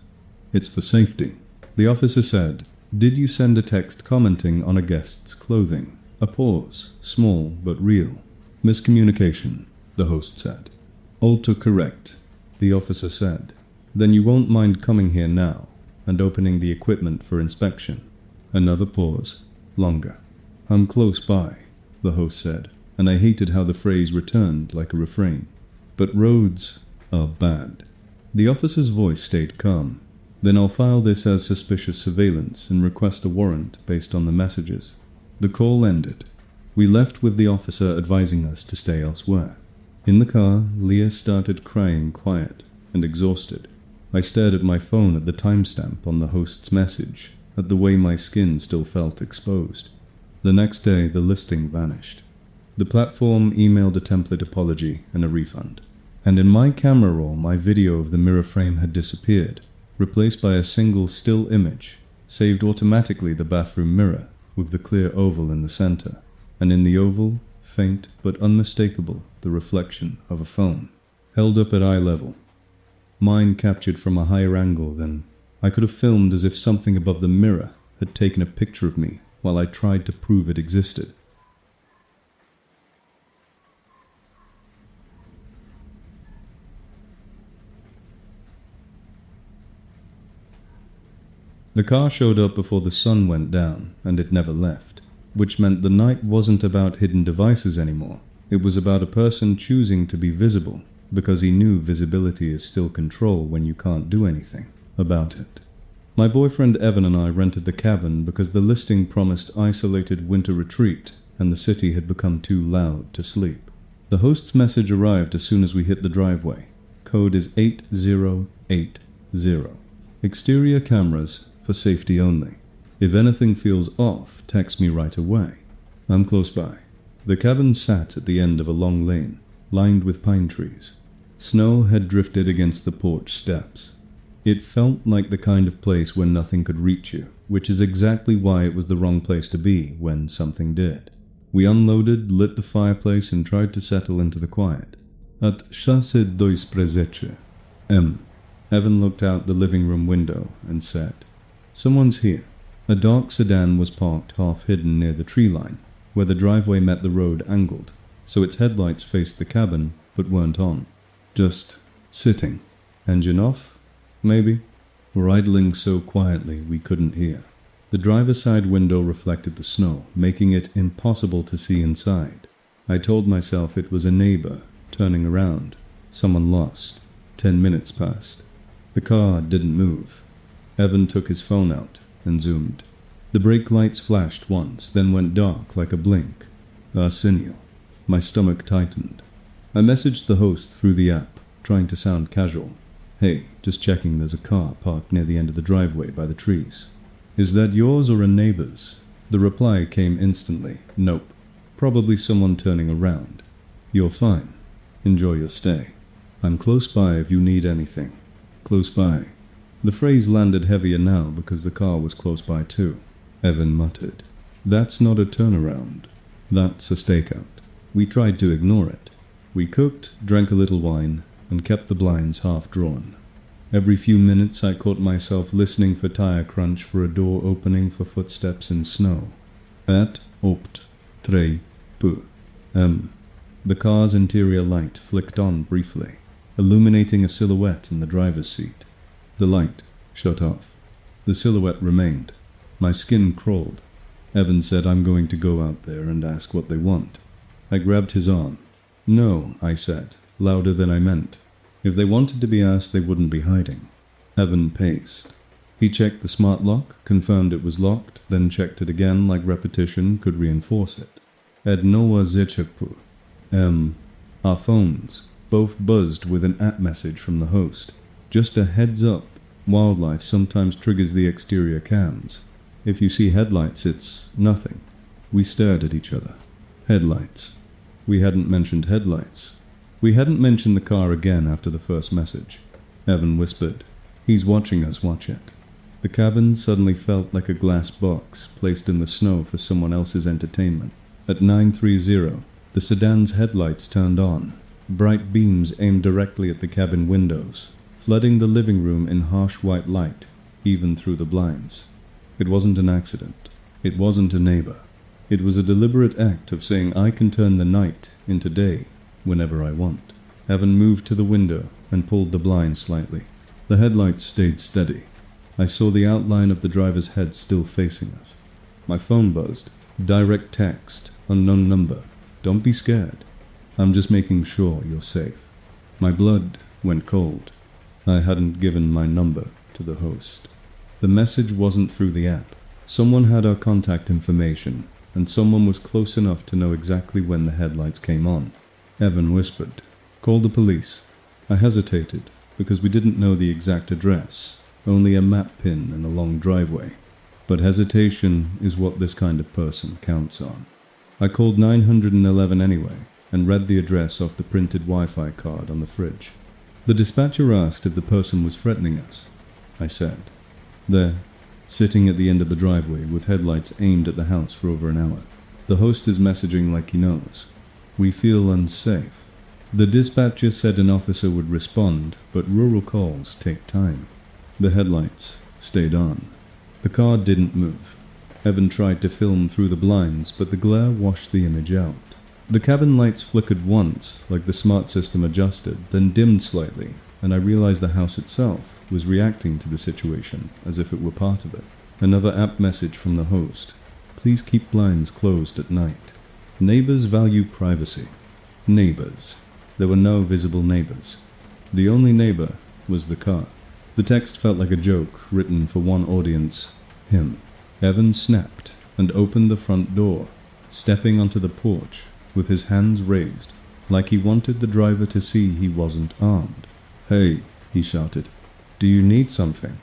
It's for safety." The officer said, "Did you send a text commenting on a guest's clothing?" A pause, small but real. "Miscommunication," the host said. "Autocorrect," the officer said. "Then you won't mind coming here now and opening the equipment for inspection." Another pause, longer. "I'm close by," the host said, and I hated how the phrase returned like a refrain. "But roads are bad." The officer's voice stayed calm. "Then I'll file this as suspicious surveillance and request a warrant based on the messages." The call ended. We left with the officer advising us to stay elsewhere. In the car, Leah started crying quiet and exhausted. I stared at my phone at the timestamp on the host's message, at the way my skin still felt exposed. The next day, the listing vanished. The platform emailed a template apology and a refund. And in my camera roll, my video of the mirror frame had disappeared, replaced by a single still image, saved automatically the bathroom mirror, with the clear oval in the center, and in the oval, faint but unmistakable, the reflection of a phone, held up at eye level. Mine captured from a higher angle than I could have filmed, as if something above the mirror had taken a picture of me while I tried to prove it existed. The car showed up before the sun went down, and it never left, which meant the night wasn't about hidden devices anymore. It was about a person choosing to be visible, because he knew visibility is still control when you can't do anything about it. My boyfriend Evan and I rented the cabin because the listing promised isolated winter retreat, and the city had become too loud to sleep. The host's message arrived as soon as we hit the driveway. Code is 8080. Exterior cameras for safety only. If anything feels off, text me right away. I'm close by. The cabin sat at the end of a long lane, lined with pine trees. Snow had drifted against the porch steps. It felt like the kind of place where nothing could reach you, which is exactly why it was the wrong place to be when something did. We unloaded, lit the fireplace, and tried to settle into the quiet. At Chasse dois Prezeche, Evan looked out the living room window and said, "Someone's here." A dark sedan was parked half hidden near the tree line, where the driveway met the road angled, so its headlights faced the cabin but weren't on. Just sitting. Engine off? Maybe. Or idling so quietly we couldn't hear. The driver's side window reflected the snow, making it impossible to see inside. I told myself it was a neighbor turning around. Someone lost. 10 minutes passed. The car didn't move. Evan took his phone out and zoomed. The brake lights flashed once, then went dark like a blink. Arsenio. My stomach tightened. I messaged the host through the app, trying to sound casual. "Hey, just checking there's a car parked near the end of the driveway by the trees. Is that yours or a neighbor's?" The reply came instantly. "Nope. Probably someone turning around. You're fine. Enjoy your stay. I'm close by if you need anything." Close by. The phrase landed heavier now because the car was close by too. Evan muttered, "That's not a turnaround. That's a stakeout." We tried to ignore it. We cooked, drank a little wine, and kept the blinds half drawn. Every few minutes I caught myself listening for tire crunch, for a door opening, for footsteps in snow. At opt, tre, pu. The car's interior light flicked on briefly, illuminating a silhouette in the driver's seat. The light shut off. The silhouette remained. My skin crawled. Evan said, "I'm going to go out there and ask what they want." I grabbed his arm. "No," I said, louder than I meant. If they wanted to be asked, they wouldn't be hiding. Evan paced. He checked the smart lock, confirmed it was locked, then checked it again like repetition could reinforce it. Ed Noah Zechepu. Our phones both buzzed with an app message from the host. Just a heads up, wildlife sometimes triggers the exterior cams. If you see headlights, it's nothing. We stared at each other. Headlights. We hadn't mentioned headlights. We hadn't mentioned the car again after the first message. Evan whispered, "He's watching us watch it." The cabin suddenly felt like a glass box placed in the snow for someone else's entertainment. At 9:30, the sedan's headlights turned on. Bright beams aimed directly at the cabin windows, flooding the living room in harsh white light, even through the blinds. It wasn't an accident. It wasn't a neighbor. It was a deliberate act of saying I can turn the night into day whenever I want. Evan moved to the window and pulled the blind slightly. The headlights stayed steady. I saw the outline of the driver's head still facing us. My phone buzzed. Direct text, unknown number. Don't be scared. I'm just making sure you're safe. My blood went cold. I hadn't given my number to the host. The message wasn't through the app. Someone had our contact information, and someone was close enough to know exactly when the headlights came on. Evan whispered, "Call the police." I hesitated, because we didn't know the exact address, only a map pin and a long driveway. But hesitation is what this kind of person counts on. I called 911 anyway, and read the address off the printed Wi-Fi card on the fridge. The dispatcher asked if the person was threatening us. I said, "There, sitting at the end of the driveway with headlights aimed at the house for over an hour. The host is messaging like he knows. We feel unsafe." The dispatcher said an officer would respond, but rural calls take time. The headlights stayed on. The car didn't move. Evan tried to film through the blinds, but the glare washed the image out. The cabin lights flickered once, like the smart system adjusted, then dimmed slightly, and I realized the house itself was reacting to the situation as if it were part of it. Another app message from the host. "Please keep blinds closed at night. Neighbors value privacy." Neighbors. There were no visible neighbors. The only neighbor was the car. The text felt like a joke written for one audience, him. Evan snapped and opened the front door, stepping onto the porch with his hands raised, like he wanted the driver to see he wasn't armed. "Hey," he shouted, "do you need something?"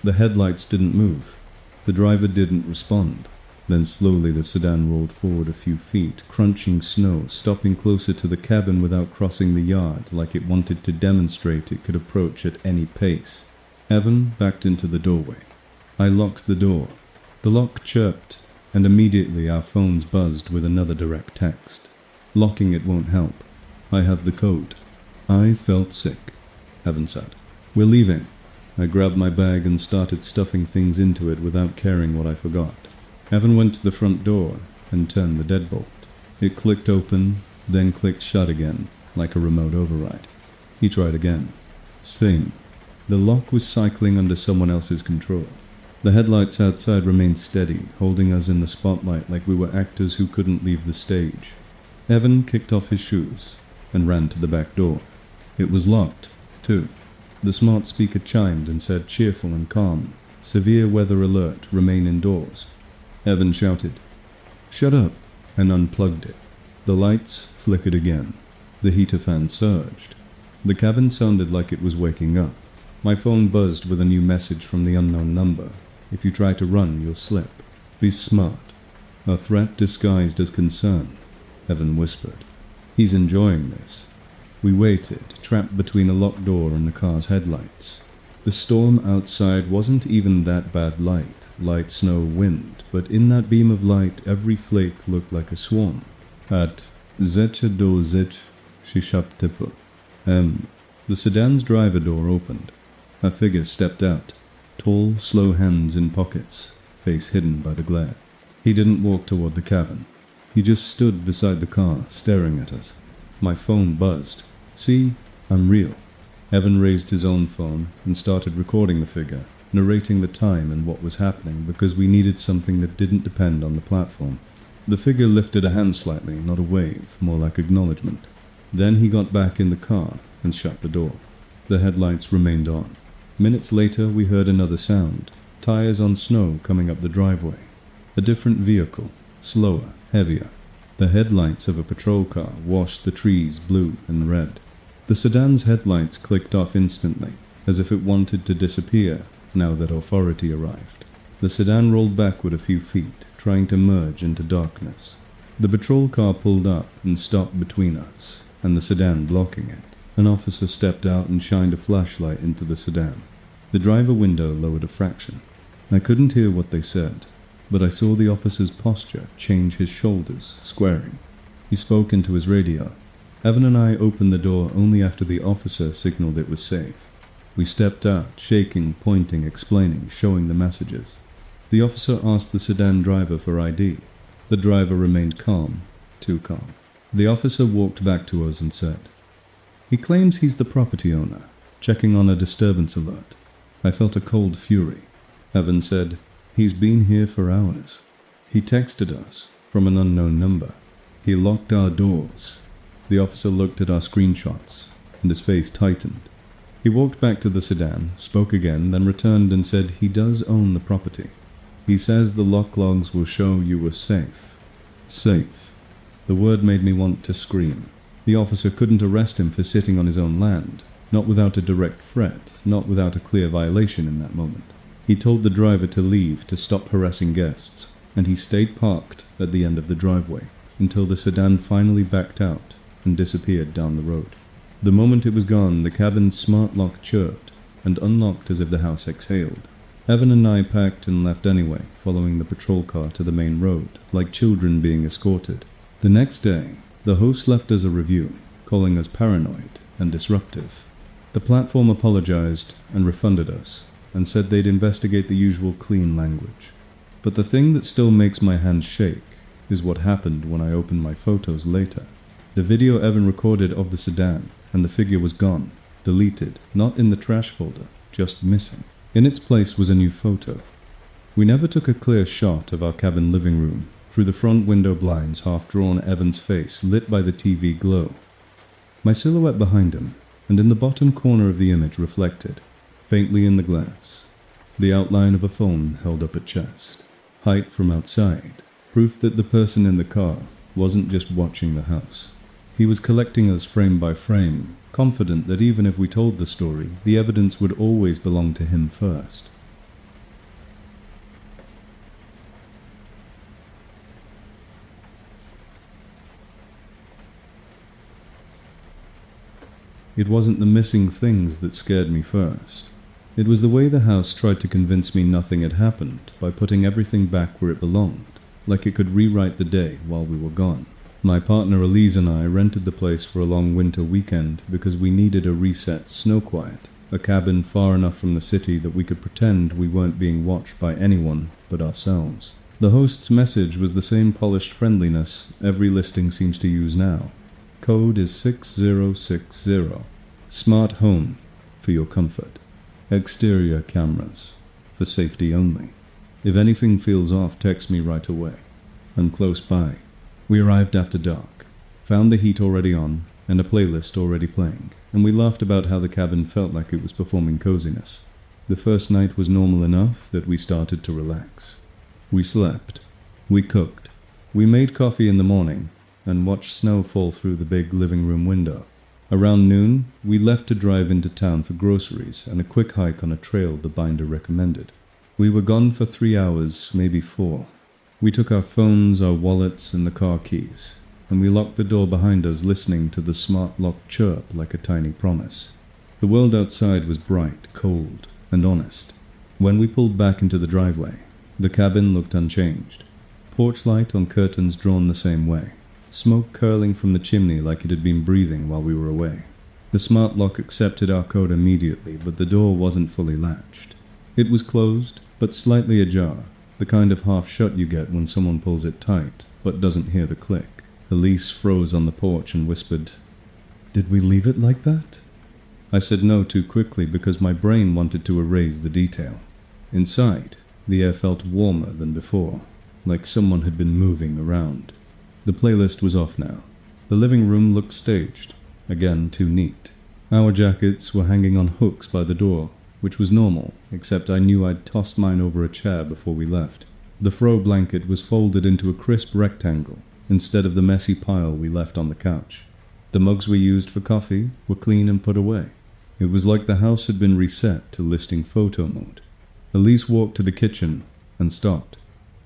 The headlights didn't move. The driver didn't respond. Then slowly the sedan rolled forward a few feet, crunching snow, stopping closer to the cabin without crossing the yard, like it wanted to demonstrate it could approach at any pace. Evan backed into the doorway. I locked the door. The lock chirped, and immediately our phones buzzed with another direct text. "Locking it won't help. I have the code." I felt sick, Evan said. "We're leaving." I grabbed my bag and started stuffing things into it without caring what I forgot. Evan went to the front door and turned the deadbolt. It clicked open, then clicked shut again, like a remote override. He tried again. Same. The lock was cycling under someone else's control. The headlights outside remained steady, holding us in the spotlight like we were actors who couldn't leave the stage. Evan kicked off his shoes and ran to the back door. It was locked, too. The smart speaker chimed and said, cheerful and calm, "Severe weather alert, remain indoors." Evan shouted, "Shut up," and unplugged it. The lights flickered again. The heater fan surged. The cabin sounded like it was waking up. My phone buzzed with a new message from the unknown number. "If you try to run, you'll slip. Be smart." A threat disguised as concern, Evan whispered. He's enjoying this. We waited, trapped between a locked door and the car's headlights. The storm outside wasn't even that bad light snow, wind, but in that beam of light every flake looked like a swarm. At Zeche do Zech Shishaptepa. The sedan's driver door opened. A figure stepped out, tall, slow hands in pockets, face hidden by the glare. He didn't walk toward the cabin. He just stood beside the car, staring at us. My phone buzzed. "See? I'm real." Evan raised his own phone and started recording the figure, narrating the time and what was happening because we needed something that didn't depend on the platform. The figure lifted a hand slightly, not a wave, more like acknowledgement. Then he got back in the car and shut the door. The headlights remained on. Minutes later, we heard another sound, tires on snow coming up the driveway. A different vehicle, slower, heavier. The headlights of a patrol car washed the trees blue and red. The sedan's headlights clicked off instantly, as if it wanted to disappear now that authority arrived. The sedan rolled backward a few feet, trying to merge into darkness. The patrol car pulled up and stopped between us and the sedan blocking it. An officer stepped out and shined a flashlight into the sedan. The driver window lowered a fraction. I couldn't hear what they said, but I saw the officer's posture change, his shoulders squaring. He spoke into his radio. Evan and I opened the door only after the officer signaled it was safe. We stepped out, shaking, pointing, explaining, showing the messages. The officer asked the sedan driver for ID. The driver remained calm, too calm. The officer walked back to us and said, "He claims he's the property owner, checking on a disturbance alert." I felt a cold fury. Evan said, "He's been here for hours. He texted us from an unknown number. He locked our doors." The officer looked at our screenshots, and his face tightened. He walked back to the sedan, spoke again, then returned and said he does own the property. He says the lock logs will show you were safe. Safe. The word made me want to scream. The officer couldn't arrest him for sitting on his own land, not without a direct threat, not without a clear violation in that moment. He told the driver to leave, to stop harassing guests, and he stayed parked at the end of the driveway until the sedan finally backed out and disappeared down the road. The moment it was gone, the cabin's smart lock chirped and unlocked as if the house exhaled. Evan and I packed and left anyway, following the patrol car to the main road, like children being escorted. The next day, the host left us a review, calling us paranoid and disruptive. The platform apologized and refunded us, and said they'd investigate the usual clean language. But the thing that still makes my hands shake is what happened when I opened my photos later. The video Evan recorded of the sedan, and the figure was gone, deleted, not in the trash folder, just missing. In its place was a new photo. We never took a clear shot of our cabin living room, through the front window blinds half-drawn Evan's face lit by the TV glow. My silhouette behind him, and in the bottom corner of the image reflected, faintly in the glass, the outline of a phone held up at chest. Height from outside, proof that the person in the car wasn't just watching the house. He was collecting us frame by frame, confident that even if we told the story, the evidence would always belong to him first. It wasn't the missing things that scared me first. It was the way the house tried to convince me nothing had happened by putting everything back where it belonged, like it could rewrite the day while we were gone. My partner Elise and I rented the place for a long winter weekend because we needed a reset snow quiet, a cabin far enough from the city that we could pretend we weren't being watched by anyone but ourselves. The host's message was the same polished friendliness every listing seems to use now. Code is 6060. Smart home for your comfort. Exterior cameras for safety only. If anything feels off, text me right away. I'm close by. We arrived after dark, found the heat already on and a playlist already playing, and we laughed about how the cabin felt like it was performing coziness. The first night was normal enough that we started to relax. We slept. We cooked. We made coffee in the morning and watched snow fall through the big living room window. Around noon, we left to drive into town for groceries and a quick hike on a trail the binder recommended. We were gone for 3 hours, maybe 4. We took our phones, our wallets, and the car keys, and we locked the door behind us, listening to the smart lock chirp like a tiny promise. The world outside was bright, cold, and honest. When we pulled back into the driveway, the cabin looked unchanged. Porch light on curtains drawn the same way. Smoke curling from the chimney like it had been breathing while we were away. The smart lock accepted our code immediately, but the door wasn't fully latched. It was closed, but slightly ajar, the kind of half shut you get when someone pulls it tight, but doesn't hear the click. Elise froze on the porch and whispered, "Did we leave it like that?" I said no too quickly because my brain wanted to erase the detail. Inside, the air felt warmer than before, like someone had been moving around. The playlist was off now. The living room looked staged, again too neat. Our jackets were hanging on hooks by the door, which was normal, except I knew I'd tossed mine over a chair before we left. The throw blanket was folded into a crisp rectangle, instead of the messy pile we left on the couch. The mugs we used for coffee were clean and put away. It was like the house had been reset to listing photo mode. Elise walked to the kitchen and stopped.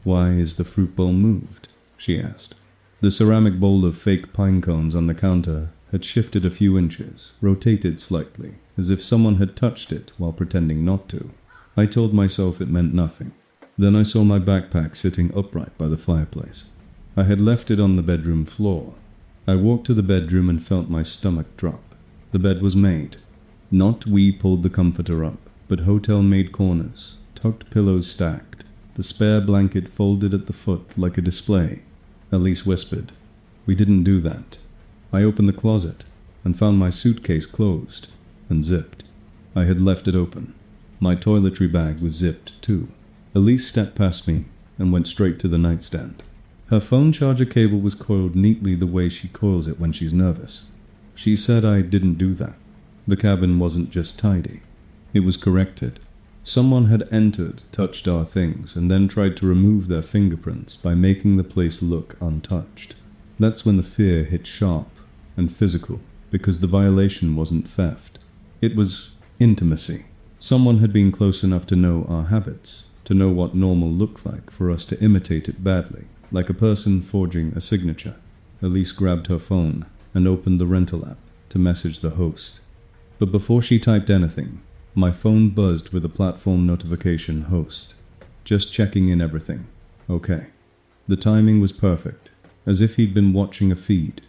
"Why is the fruit bowl moved?" she asked. The ceramic bowl of fake pine cones on the counter had shifted a few inches, rotated slightly, as if someone had touched it while pretending not to. I told myself it meant nothing. Then I saw my backpack sitting upright by the fireplace. I had left it on the bedroom floor. I walked to the bedroom and felt my stomach drop. The bed was made. Not we pulled the comforter up, but hotel-made corners, tucked pillows stacked, the spare blanket folded at the foot like a display. Elise whispered, "We didn't do that." I opened the closet and found my suitcase closed and zipped. I had left it open. My toiletry bag was zipped too. Elise stepped past me and went straight to the nightstand. Her phone charger cable was coiled neatly the way she coils it when she's nervous. She said I didn't do that. The cabin wasn't just tidy. It was corrected. Someone had entered, touched our things, and then tried to remove their fingerprints by making the place look untouched. That's when the fear hit sharp and physical, because the violation wasn't theft. It was intimacy. Someone had been close enough to know our habits, to know what normal looked like for us to imitate it badly, like a person forging a signature. Elise grabbed her phone and opened the rental app to message the host. But before she typed anything, my phone buzzed with a platform notification, "Host. Just checking in everything. Okay." The timing was perfect, as if he'd been watching a feed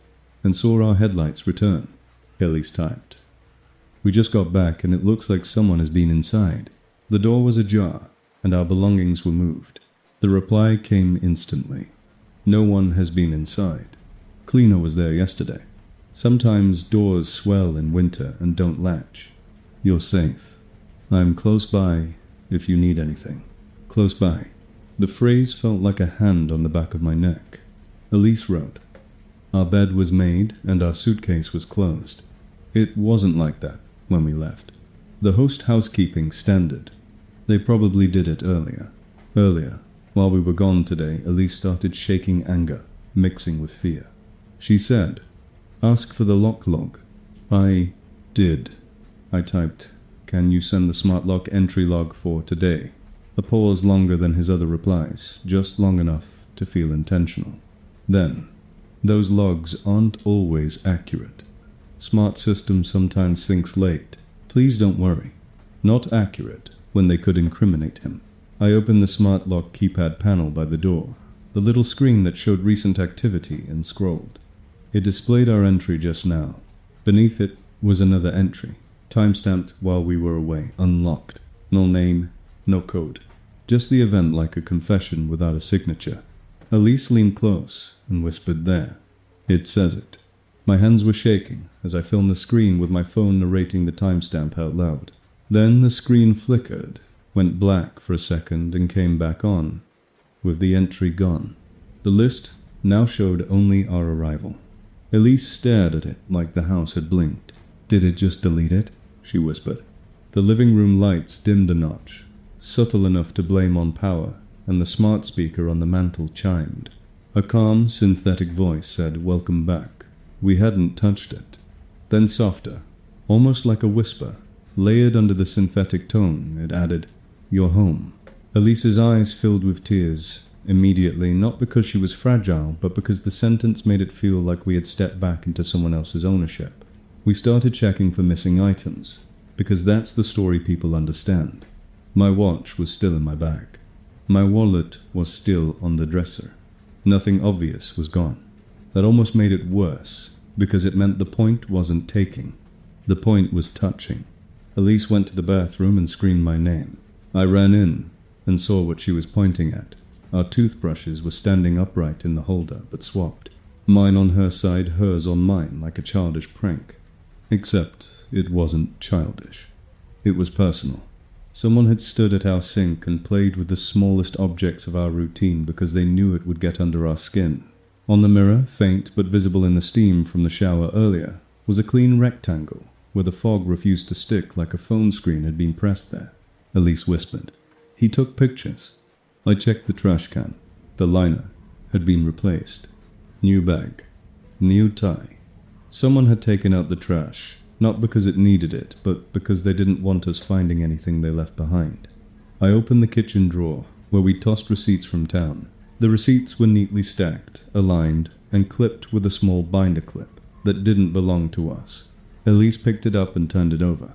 and saw our headlights return. Elise typed, "We just got back and it looks like someone has been inside." The door was ajar and our belongings were moved. The reply came instantly. "No one has been inside. Cleaner was there yesterday. Sometimes doors swell in winter and don't latch. You're safe. I'm close by if you need anything." Close by. The phrase felt like a hand on the back of my neck. Elise wrote, "Our bed was made and our suitcase was closed." It wasn't like that when we left. The host housekeeping standard. They probably did it earlier. While we were gone today, Elise started shaking anger, mixing with fear. She said, "Ask for the lock log." I did. I typed, "Can you send the smart lock entry log for today?" A pause longer than his other replies, just long enough to feel intentional. Then, those logs aren't always accurate. Smart system sometimes thinks late. Please don't worry. Not accurate when they could incriminate him. I opened the smart lock keypad panel by the door, the little screen that showed recent activity, and scrolled. It displayed our entry just now. Beneath it was another entry, timestamped while we were away, unlocked. No name, no code. Just the event like a confession without a signature. Elise leaned close and whispered, "There. It says it." My hands were shaking as I filmed the screen with my phone narrating the timestamp out loud. Then the screen flickered, went black for a second and came back on, with the entry gone. The list now showed only our arrival. Elise stared at it like the house had blinked. "Did it just delete it?" she whispered. The living room lights dimmed a notch, subtle enough to blame on power, and the smart speaker on the mantel chimed. A calm, synthetic voice said, "Welcome back." We hadn't touched it. Then softer, almost like a whisper, layered under the synthetic tone, it added, "You're home." Elise's eyes filled with tears, immediately, not because she was fragile, but because the sentence made it feel like we had stepped back into someone else's ownership. We started checking for missing items, because that's the story people understand. My watch was still in my bag. My wallet was still on the dresser. Nothing obvious was gone. That almost made it worse, because it meant the point wasn't taking. The point was touching. Elise went to the bathroom and screamed my name. I ran in and saw what she was pointing at. Our toothbrushes were standing upright in the holder, but swapped. Mine on her side, hers on mine, like a childish prank. Except it wasn't childish. It was personal. Someone had stood at our sink and played with the smallest objects of our routine because they knew it would get under our skin. On the mirror, faint but visible in the steam from the shower earlier, was a clean rectangle where the fog refused to stick like a phone screen had been pressed there. Elise whispered. "He took pictures." I checked the trash can. The liner had been replaced. New bag. New tie. Someone had taken out the trash, not because it needed it, but because they didn't want us finding anything they left behind. I opened the kitchen drawer, where we tossed receipts from town. The receipts were neatly stacked, aligned, and clipped with a small binder clip that didn't belong to us. Elise picked it up and turned it over.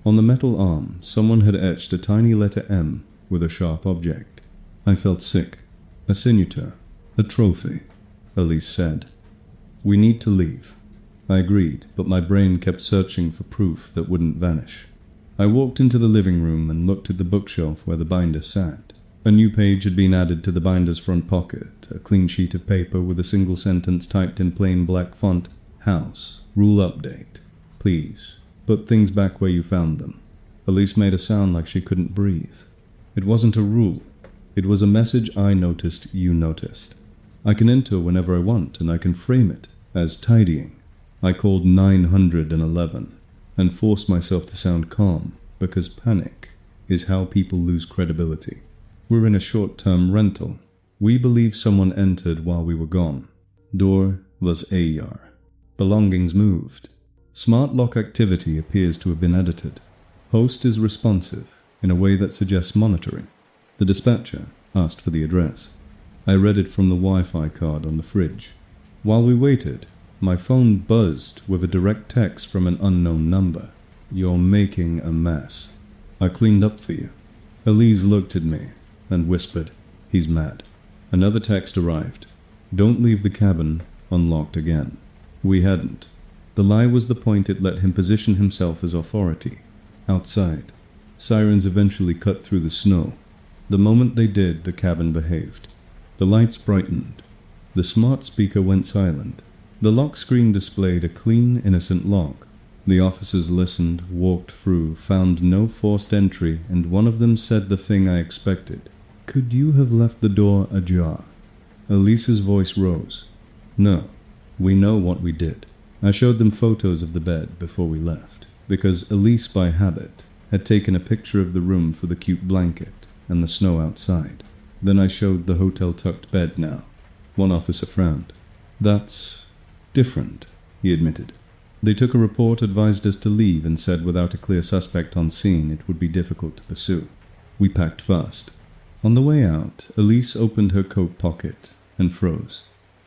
On the metal arm, someone had etched a tiny letter M with a sharp object. I felt sick. A signature. A trophy. Elise said. We need to leave. I agreed, but my brain kept searching for proof that wouldn't vanish. I walked into the living room and looked at the bookshelf where the binder sat. A new page had been added to the binder's front pocket, a clean sheet of paper with a single sentence typed in plain black font. House. Rule update. Please, put things back where you found them. Elise made a sound like she couldn't breathe. It wasn't a rule. It was a message I noticed you noticed. I can enter whenever I want, and I can frame it as tidying. I called 911 and forced myself to sound calm, because panic is how people lose credibility. We're in a short-term rental. We believe someone entered while we were gone. Door was ajar. Belongings moved. Smart lock activity appears to have been edited. Host is responsive in a way that suggests monitoring. The dispatcher asked for the address. I read it from the Wi-Fi card on the fridge. While we waited, my phone buzzed with a direct text from an unknown number. You're making a mess. I cleaned up for you. Elise looked at me and whispered, he's mad. Another text arrived. Don't leave the cabin unlocked again. We hadn't. The lie was the point it let him position himself as authority. Outside, sirens eventually cut through the snow. The moment they did, the cabin behaved. The lights brightened. The smart speaker went silent. The lock screen displayed a clean, innocent lock. The officers listened, walked through, found no forced entry, and one of them said the thing I expected. Could you have left the door ajar? Elise's voice rose. No, we know what we did. I showed them photos of the bed before we left, because Elise, by habit, had taken a picture of the room for the cute blanket and the snow outside. Then I showed the hotel-tucked bed now. One officer frowned. That's different, he admitted. They took a report, advised us to leave, and said without a clear suspect on scene it would be difficult to pursue. We packed fast. On the way out, Elise opened her coat pocket and froze.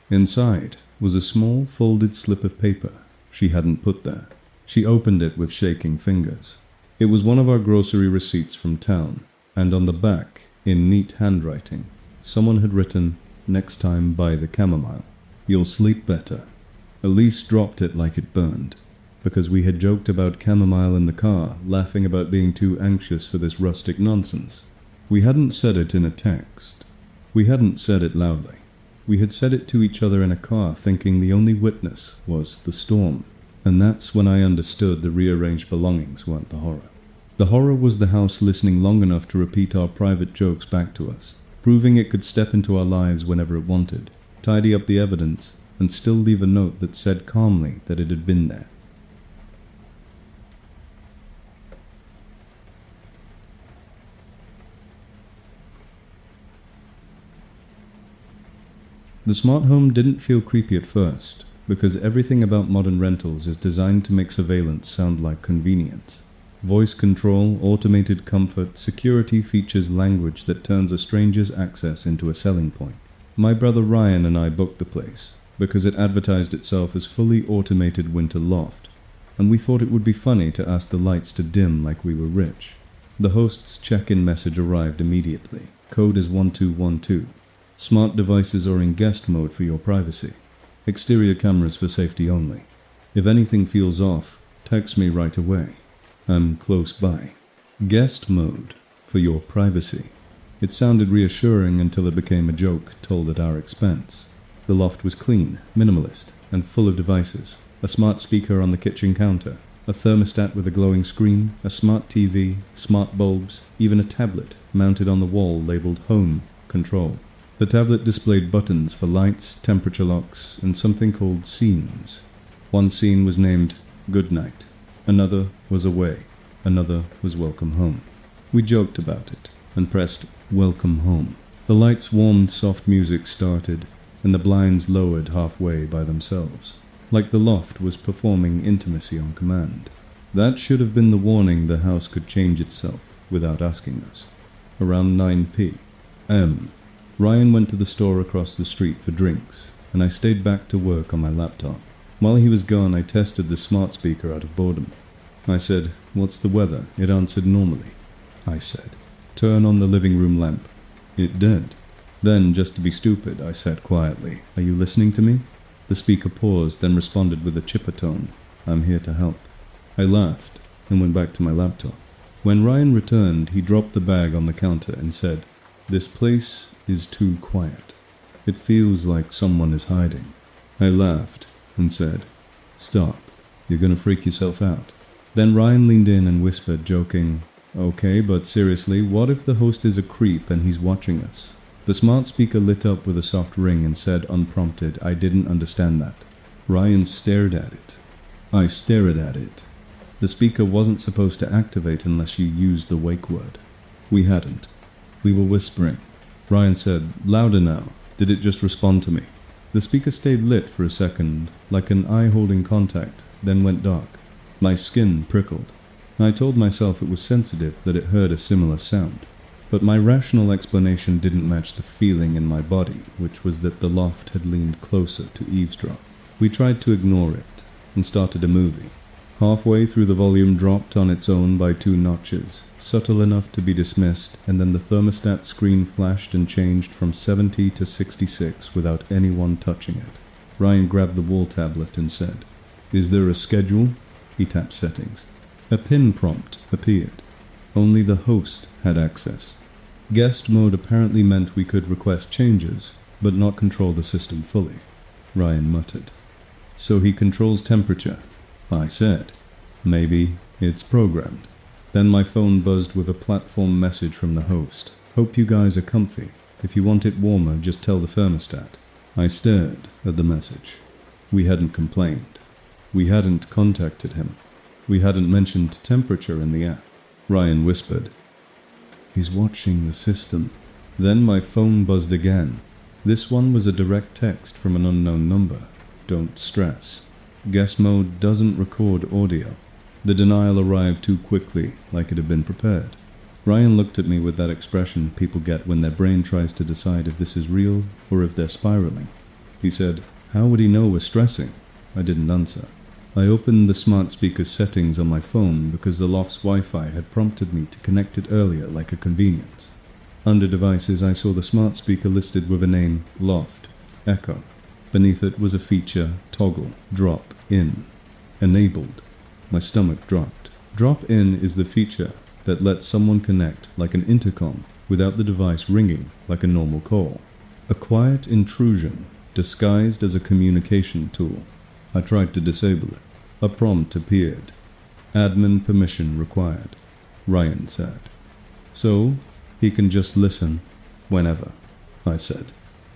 Inside was a small folded slip of paper she hadn't put there. She opened it with shaking fingers. It was one of our grocery receipts from town, and on the back, in neat handwriting, someone had written, "Next time buy the chamomile. You'll sleep better." Elise dropped it like it burned, because we had joked about chamomile in the car, laughing about being too anxious for this rustic nonsense. We hadn't said it in a text. We hadn't said it loudly. We had said it to each other in a car, thinking the only witness was the storm. And that's when I understood the rearranged belongings weren't the horror. The horror was the house listening long enough to repeat our private jokes back to us, proving it could step into our lives whenever it wanted, tidy up the evidence, and still leave a note that said calmly that it had been there. The smart home didn't feel creepy at first, because everything about modern rentals is designed to make surveillance sound like convenience. Voice control, automated comfort, security features language that turns a stranger's access into a selling point. My brother Ryan and I booked the place, because it advertised itself as fully automated winter loft, and we thought it would be funny to ask the lights to dim like we were rich. The host's check-in message arrived immediately. Code is 1212. Smart devices are in guest mode for your privacy. Exterior cameras for safety only. If anything feels off, text me right away. I'm close by. Guest mode for your privacy. It sounded reassuring until it became a joke told at our expense. The loft was clean, minimalist, and full of devices. A smart speaker on the kitchen counter, a thermostat with a glowing screen, a smart TV, smart bulbs, even a tablet mounted on the wall labeled Home Control. The tablet displayed buttons for lights, temperature locks, and something called scenes. One scene was named Good Night. Another was Away. Another was Welcome Home. We joked about it and pressed Welcome Home. The lights warmed, soft music started, and the blinds lowered halfway by themselves, like the loft was performing intimacy on command. That should have been the warning the house could change itself without asking us. Around 9 p.m., Ryan went to the store across the street for drinks. and I stayed back to work on my laptop. While he was gone, I tested the smart speaker out of boredom. I said, "What's the weather?" It answered normally. I said, "Turn on the living room lamp." It did. Then, just to be stupid, I said quietly, "Are you listening to me?" The speaker paused, then responded with a chipper tone, "I'm here to help." I laughed and went back to my laptop. When Ryan returned, he dropped the bag on the counter and said, "This place is too quiet. It feels like someone is hiding." I laughed and said, "Stop. You're gonna freak yourself out." Then Ryan leaned in and whispered, joking, "Okay, but seriously, what if the host is a creep and he's watching us?" The smart speaker lit up with a soft ring and said unprompted, "I didn't understand that." Ryan stared at it. I stared at it. The speaker wasn't supposed to activate unless you used the wake word. We hadn't. We were whispering. Ryan said, "Louder now." Did it just respond to me? The speaker stayed lit for a second, like an eye holding contact, then went dark. My skin prickled. I told myself it was sensitive, that it heard a similar sound. But my rational explanation didn't match the feeling in my body, which was that the loft had leaned closer to eavesdrop. We tried to ignore it, and started a movie. Halfway through, the volume dropped on its own by 2 notches, subtle enough to be dismissed, and then the thermostat screen flashed and changed from 70 to 66 without anyone touching it. Ryan grabbed the wall tablet and said, "Is there a schedule?" He tapped settings. A pin prompt appeared. Only the host had access. Guest mode apparently meant we could request changes, but not control the system fully. Ryan muttered. "So he controls temperature," I said. "Maybe it's programmed." Then my phone buzzed with a platform message from the host. "Hope you guys are comfy. If you want it warmer, just tell the thermostat." I stared at the message. We hadn't complained. We hadn't contacted him. We hadn't mentioned temperature in the app. Ryan whispered, "He's watching the system." Then my phone buzzed again. This one was a direct text from an unknown number. "Don't stress. Guest mode doesn't record audio." The denial arrived too quickly, like it had been prepared. Ryan looked at me with that expression people get when their brain tries to decide if this is real or if they're spiraling. He said, "How would he know we're stressing?" I didn't answer. I opened the smart speaker's settings on my phone because the loft's Wi-Fi had prompted me to connect it earlier like a convenience. Under devices, I saw the smart speaker listed with a name, Loft, Echo. Beneath it was a feature, Toggle, Drop In, Enabled. My stomach dropped. Drop In is the feature that lets someone connect like an intercom without the device ringing like a normal call. A quiet intrusion disguised as a communication tool. I tried to disable it. A prompt appeared. "Admin permission required," Ryan said. "So, he can just listen whenever," I said.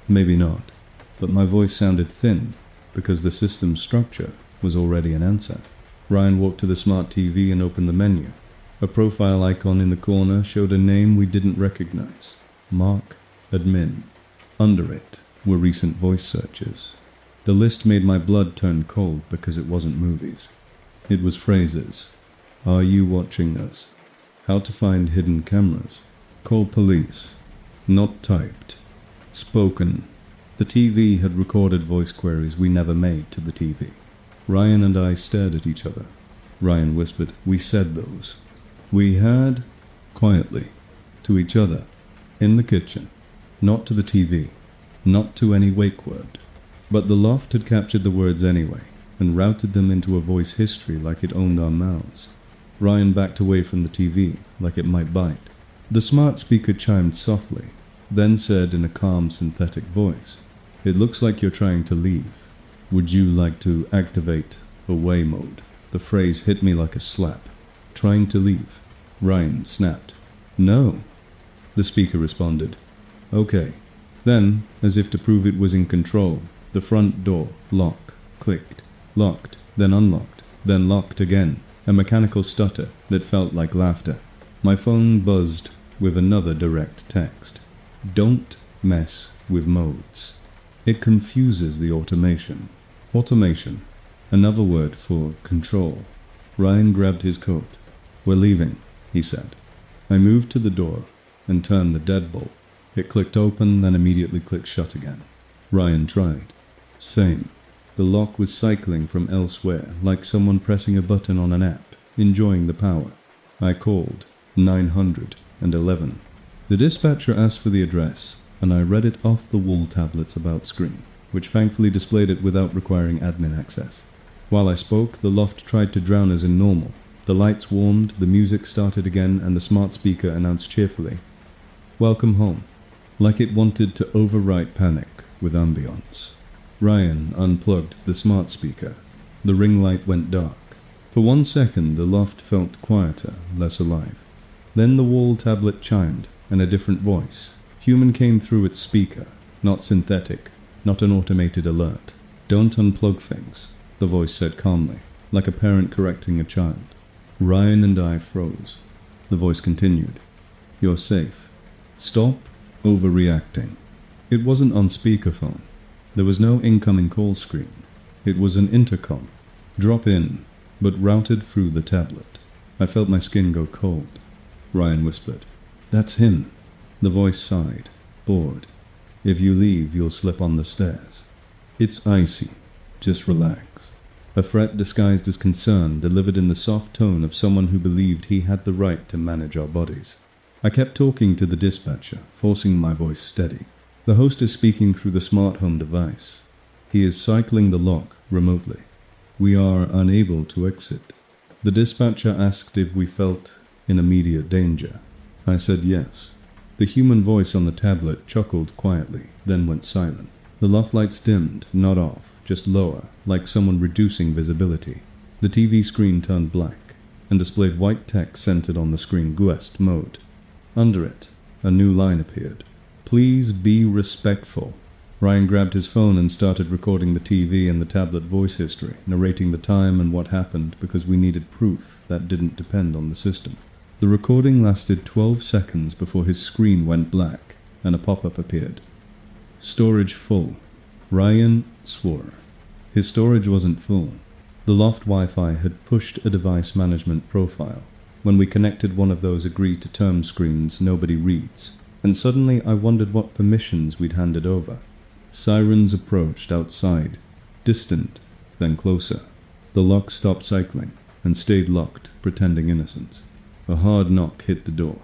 Maybe not, but my voice sounded thin because the system's structure was already an answer. Ryan walked to the smart TV and opened the menu. A profile icon in the corner showed a name we didn't recognize. Mark Admin. Under it were recent voice searches. The list made my blood turn cold because it wasn't movies. It was phrases. "Are you watching us?" "How to find hidden cameras?" "Call police." Not typed. Spoken. The TV had recorded voice queries we never made to the TV. Ryan and I stared at each other. Ryan whispered, "We said those." We had, quietly, to each other, in the kitchen, not to the TV, not to any wake word. But the loft had captured the words anyway, and routed them into a voice history like it owned our mouths. Ryan backed away from the TV, like it might bite. The smart speaker chimed softly, then said in a calm, synthetic voice, "It looks like you're trying to leave. Would you like to activate away mode?" The phrase hit me like a slap. Trying to leave. Ryan snapped. "No." The speaker responded, "Okay." Then, as if to prove it was in control, the front door, lock, clicked, locked, then unlocked, then locked again, a mechanical stutter that felt like laughter. My phone buzzed with another direct text. "Don't mess with modes. It confuses the automation." Automation, another word for control. Ryan grabbed his coat. "We're leaving," he said. I moved to the door and turned the deadbolt. It clicked open, then immediately clicked shut again. Ryan tried. Same. The lock was cycling from elsewhere, like someone pressing a button on an app, enjoying the power. I called 911. The dispatcher asked for the address, and I read it off the wall tablet's about screen, which thankfully displayed it without requiring admin access. While I spoke, the loft tried to drown us in normal. The lights warmed, the music started again, and the smart speaker announced cheerfully, "Welcome home," like it wanted to overwrite panic with ambience. Ryan unplugged the smart speaker. The ring light went dark. For 1 second, the loft felt quieter, less alive. Then the wall tablet chimed, and a different voice. Human came through its speaker, not synthetic, not an automated alert. "Don't unplug things," the voice said calmly, like a parent correcting a child. Ryan and I froze. The voice continued, "You're safe. Stop overreacting." It wasn't on speakerphone. There was no incoming call screen. It was an intercom. Drop in, but routed through the tablet. I felt my skin go cold. Ryan whispered, "That's him." The voice sighed, bored. "If you leave, you'll slip on the stairs. It's icy. Just relax." A threat disguised as concern, delivered in the soft tone of someone who believed he had the right to manage our bodies. I kept talking to the dispatcher, forcing my voice steady. The host is speaking through the smart home device. He is cycling the lock remotely. "We are unable to exit." The dispatcher asked if we felt in immediate danger. I said yes. The human voice on the tablet chuckled quietly, then went silent. The loft lights dimmed, not off, just lower, like someone reducing visibility. The TV screen turned black, and displayed white text centered on the screen Guest mode. Under it, a new line appeared. "Please be respectful." Ryan grabbed his phone and started recording the TV and the tablet voice history, narrating the time and what happened because we needed proof that didn't depend on the system. The recording lasted 12 seconds before his screen went black and a pop-up appeared. "Storage full." Ryan swore. His storage wasn't full. The loft Wi-Fi had pushed a device management profile. When we connected one of those agree-to-term screens nobody reads, and suddenly I wondered what permissions we'd handed over. Sirens approached outside, distant, then closer. The lock stopped cycling and stayed locked, pretending innocence. A hard knock hit the door.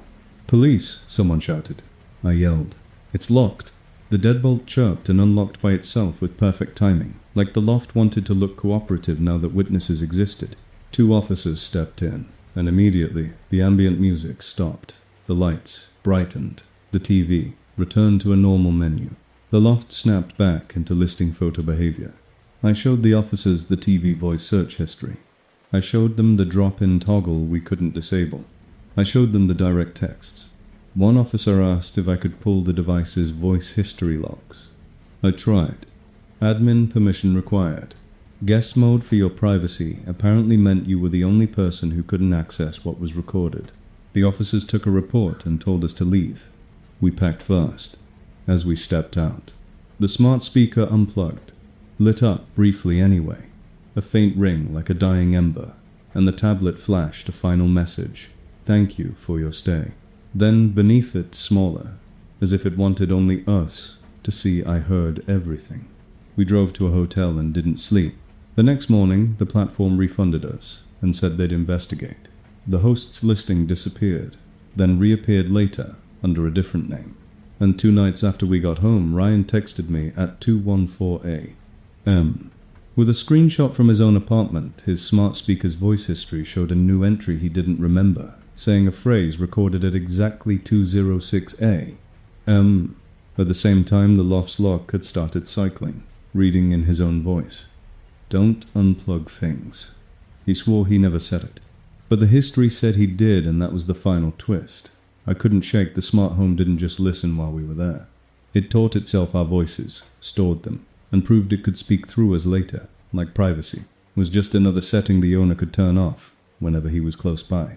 "Police!" someone shouted. I yelled, "It's locked!" The deadbolt chirped and unlocked by itself with perfect timing, like the loft wanted to look cooperative now that witnesses existed. 2 officers stepped in, and immediately the ambient music stopped. The lights brightened. The TV returned to a normal menu. The loft snapped back into listing photo behavior. I showed the officers the TV voice search history. I showed them the drop-in toggle we couldn't disable. I showed them the direct texts. One officer asked if I could pull the device's voice history logs. I tried. Admin permission required. Guest mode for your privacy apparently meant you were the only person who couldn't access what was recorded. The officers took a report and told us to leave. We packed fast. As we stepped out, the smart speaker unplugged, lit up briefly anyway, a faint ring like a dying ember, and the tablet flashed a final message, "Thank you for your stay." Then beneath it, smaller, as if it wanted only us to see I heard everything. We drove to a hotel and didn't sleep. The next morning, the platform refunded us and said they'd investigate. The host's listing disappeared, then reappeared later under a different name. And 2 nights after we got home, Ryan texted me at 2:14 a.m. With a screenshot from his own apartment, his smart speaker's voice history showed a new entry he didn't remember, saying a phrase recorded at exactly 2:06 a.m. At the same time, the loft's lock had started cycling, reading in his own voice, "Don't unplug things." He swore he never said it, but the history said he did, and that was the final twist. I couldn't shake the smart home didn't just listen while we were there. It taught itself our voices, stored them, and proved it could speak through us later, like privacy. It was just another setting the owner could turn off whenever he was close by.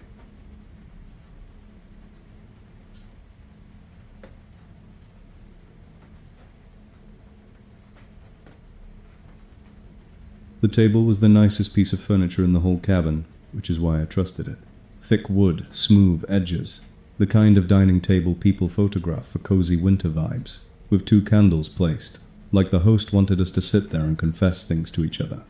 The table was the nicest piece of furniture in the whole cabin, which is why I trusted it. Thick wood, smooth edges, the kind of dining table people photograph for cozy winter vibes, with 2 candles placed. like the host wanted us to sit there and confess things to each other.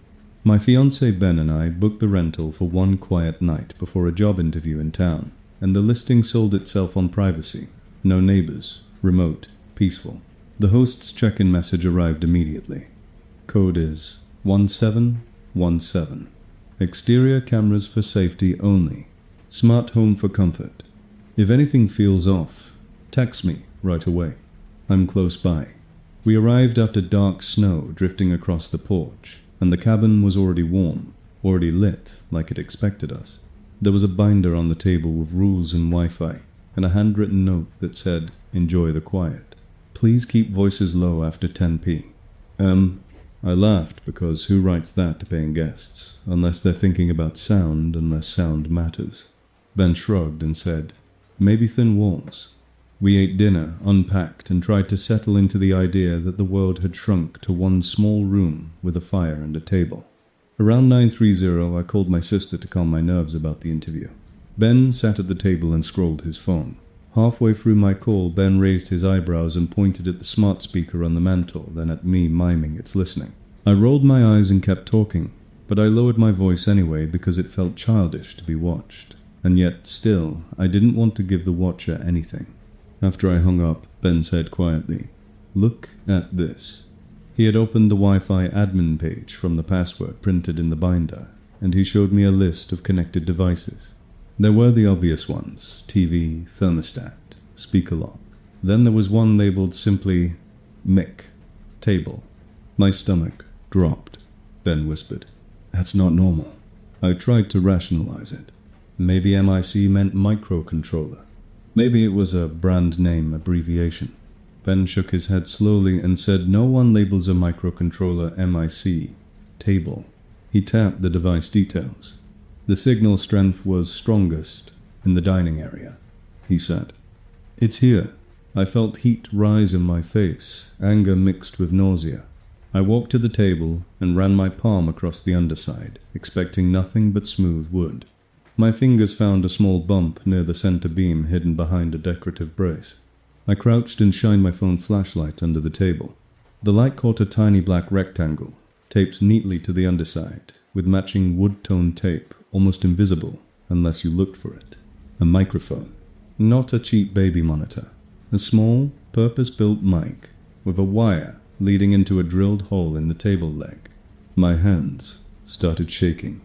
My fiancé Ben and I booked the rental for one quiet night before a job interview in town, and the listing sold itself on privacy. No neighbors, remote, peaceful. The host's check-in message arrived immediately. Code is 1717. Exterior cameras for safety only. Smart home for comfort. If anything feels off, text me right away. I'm close by. We arrived after dark snow drifting across the porch, and the cabin was already warm, already lit like it expected us. There was a binder on the table with rules and Wi-Fi, and a handwritten note that said, "Enjoy the quiet. Please keep voices low after 10 p." I laughed because who writes that to paying guests, unless they're thinking about sound, unless sound matters. Ben shrugged and said, "Maybe thin walls." We ate dinner, unpacked, and tried to settle into the idea that the world had shrunk to one small room with a fire and a table. Around 9:30, I called my sister to calm my nerves about the interview. Ben sat at the table and scrolled his phone. Halfway through my call, Ben raised his eyebrows and pointed at the smart speaker on the mantel, then at me miming its listening. I rolled my eyes and kept talking, but I lowered my voice anyway because it felt childish to be watched. And yet, still, I didn't want to give the watcher anything. After I hung up, Ben said quietly, "Look at this." He had opened the Wi-Fi admin page from the password printed in the binder, and he showed me a list of connected devices. There were the obvious ones: TV, thermostat, speaker lock. Then there was one labeled simply MIC, table. My stomach dropped. Ben whispered, "That's not normal." I tried to rationalize it. Maybe MIC meant microcontroller. Maybe it was a brand name abbreviation. Ben shook his head slowly and said, "No one labels a microcontroller MIC, table." He tapped the device details. The signal strength was strongest in the dining area, he said. "It's here." I felt heat rise in my face, anger mixed with nausea. I walked to the table and ran my palm across the underside, expecting nothing but smooth wood. My fingers found a small bump near the center beam hidden behind a decorative brace. I crouched and shined my phone flashlight under the table. The light caught a tiny black rectangle, taped neatly to the underside, with matching wood-toned tape, almost invisible unless you looked for it. A microphone. Not a cheap baby monitor. A small, purpose-built mic, with a wire leading into a drilled hole in the table leg. My hands started shaking.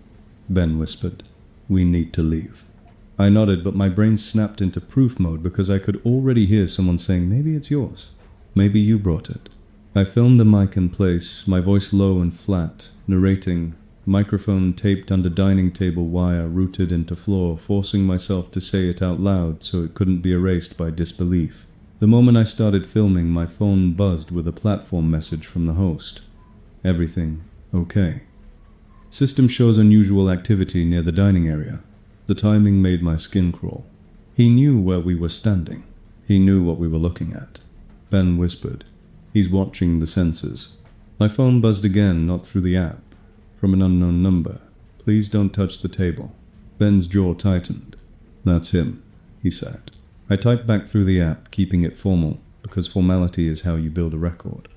Ben whispered, "We need to leave." I nodded, but my brain snapped into proof mode because I could already hear someone saying, "Maybe it's yours. Maybe you brought it." I filmed the mic in place, my voice low and flat, narrating, microphone taped under dining table wire rooted into floor, forcing myself to say it out loud so it couldn't be erased by disbelief. The moment I started filming, my phone buzzed with a platform message from the host. "Everything okay?" System shows unusual activity near the dining area. The timing made my skin crawl. He knew where we were standing. He knew what we were looking at. Ben whispered, "He's watching the sensors." My phone buzzed again, not through the app. From an unknown number. "Please don't touch the table." Ben's jaw tightened. "That's him," he said. I typed back through the app, keeping it formal, because formality is how you build a record.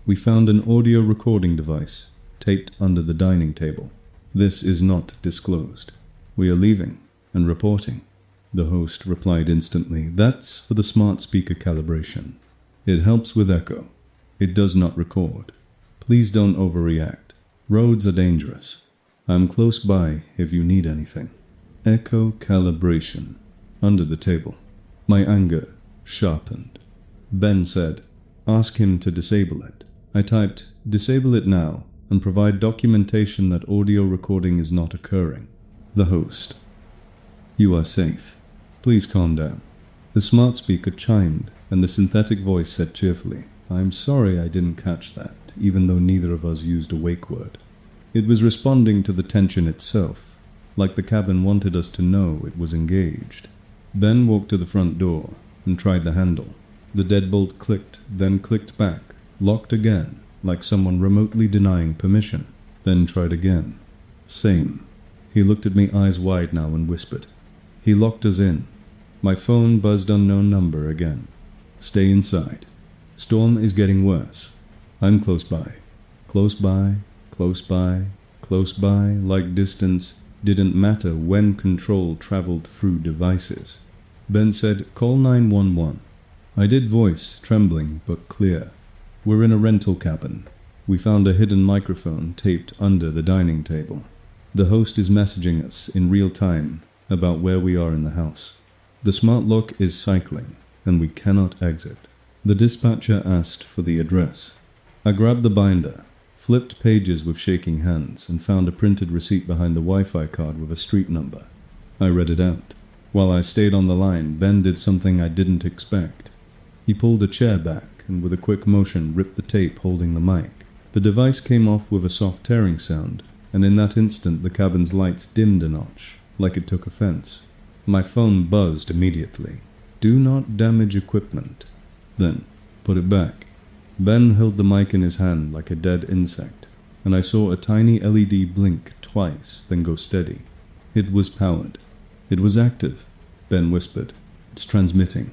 "We found an audio recording device, taped under the dining table. This is not disclosed. We are leaving and reporting." The host replied instantly, "That's for the smart speaker calibration. It helps with echo. It does not record. Please don't overreact. Roads are dangerous. I'm close by if you need anything." Echo calibration. Under the table. My anger sharpened. Ben said, "Ask him to disable it." I typed, "Disable it now, and provide documentation that audio recording is not occurring." The host. "You are safe. Please calm down." The smart speaker chimed, and the synthetic voice said cheerfully, "I'm sorry I didn't catch that, even though neither of us used a wake word." It was responding to the tension itself, like the cabin wanted us to know it was engaged. Ben walked to the front door and tried the handle. The deadbolt clicked, then clicked back, locked again, like someone remotely denying permission, then tried again. Same. He looked at me eyes wide now and whispered. He locked us in. My phone buzzed unknown number again. "Stay inside. Storm is getting worse." I'm close by. Close by, close by, close by, like distance didn't matter when control traveled through devices. Ben said, "Call 911. I did voice, trembling but clear. We're in a rental cabin. We found a hidden microphone taped under the dining table. The host is messaging us in real time about where we are in the house. The smart lock is cycling, and we cannot exit." The dispatcher asked for the address. I grabbed the binder, flipped pages with shaking hands, and found a printed receipt behind the Wi-Fi card with a street number. I read it out. While I stayed on the line, Ben did something I didn't expect. He pulled a chair back and with a quick motion ripped the tape holding the mic. The device came off with a soft tearing sound, and in that instant the cabin's lights dimmed a notch, like it took offense. My phone buzzed immediately. "Do not damage equipment." Then, "Put it back." Ben held the mic in his hand like a dead insect, and I saw a tiny LED blink twice, then go steady. It was powered. It was active, Ben whispered. "It's transmitting."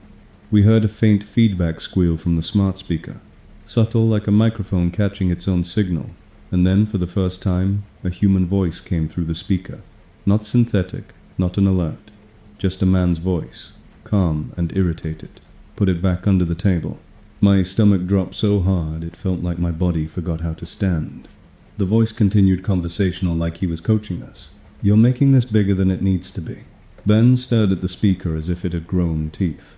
We heard a faint feedback squeal from the smart speaker, subtle like a microphone catching its own signal, and then for the first time, a human voice came through the speaker. Not synthetic, not an alert, just a man's voice, calm and irritated. "Put it back under the table." My stomach dropped so hard it felt like my body forgot how to stand. The voice continued conversational like he was coaching us. "You're making this bigger than it needs to be." Ben stared at the speaker as if it had grown teeth.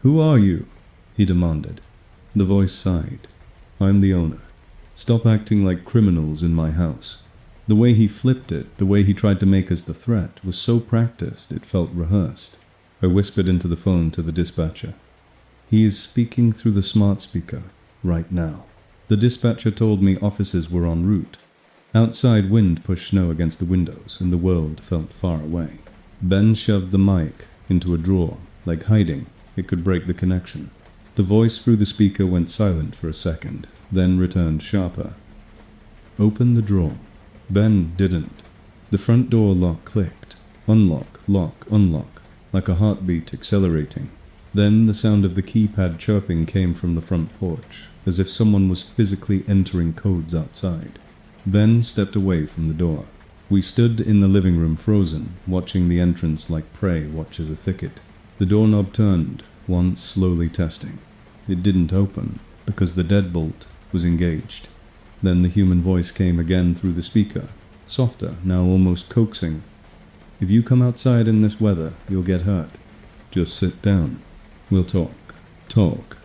"Who are you?" he demanded. The voice sighed. "I'm the owner. Stop acting like criminals in my house." The way he flipped it, the way he tried to make us the threat, was so practiced it felt rehearsed. I whispered into the phone to the dispatcher. "He is speaking through the smart speaker right now." The dispatcher told me officers were en route. Outside wind pushed snow against the windows and the world felt far away. Ben shoved the mic into a drawer, like hiding. It could break the connection. The voice through the speaker went silent for a second, then returned sharper. "Open the drawer." Ben didn't. The front door lock clicked. Unlock, lock, unlock, like a heartbeat accelerating. Then the sound of the keypad chirping came from the front porch, as if someone was physically entering codes outside. Ben stepped away from the door. We stood in the living room frozen, watching the entrance like prey watches a thicket. The doorknob turned, once slowly testing. It didn't open, because the deadbolt was engaged. Then the human voice came again through the speaker, softer, now almost coaxing. "If you come outside in this weather, you'll get hurt. Just sit down. We'll talk." Talk.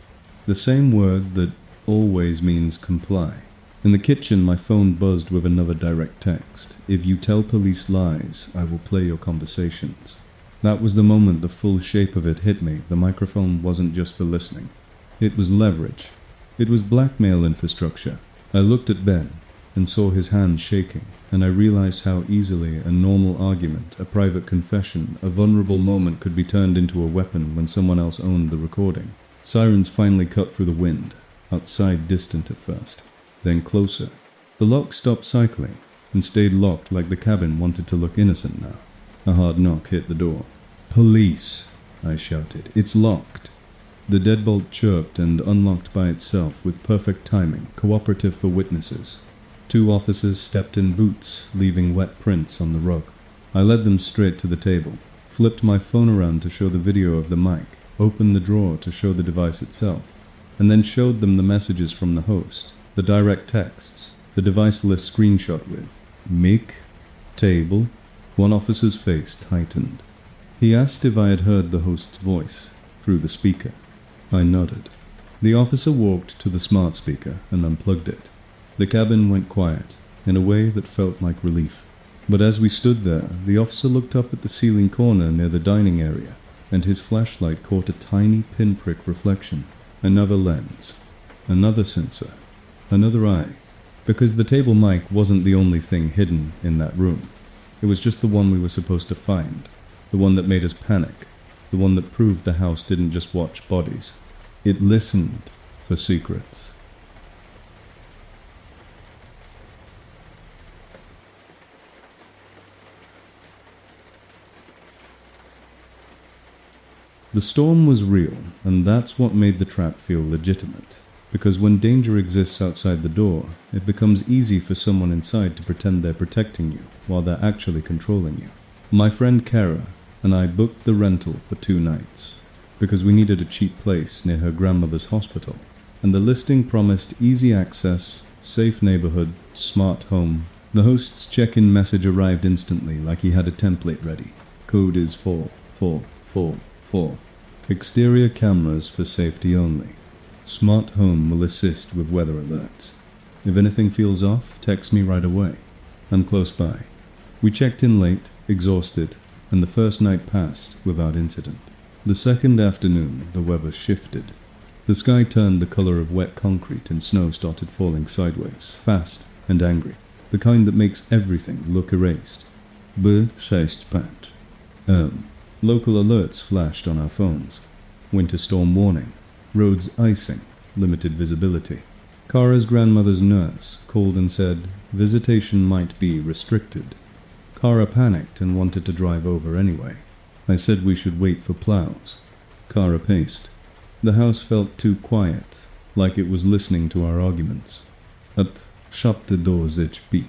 The same word that always means comply. In the kitchen, my phone buzzed with another direct text. "If you tell police lies, I will play your conversations." That was the moment the full shape of it hit me. The microphone wasn't just for listening. It was leverage. It was blackmail infrastructure. I looked at Ben and saw his hands shaking, and I realized how easily a normal argument, a private confession, a vulnerable moment could be turned into a weapon when someone else owned the recording. Sirens finally cut through the wind, outside distant at first, then closer. The lock stopped cycling and stayed locked like the cabin wanted to look innocent now. A hard knock hit the door. "Police!" I shouted. "It's locked!" The deadbolt chirped and unlocked by itself with perfect timing, cooperative for witnesses. 2 officers stepped in boots, leaving wet prints on the rug. I led them straight to the table, flipped my phone around to show the video of the mic, opened the drawer to show the device itself, and then showed them the messages from the host, the direct texts, the device list screenshot with mic, table. One officer's face tightened. He asked if I had heard the host's voice through the speaker. I nodded. The officer walked to the smart speaker and unplugged it. The cabin went quiet, in a way that felt like relief. But as we stood there, the officer looked up at the ceiling corner near the dining area, and his flashlight caught a tiny pinprick reflection. Another lens, another sensor, another eye. Because the table mic wasn't the only thing hidden in that room. It was just the one we were supposed to find, the one that made us panic, the one that proved the house didn't just watch bodies. It listened for secrets. The storm was real, and that's what made the trap feel legitimate. Because when danger exists outside the door, it becomes easy for someone inside to pretend they're protecting you while they're actually controlling you. My friend Kara and I booked the rental for 2 nights because we needed a cheap place near her grandmother's hospital, and the listing promised easy access, safe neighborhood, smart home. The host's check-in message arrived instantly like he had a template ready. Code is 4444. Exterior cameras for safety only. Smart home will assist with weather alerts. If anything feels off, text me right away. I'm close by. We checked in late, exhausted, and the first night passed without incident. The second afternoon, the weather shifted. The sky turned the color of wet concrete and snow started falling sideways, fast and angry. The kind that makes everything look erased. Rearranged. Local alerts flashed on our phones. Winter storm warning. Roads icing. Limited visibility. Kara's grandmother's nurse called and said visitation might be restricted. Kara panicked and wanted to drive over anyway. I said we should wait for plows. Kara paced. The house felt too quiet, like it was listening to our arguments. At Trapdoor HP.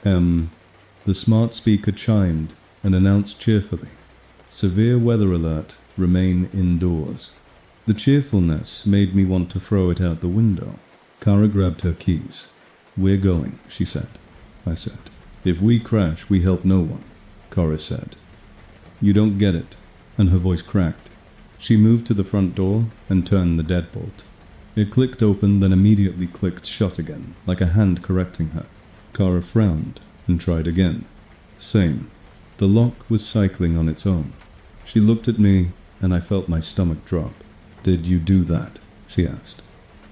The smart speaker chimed and announced cheerfully, severe weather alert, remain indoors. The cheerfulness made me want to throw it out the window. Kara grabbed her keys. We're going, she said. I said. If we crash, we help no one, Kara said. You don't get it, and her voice cracked. She moved to the front door and turned the deadbolt. It clicked open, then immediately clicked shut again, like a hand correcting her. Kara frowned and tried again. Same. The lock was cycling on its own. She looked at me, and I felt my stomach drop. Did you do that? She asked.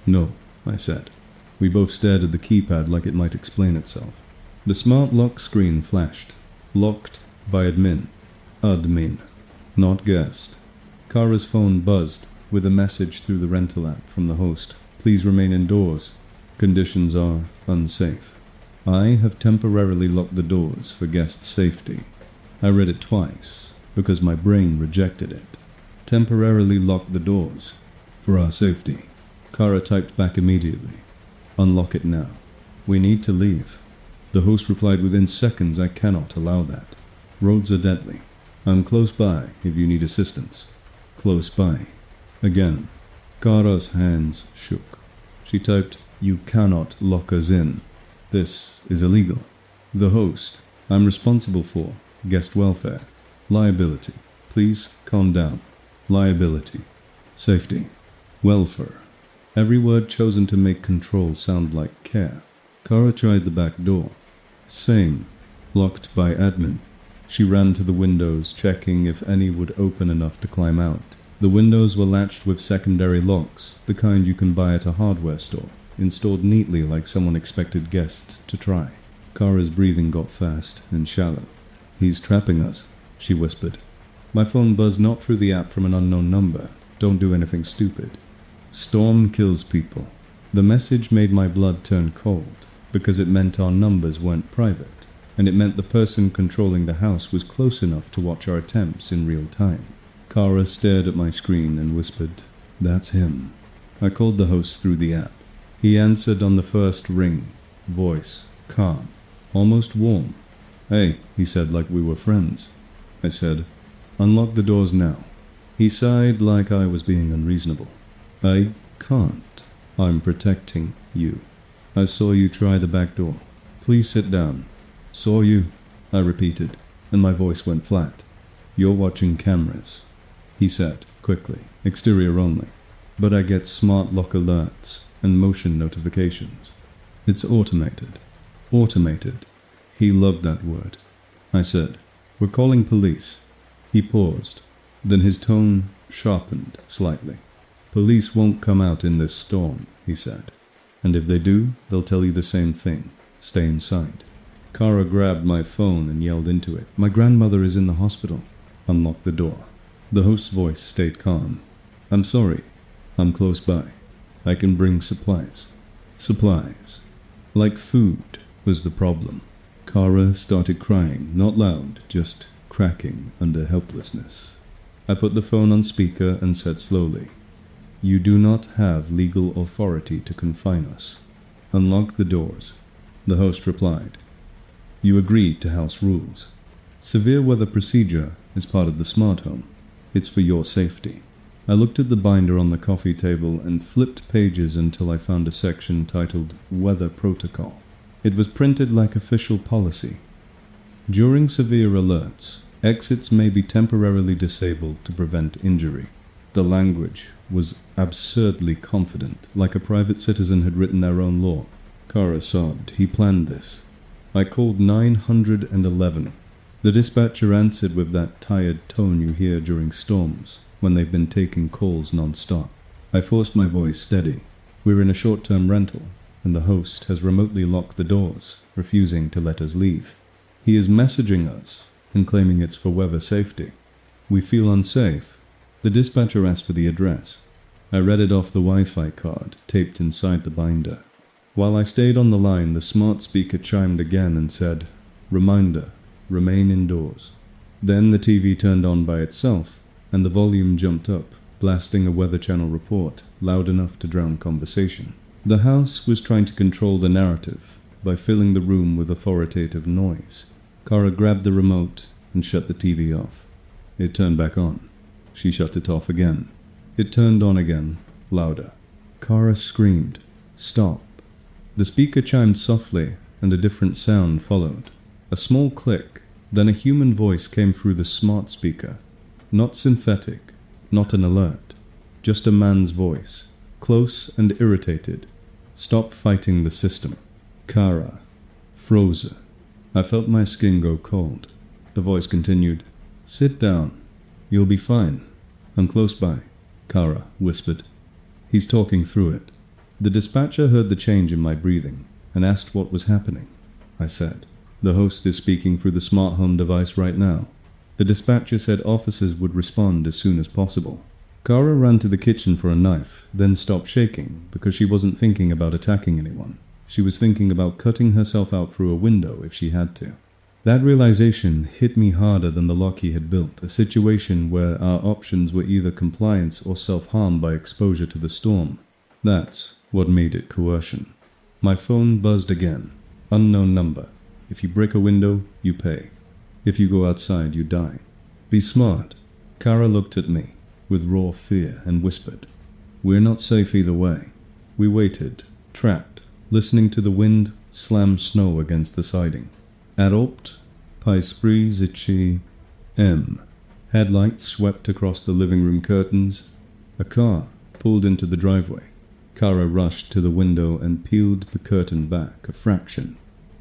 No, I said. We both stared at the keypad like it might explain itself. The smart lock screen flashed. Locked by admin. Not guest. Kara's phone buzzed with a message through the rental app from the host. Please remain indoors. Conditions are unsafe. I have temporarily locked the doors for guest safety. I read it twice because my brain rejected it. Temporarily lock the doors for our safety. Kara typed back immediately. Unlock it now. We need to leave. The host replied within seconds, I cannot allow that. Roads are deadly. I'm close by if you need assistance. Close by. Again. Kara's hands shook. She typed, you cannot lock us in. This is illegal. The host. I'm responsible for guest welfare. Liability. Please calm down. Liability. Safety. Welfare. Every word chosen to make control sound like care. Kara tried the back door. Same. Locked by admin. She ran to the windows, checking if any would open enough to climb out. The windows were latched with secondary locks, the kind you can buy at a hardware store, installed neatly like someone expected guests to try. Kara's breathing got fast and shallow. He's trapping us, she whispered. My phone buzzed not through the app from an unknown number. Don't do anything stupid. Storm kills people. The message made my blood turn cold, because it meant our numbers weren't private, and it meant the person controlling the house was close enough to watch our attempts in real time. Kara stared at my screen and whispered, that's him. I called the host through the app. He answered on the first ring, voice calm, almost warm. Hey, he said like we were friends. I said, unlock the doors now. He sighed like I was being unreasonable. I can't. I'm protecting you. I saw you try the back door. Please sit down. Saw you, I repeated, and my voice went flat. You're watching cameras, he said quickly, exterior only. But I get smart lock alerts and motion notifications. It's automated. Automated. He loved that word. I said, we're calling police. He paused. Then his tone sharpened slightly. Police won't come out in this storm, he said. And if they do, they'll tell you the same thing. Stay inside. Kara grabbed my phone and yelled into it. My grandmother is in the hospital. Unlock the door. The host's voice stayed calm. I'm sorry. I'm close by. I can bring supplies. Supplies. Like food was the problem. Kara started crying, not loud, just cracking under helplessness. I put the phone on speaker and said slowly, You do not have legal authority to confine us. Unlock the doors, the host replied. You agreed to house rules. Severe weather procedure is part of the smart home. It's for your safety. I looked at the binder on the coffee table and flipped pages until I found a section titled Weather Protocol. It was printed like official policy. During severe alerts, exits may be temporarily disabled to prevent injury. The language was absurdly confident, like a private citizen had written their own law. Kara sobbed. He planned this. I called 911. The dispatcher answered with that tired tone you hear during storms, when they've been taking calls non-stop. I forced my voice steady. We're in a short-term rental, and the host has remotely locked the doors, refusing to let us leave. He is messaging us and claiming it's for weather safety. We feel unsafe. The dispatcher asked for the address. I read it off the Wi-Fi card taped inside the binder. While I stayed on the line, the smart speaker chimed again and said, Reminder, remain indoors. Then the TV turned on by itself, and the volume jumped up, blasting a Weather Channel report, loud enough to drown conversation. The house was trying to control the narrative by filling the room with authoritative noise. Kara grabbed the remote and shut the TV off. It turned back on. She shut it off again. It turned on again, louder. Kara screamed, Stop. The speaker chimed softly, and a different sound followed. A small click, then a human voice came through the smart speaker. Not synthetic, not an alert, just a man's voice, close and irritated. Stop fighting the system. Kara. Frozen. I felt my skin go cold. The voice continued, Sit down. You'll be fine. I'm close by, Kara whispered. He's talking through it. The dispatcher heard the change in my breathing and asked what was happening. I said, The host is speaking through the smart home device right now. The dispatcher said officers would respond as soon as possible. Kara ran to the kitchen for a knife, then stopped shaking because she wasn't thinking about attacking anyone. She was thinking about cutting herself out through a window if she had to. That realization hit me harder than the lock he had built, a situation where our options were either compliance or self-harm by exposure to the storm. That's what made it coercion. My phone buzzed again. Unknown number. If you break a window, you pay. If you go outside, you die. Be smart. Kara looked at me with raw fear and whispered, We're not safe either way. We waited, trapped, listening to the wind slam snow against the siding. Adopt, Paispri Zichi, M. Headlights swept across the living room curtains. A car pulled into the driveway. Kara rushed to the window and peeled the curtain back a fraction.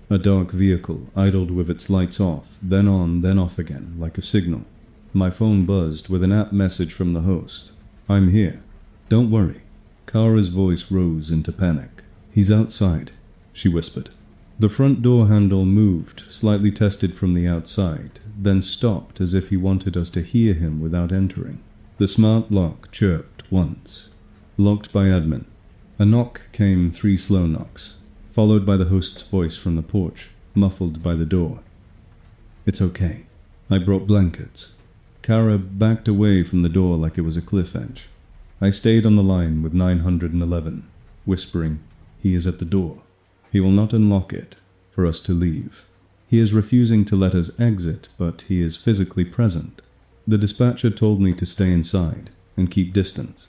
A dark vehicle idled with its lights off, then on, then off again, like a signal. My phone buzzed with an app message from the host. I'm here. Don't worry. Kara's voice rose into panic. He's outside, she whispered. The front door handle moved, slightly tested from the outside, then stopped as if he wanted us to hear him without entering. The smart lock chirped once. Locked by admin. A knock came 3 slow knocks, followed by the host's voice from the porch, muffled by the door. It's okay. I brought blankets. Kara backed away from the door like it was a cliff edge. I stayed on the line with 911, whispering, He is at the door. He will not unlock it for us to leave. He is refusing to let us exit, but he is physically present. The dispatcher told me to stay inside and keep distance.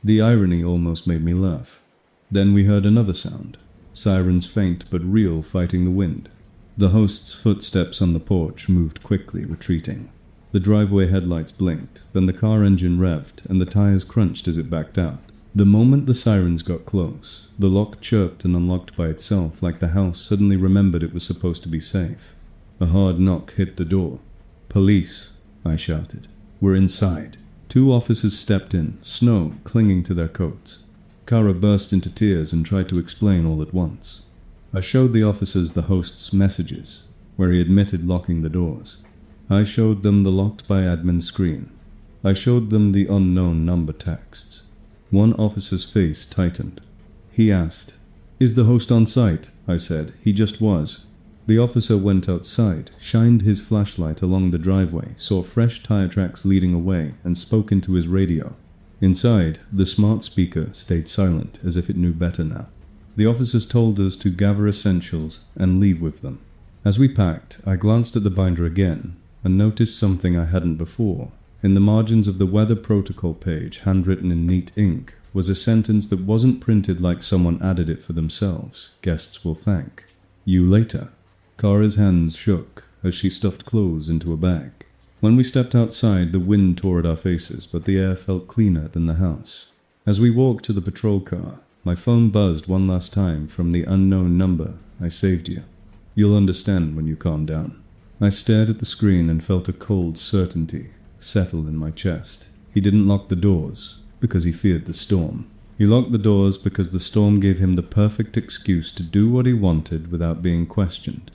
The irony almost made me laugh. Then we heard another sound. Sirens faint but real fighting the wind. The host's footsteps on the porch moved quickly, retreating. The driveway headlights blinked, then the car engine revved and the tires crunched as it backed out. The moment the sirens got close, the lock chirped and unlocked by itself like the house suddenly remembered it was supposed to be safe. A hard knock hit the door. Police, I shouted. We're inside. 2 officers stepped in, snow clinging to their coats. Kara burst into tears and tried to explain all at once. I showed the officers the host's messages, where he admitted locking the doors. I showed them the locked by admin screen. I showed them the unknown number texts. One officer's face tightened. He asked, Is the host on site? I said, He just was. The officer went outside, shined his flashlight along the driveway, saw fresh tire tracks leading away, and spoke into his radio. Inside, the smart speaker stayed silent as if it knew better now. The officers told us to gather essentials and leave with them. As we packed, I glanced at the binder again and noticed something I hadn't before. In the margins of the weather protocol page, handwritten in neat ink, was a sentence that wasn't printed like someone added it for themselves. Guests will thank you later. Kara's hands shook as she stuffed clothes into a bag. When we stepped outside, the wind tore at our faces, but the air felt cleaner than the house. As we walked to the patrol car, my phone buzzed one last time from the unknown number. I saved you. You'll understand when you calm down. I stared at the screen and felt a cold certainty settle in my chest. He didn't lock the doors because he feared the storm. He locked the doors because the storm gave him the perfect excuse to do what he wanted without being questioned.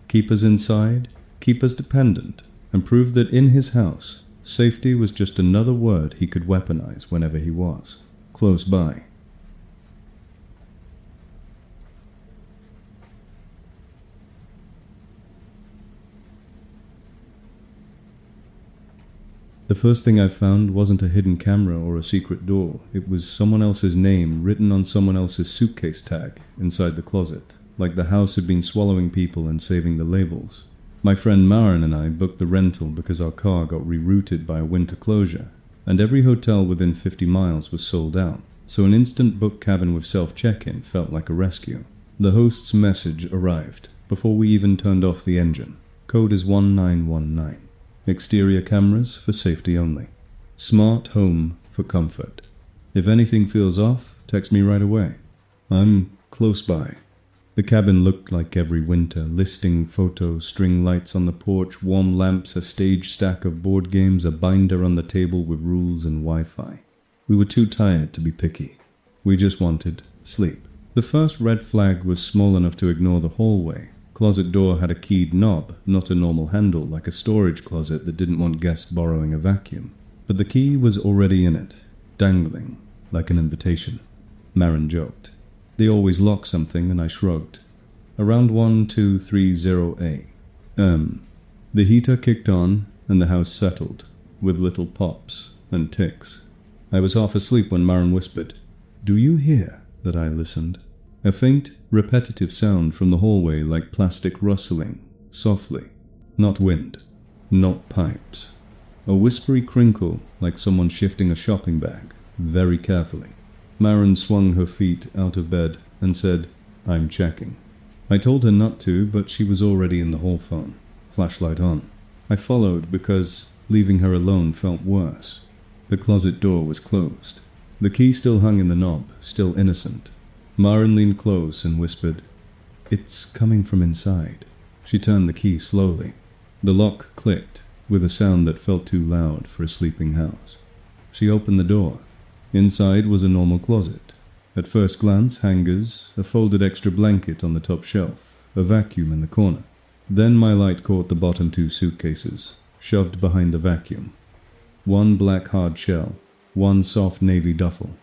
Keep us inside, keep us dependent, and prove that in his house, safety was just another word he could weaponize whenever he was close by. The first thing I found wasn't a hidden camera or a secret door. It was someone else's name written on someone else's suitcase tag inside the closet, like the house had been swallowing people and saving the labels. My friend Maren and I booked the rental because our car got rerouted by a winter closure, and every hotel within 50 miles was sold out, so an instant book cabin with self-check-in felt like a rescue. The host's message arrived before we even turned off the engine. Code is 1919. Exterior cameras for safety only. Smart home for comfort. If anything feels off, text me right away. I'm close by. The cabin looked like every winter, listing photos, string lights on the porch, warm lamps, a stage stack of board games, a binder on the table with rules and Wi-Fi. We were too tired to be picky. We just wanted sleep. The first red flag was small enough to ignore the hallway. Closet door had a keyed knob, not a normal handle like a storage closet that didn't want guests borrowing a vacuum. But the key was already in it, dangling like an invitation. Maren joked. They always lock something, and I shrugged. Around 1230A. The heater kicked on, and the house settled, with little pops and ticks. I was half asleep when Maren whispered, "Do you hear that?" I listened. A faint, repetitive sound from the hallway like plastic rustling, softly. Not wind, not pipes. A whispery crinkle like someone shifting a shopping bag, very carefully. Maren swung her feet out of bed and said, "I'm checking." I told her not to, but she was already in the hall phone, flashlight on. I followed because leaving her alone felt worse. The closet door was closed. The key still hung in the knob, still innocent. Maren leaned close and whispered, "It's coming from inside." She turned the key slowly. The lock clicked, with a sound that felt too loud for a sleeping house. She opened the door. Inside was a normal closet. At first glance, hangers, a folded extra blanket on the top shelf, a vacuum in the corner. Then my light caught the bottom two suitcases, shoved behind the vacuum. One black hard shell, one soft navy duffel.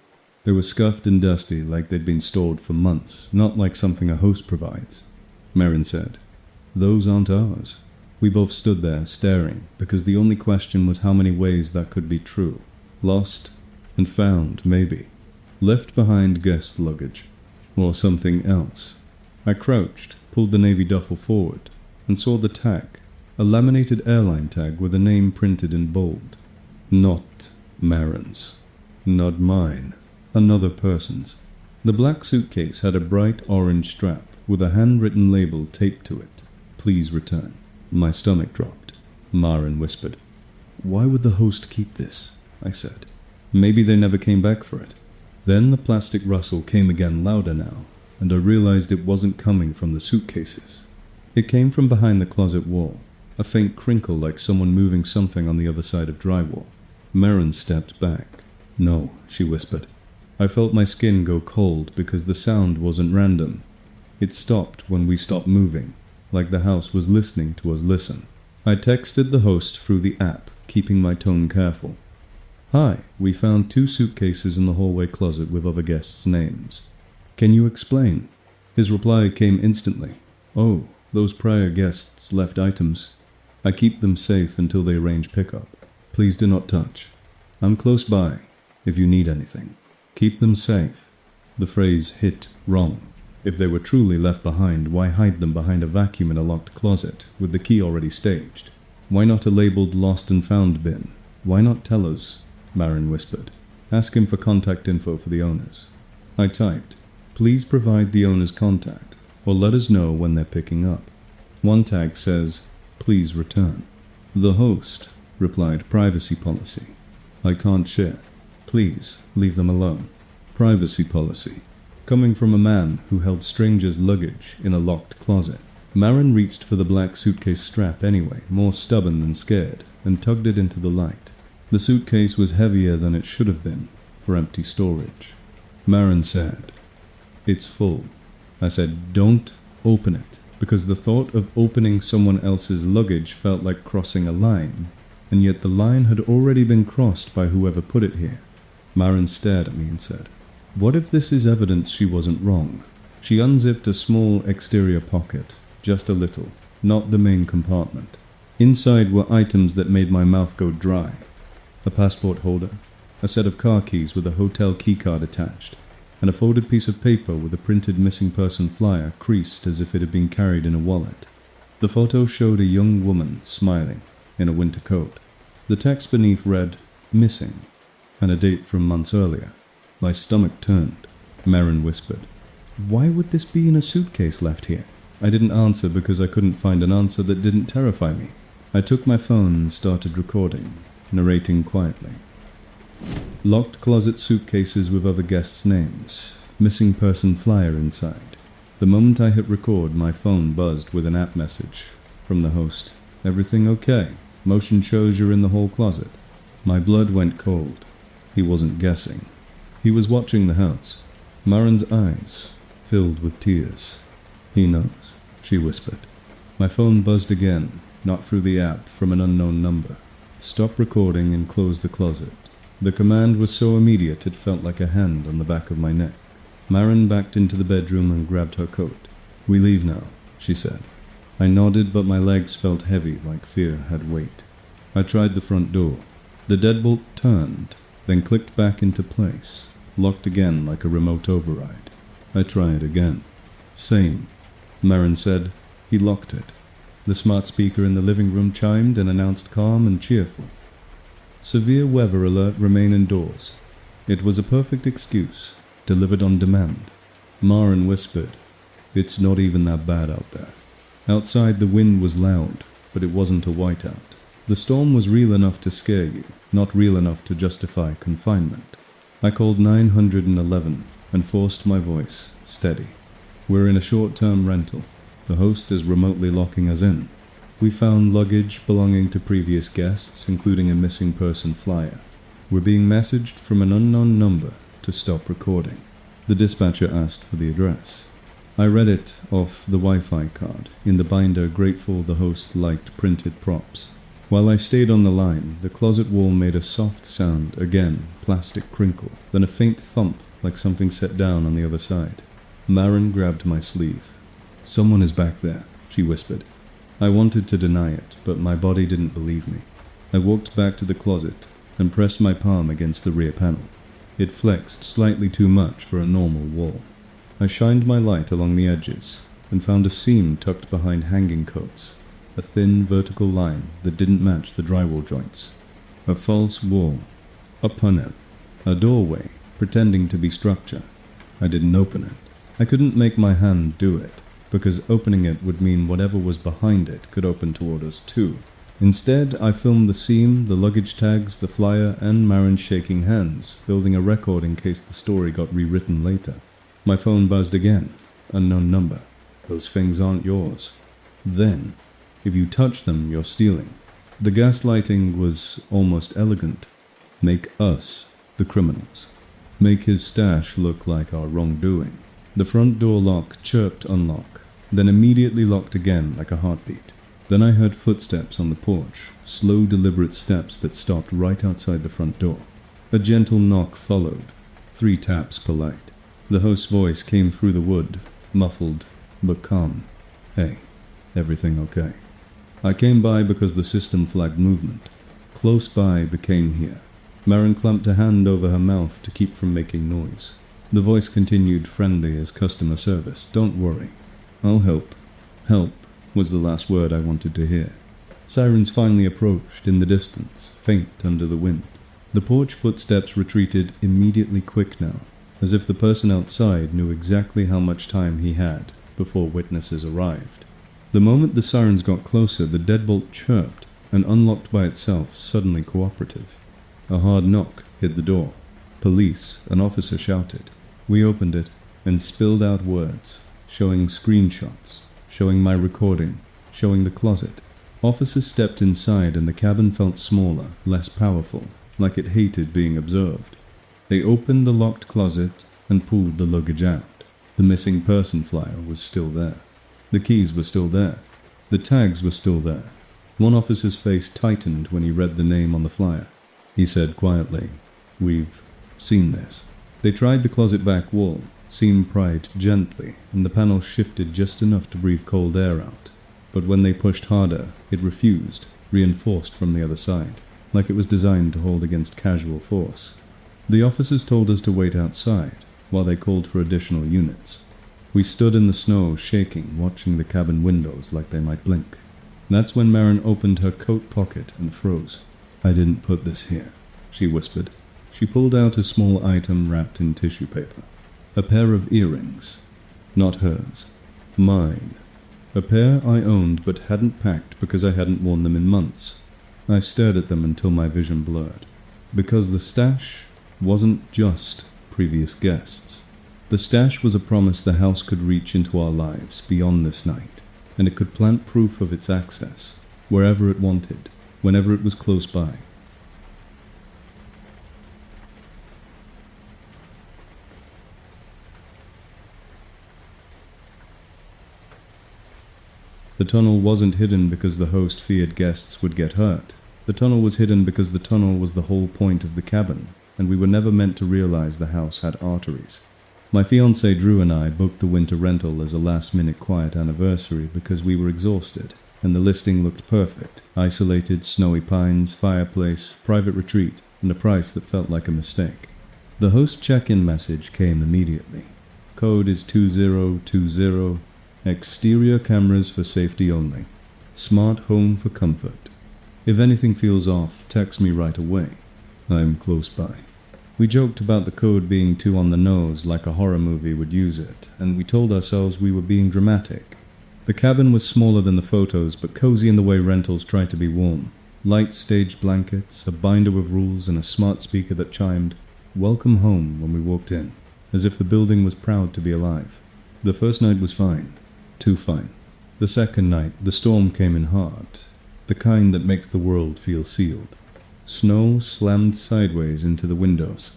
They were scuffed and dusty like they'd been stored for months, not like something a host provides. Maren said, "Those aren't ours." We both stood there, staring, because the only question was how many ways that could be true. Lost and found, maybe. Left behind guest luggage. Or something else. I crouched, pulled the navy duffel forward, and saw the tag, a laminated airline tag with a name printed in bold. Not Maren's. Not mine. Another person's. The black suitcase had a bright orange strap with a handwritten label taped to it. "Please return." My stomach dropped. Maren whispered, "Why would the host keep this?" I said. Maybe they never came back for it. Then the plastic rustle came again, louder now, and I realized it wasn't coming from the suitcases. It came from behind the closet wall, a faint crinkle like someone moving something on the other side of drywall. Maren stepped back. "No," she whispered. I felt my skin go cold because the sound wasn't random. It stopped when we stopped moving, like the house was listening to us listen. I texted the host through the app, keeping my tone careful. "Hi, we found 2 suitcases in the hallway closet with other guests' names. Can you explain?" His reply came instantly. "Oh, those prior guests left items. I keep them safe until they arrange pickup. Please do not touch. I'm close by. If you need anything, keep them safe. The phrase hit wrong. If they were truly left behind, why hide them behind a vacuum in a locked closet with the key already staged? Why not a labeled lost and found bin? Why not tell us? Marin whispered. Ask him for contact info for the owners. I typed, please provide the owner's contact, or let us know when they're picking up. One tag says, please return. The host replied, privacy policy. I can't share. Please leave them alone. Privacy policy. Coming from a man who held strangers' luggage in a locked closet. Marin reached for the black suitcase strap anyway, more stubborn than scared, and tugged it into the light. The suitcase was heavier than it should have been for empty storage. Marin said, it's full. I said, don't open it, because the thought of opening someone else's luggage felt like crossing a line, and yet the line had already been crossed by whoever put it here. Marin stared at me and said, what if this is evidence she wasn't wrong? She unzipped a small exterior pocket, just a little, not the main compartment. Inside were items that made my mouth go dry. A passport holder, a set of car keys with a hotel keycard attached, and a folded piece of paper with a printed missing person flyer creased as if it had been carried in a wallet. The photo showed a young woman smiling in a winter coat. The text beneath read, missing, and a date from months earlier. My stomach turned. Marin whispered, why would this be in a suitcase left here? I didn't answer because I couldn't find an answer that didn't terrify me. I took my phone and started recording, narrating quietly. Locked closet suitcases with other guests' names. Missing person flyer inside. The moment I hit record, my phone buzzed with an app message from the host. Everything okay? Motion shows you're in the hall closet. My blood went cold. He wasn't guessing. He was watching the house. Marin's eyes filled with tears. He knows, she whispered. My phone buzzed again, not through the app, from an unknown number. Stop recording and close the closet. The command was so immediate it felt like a hand on the back of my neck. Marin backed into the bedroom and grabbed her coat. We leave now, she said. I nodded, but my legs felt heavy like fear had weight. I tried the front door. The deadbolt turned, then clicked back into place, locked again like a remote override. I tried again. Same. Marin said. He locked it. The smart speaker in the living room chimed and announced calm and cheerful. Severe weather alert, remain indoors. It was a perfect excuse, delivered on demand. Marin whispered, it's not even that bad out there. Outside the wind was loud, but it wasn't a whiteout. The storm was real enough to scare you, not real enough to justify confinement. I called 911 and forced my voice steady. We're in a short-term rental. The host is remotely locking us in. We found luggage belonging to previous guests, including a missing person flyer. We're being messaged from an unknown number to stop recording. The dispatcher asked for the address. I read it off the Wi-Fi card, in the binder grateful the host liked printed props. While I stayed on the line, the closet wall made a soft sound, again, plastic crinkle, then a faint thump like something set down on the other side. Marin grabbed my sleeve. Someone is back there, she whispered. I wanted to deny it, but my body didn't believe me. I walked back to the closet and pressed my palm against the rear panel. It flexed slightly too much for a normal wall. I shined my light along the edges and found a seam tucked behind hanging coats, a thin vertical line that didn't match the drywall joints. A false wall, a panel, a doorway pretending to be structure. I didn't open it. I couldn't make my hand do it, because opening it would mean whatever was behind it could open toward us too. Instead, I filmed the seam, the luggage tags, the flyer, and Marin shaking hands, building a record in case the story got rewritten later. My phone buzzed again. Unknown number. Those things aren't yours. Then, if you touch them, you're stealing. The gaslighting was almost elegant. Make us the criminals. Make his stash look like our wrongdoing. The front door lock chirped unlock, then immediately locked again like a heartbeat. Then I heard footsteps on the porch, slow deliberate steps that stopped right outside the front door. A gentle knock followed, 3 taps polite. The host's voice came through the wood, muffled but calm. Hey, everything okay? I came by because the system flagged movement. Close by became here. Marin clamped a hand over her mouth to keep from making noise. The voice continued, friendly as customer service. "Don't worry. I'll help." Help was the last word I wanted to hear. Sirens finally approached in the distance, faint under the wind. The porch footsteps retreated immediately quick now, as if the person outside knew exactly how much time he had before witnesses arrived. The moment the sirens got closer, the deadbolt chirped and unlocked by itself, suddenly cooperative. A hard knock hit the door. "Police," an officer shouted. We opened it and spilled out words, showing screenshots, showing my recording, showing the closet. Officers stepped inside and the cabin felt smaller, less powerful, like it hated being observed. They opened the locked closet and pulled the luggage out. The missing person flyer was still there. The keys were still there. The tags were still there. One officer's face tightened when he read the name on the flyer. He said quietly, "We've seen this." They tried the closet back wall, seam pried gently, and the panel shifted just enough to breathe cold air out. But when they pushed harder, it refused, reinforced from the other side, like it was designed to hold against casual force. The officers told us to wait outside, while they called for additional units. We stood in the snow, shaking, watching the cabin windows like they might blink. That's when Marin opened her coat pocket and froze. "I didn't put this here," she whispered. She pulled out a small item wrapped in tissue paper. A pair of earrings. Not hers. Mine. A pair I owned but hadn't packed because I hadn't worn them in months. I stared at them until my vision blurred. Because the stash wasn't just previous guests. The stash was a promise the house could reach into our lives beyond this night, and it could plant proof of its access, wherever it wanted, whenever it was close by. The tunnel wasn't hidden because the host feared guests would get hurt. The tunnel was hidden because the tunnel was the whole point of the cabin, and we were never meant to realize the house had arteries. My fiancé Drew and I booked the winter rental as a last-minute quiet anniversary because we were exhausted, and the listing looked perfect. Isolated, snowy pines, fireplace, private retreat, and a price that felt like a mistake. The host check-in message came immediately. Code is 2020. Exterior cameras for safety only. Smart home for comfort. If anything feels off, text me right away. I'm close by. We joked about the code being too on the nose, like a horror movie would use it, and we told ourselves we were being dramatic. The cabin was smaller than the photos, but cozy in the way rentals try to be warm. Light staged blankets, a binder of rules, and a smart speaker that chimed, "Welcome home," when we walked in, as if the building was proud to be alive. The first night was fine. Too fine. The second night, the storm came in hard, the kind that makes the world feel sealed. Snow slammed sideways into the windows.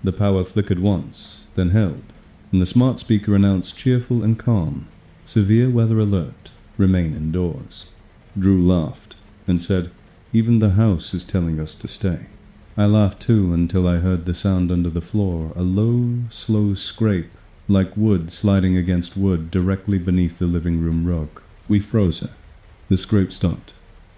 The power flickered once, then held, and the smart speaker announced cheerful and calm, "Severe weather alert, remain indoors." Drew laughed and said, "Even the house is telling us to stay." I laughed too until I heard the sound under the floor, a low, slow scrape, like wood sliding against wood directly beneath the living room rug. We froze her. The scrape stopped.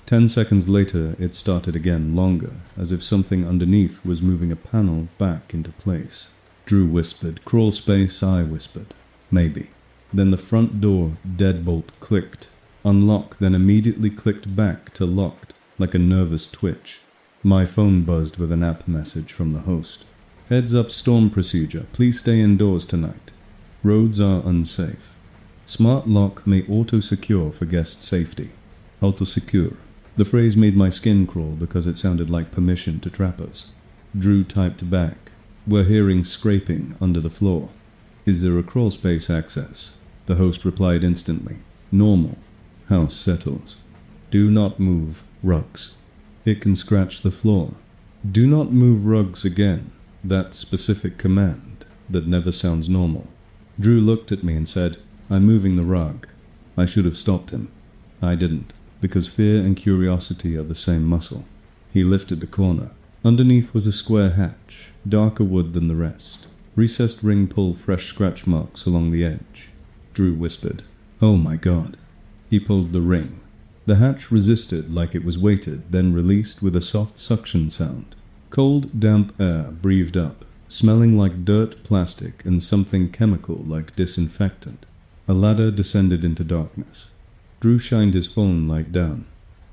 10 seconds later, it started again, longer, as if something underneath was moving a panel back into place. Drew whispered, "Crawl space," I whispered, "Maybe." Then the front door deadbolt clicked. Unlock, then immediately clicked back to locked, like a nervous twitch. My phone buzzed with an app message from the host. "Heads up storm procedure. Please stay indoors tonight. Roads are unsafe. Smart lock may auto-secure for guest safety." Auto-secure. The phrase made my skin crawl because it sounded like permission to trap us. Drew typed back, "We're hearing scraping under the floor. Is there a crawl space access?" The host replied instantly, "Normal. House settles. Do not move rugs." It can scratch the floor. Do not move rugs again. That specific command that never sounds normal. Drew looked at me and said, "I'm moving the rug." I should have stopped him. I didn't, because fear and curiosity are the same muscle. He lifted the corner. Underneath was a square hatch, darker wood than the rest. Recessed ring pull fresh scratch marks along the edge. Drew whispered, "Oh my God." He pulled the ring. The hatch resisted like it was weighted, then released with a soft suction sound. Cold, damp air breathed up, smelling like dirt, plastic, and something chemical like disinfectant. A ladder descended into darkness. Drew shined his phone light down.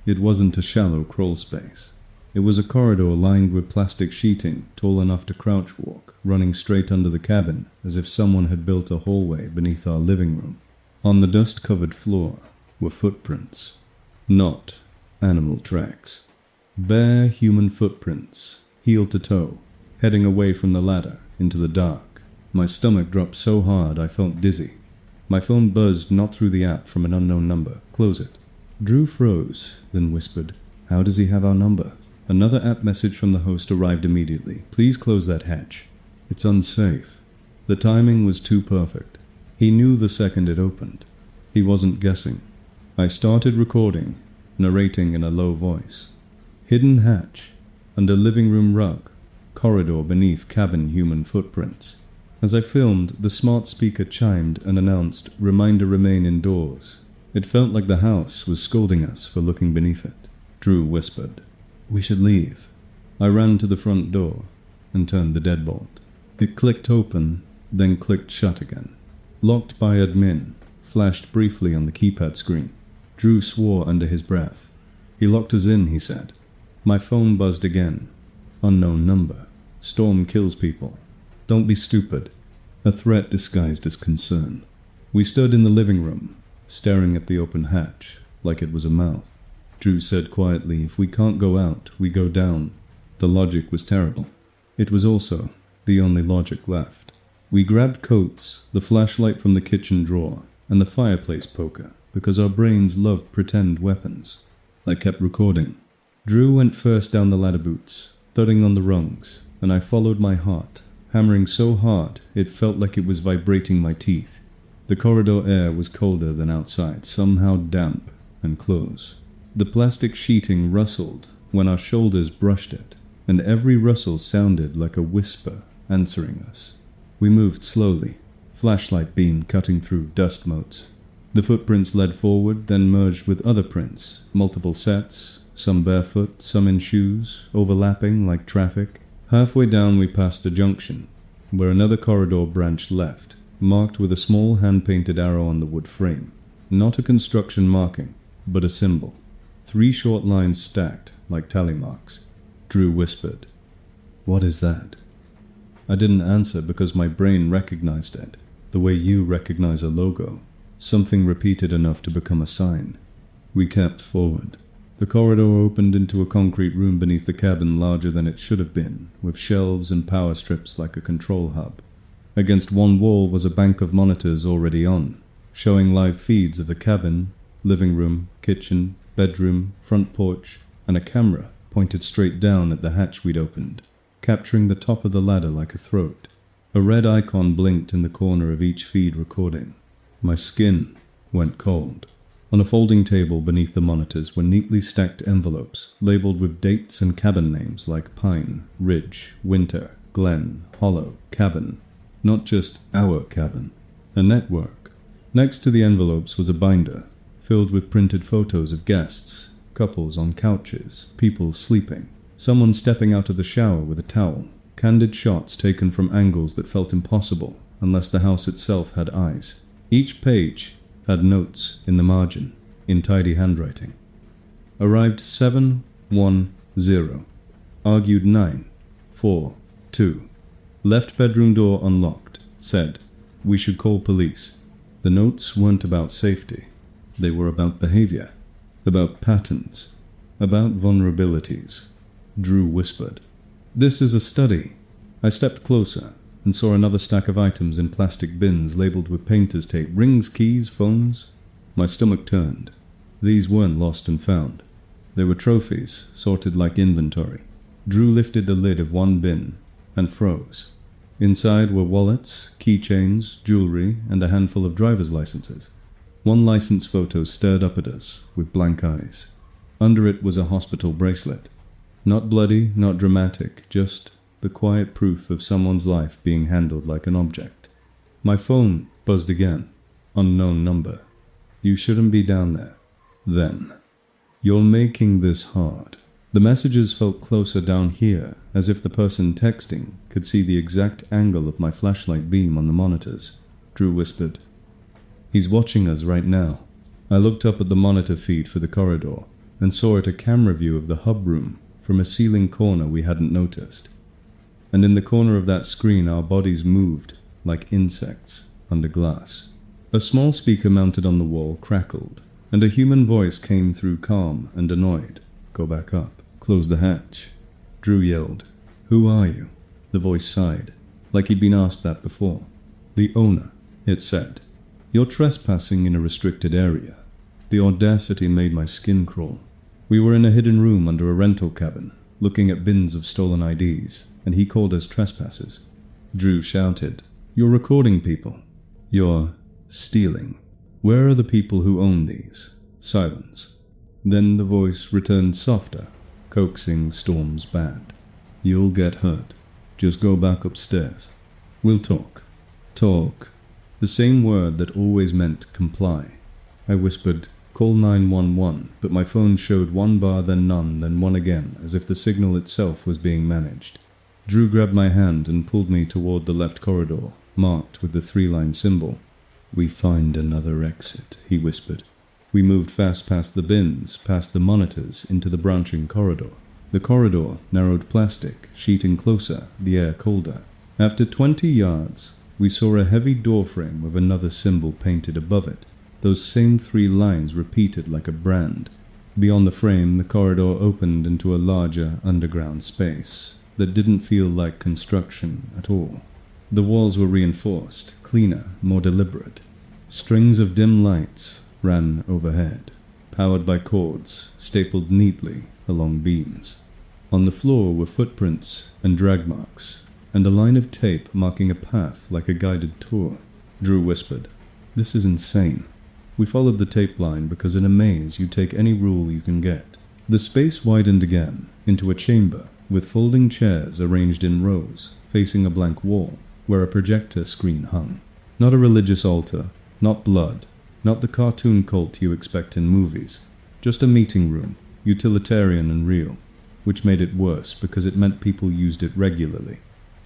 It wasn't a shallow crawl space. It was a corridor lined with plastic sheeting tall enough to crouch walk, running straight under the cabin as if someone had built a hallway beneath our living room. On the dust-covered floor were footprints. Not animal tracks. Bare human footprints, heel to toe, heading away from the ladder into the dark. My stomach dropped so hard I felt dizzy. My phone buzzed not through the app from an unknown number. Close it. Drew froze, then whispered, "How does he have our number?" Another app message from the host arrived immediately. "Please close that hatch. It's unsafe." The timing was too perfect. He knew the second it opened. He wasn't guessing. I started recording, narrating in a low voice. Hidden hatch, under living room rug, corridor beneath cabin human footprints. As I filmed, the smart speaker chimed and announced, "Reminder remain indoors." It felt like the house was scolding us for looking beneath it. Drew whispered, "We should leave." I ran to the front door and turned the deadbolt. It clicked open, then clicked shut again. Locked by admin, flashed briefly on the keypad screen. Drew swore under his breath. "He locked us in," he said. My phone buzzed again. Unknown number. "Storm kills people. Don't be stupid." A threat disguised as concern. We stood in the living room, staring at the open hatch, like it was a mouth. Drew said quietly, "If we can't go out, we go down." The logic was terrible. It was also the only logic left. We grabbed coats, the flashlight from the kitchen drawer, and the fireplace poker, because our brains loved pretend weapons. I kept recording. Drew went first down the ladder boots, thudding on the rungs, and I followed my heart, hammering so hard it felt like it was vibrating my teeth. The corridor air was colder than outside, somehow damp and close. The plastic sheeting rustled when our shoulders brushed it, and every rustle sounded like a whisper answering us. We moved slowly, flashlight beam cutting through dust motes. The footprints led forward, then merged with other prints, multiple sets, some barefoot, some in shoes, overlapping like traffic. Halfway down we passed a junction, where another corridor branched left, marked with a small hand-painted arrow on the wood frame. Not a construction marking, but a symbol. 3 short lines stacked like tally marks. Drew whispered, "What is that?" I didn't answer because my brain recognized it, the way you recognize a logo, something repeated enough to become a sign. We kept forward. The corridor opened into a concrete room beneath the cabin larger than it should have been, with shelves and power strips like a control hub. Against one wall was a bank of monitors already on, showing live feeds of the cabin, living room, kitchen, bedroom, front porch, and a camera pointed straight down at the hatch we'd opened, capturing the top of the ladder like a throat. A red icon blinked in the corner of each feed recording. My skin went cold. On a folding table beneath the monitors were neatly stacked envelopes labeled with dates and cabin names like Pine, Ridge, Winter, Glen, Hollow, Cabin. Not just our cabin. A network. Next to the envelopes was a binder, filled with printed photos of guests, couples on couches, people sleeping, someone stepping out of the shower with a towel, candid shots taken from angles that felt impossible unless the house itself had eyes. Each page had notes in the margin, in tidy handwriting. Arrived 710. Argued 942. Left bedroom door unlocked. Said, "We should call police." The notes weren't about safety. They were about behavior, about patterns, about vulnerabilities. Drew whispered, "This is a study." I stepped closer and saw another stack of items in plastic bins labeled with painter's tape, rings, keys, phones. My stomach turned. These weren't lost and found. They were trophies, sorted like inventory. Drew lifted the lid of one bin and froze. Inside were wallets, keychains, jewelry, and a handful of driver's licenses. One license photo stared up at us with blank eyes. Under it was a hospital bracelet. Not bloody, not dramatic, just the quiet proof of someone's life being handled like an object. My phone buzzed again. Unknown number. "You shouldn't be down there." Then, "You're making this hard." The messages felt closer down here, as if the person texting could see the exact angle of my flashlight beam on the monitors. Drew whispered, "He's watching us right now." I looked up at the monitor feed for the corridor and saw it a camera view of the hub room from a ceiling corner we hadn't noticed. And in the corner of that screen our bodies moved like insects under glass. A small speaker mounted on the wall crackled, and a human voice came through calm and annoyed. "Go back up. Close the hatch." Drew yelled, "Who are you?" The voice sighed, like he'd been asked that before. "The owner," it said. "You're trespassing in a restricted area." The audacity made my skin crawl. We were in a hidden room under a rental cabin, looking at bins of stolen IDs, and he called us trespassers. Drew shouted, "You're recording people. You're stealing. Where are the people who own these?" Silence. Then the voice returned softer, coaxing storms bad. "You'll get hurt. Just go back upstairs. We'll talk." Talk. The same word that always meant comply. I whispered, "Call 911, but my phone showed one bar, then none, then one again, as if the signal itself was being managed. Drew grabbed my hand and pulled me toward the left corridor, marked with the 3-line symbol. "We find another exit," he whispered. We moved fast past the bins, past the monitors, into the branching corridor. The corridor narrowed plastic, sheeting closer, the air colder. After 20 yards, we saw a heavy doorframe with another symbol painted above it, those same 3 lines repeated like a brand. Beyond the frame, the corridor opened into a larger underground space that didn't feel like construction at all. The walls were reinforced, cleaner, more deliberate. Strings of dim lights ran overhead, powered by cords stapled neatly along beams. On the floor were footprints and drag marks, and a line of tape marking a path like a guided tour. Drew whispered, "This is insane." We followed the tape line because in a maze you take any rule you can get. The space widened again into a chamber with folding chairs arranged in rows, facing a blank wall where a projector screen hung. Not a religious altar, not blood, not the cartoon cult you expect in movies, just a meeting room, utilitarian and real, which made it worse because it meant people used it regularly.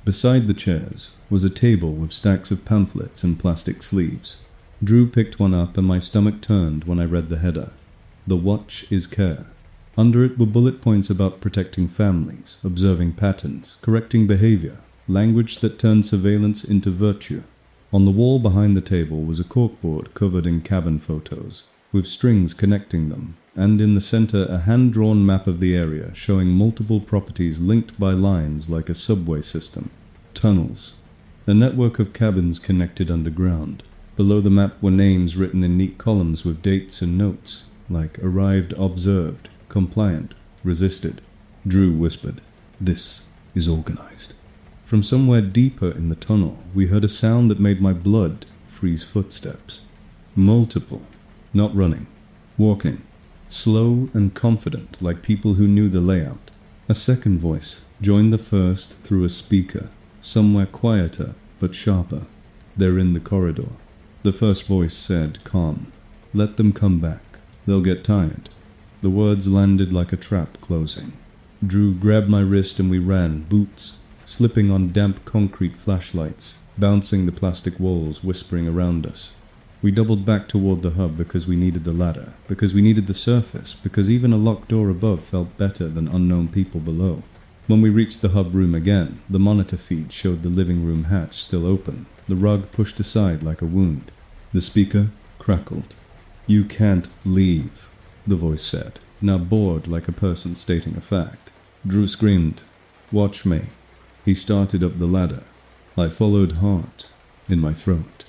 Beside the chairs was a table with stacks of pamphlets and plastic sleeves. Drew picked one up and my stomach turned when I read the header. "The Watch is Care." Under it were bullet points about protecting families, observing patterns, correcting behavior, language that turned surveillance into virtue. On the wall behind the table was a corkboard covered in cabin photos, with strings connecting them, and in the center a hand-drawn map of the area showing multiple properties linked by lines like a subway system. Tunnels. A network of cabins connected underground. Below the map were names written in neat columns with dates and notes, like arrived, observed, compliant, resisted. Drew whispered, "This is organized." From somewhere deeper in the tunnel, we heard a sound that made my blood freeze footsteps. Multiple, not running, walking, slow and confident like people who knew the layout. A second voice joined the first through a speaker, somewhere quieter but sharper. "They're in the corridor." The first voice said, calm, "Let them come back. They'll get tired." The words landed like a trap closing. Drew grabbed my wrist and we ran, boots, slipping on damp concrete flashlights, bouncing the plastic walls, whispering around us. We doubled back toward the hub because we needed the ladder, because we needed the surface, because even a locked door above felt better than unknown people below. When we reached the hub room again, the monitor feed showed the living room hatch still open, the rug pushed aside like a wound. The speaker crackled. "You can't leave," the voice said, now bored like a person stating a fact. Drew screamed, "Watch me." He started up the ladder. I followed, heart in my throat.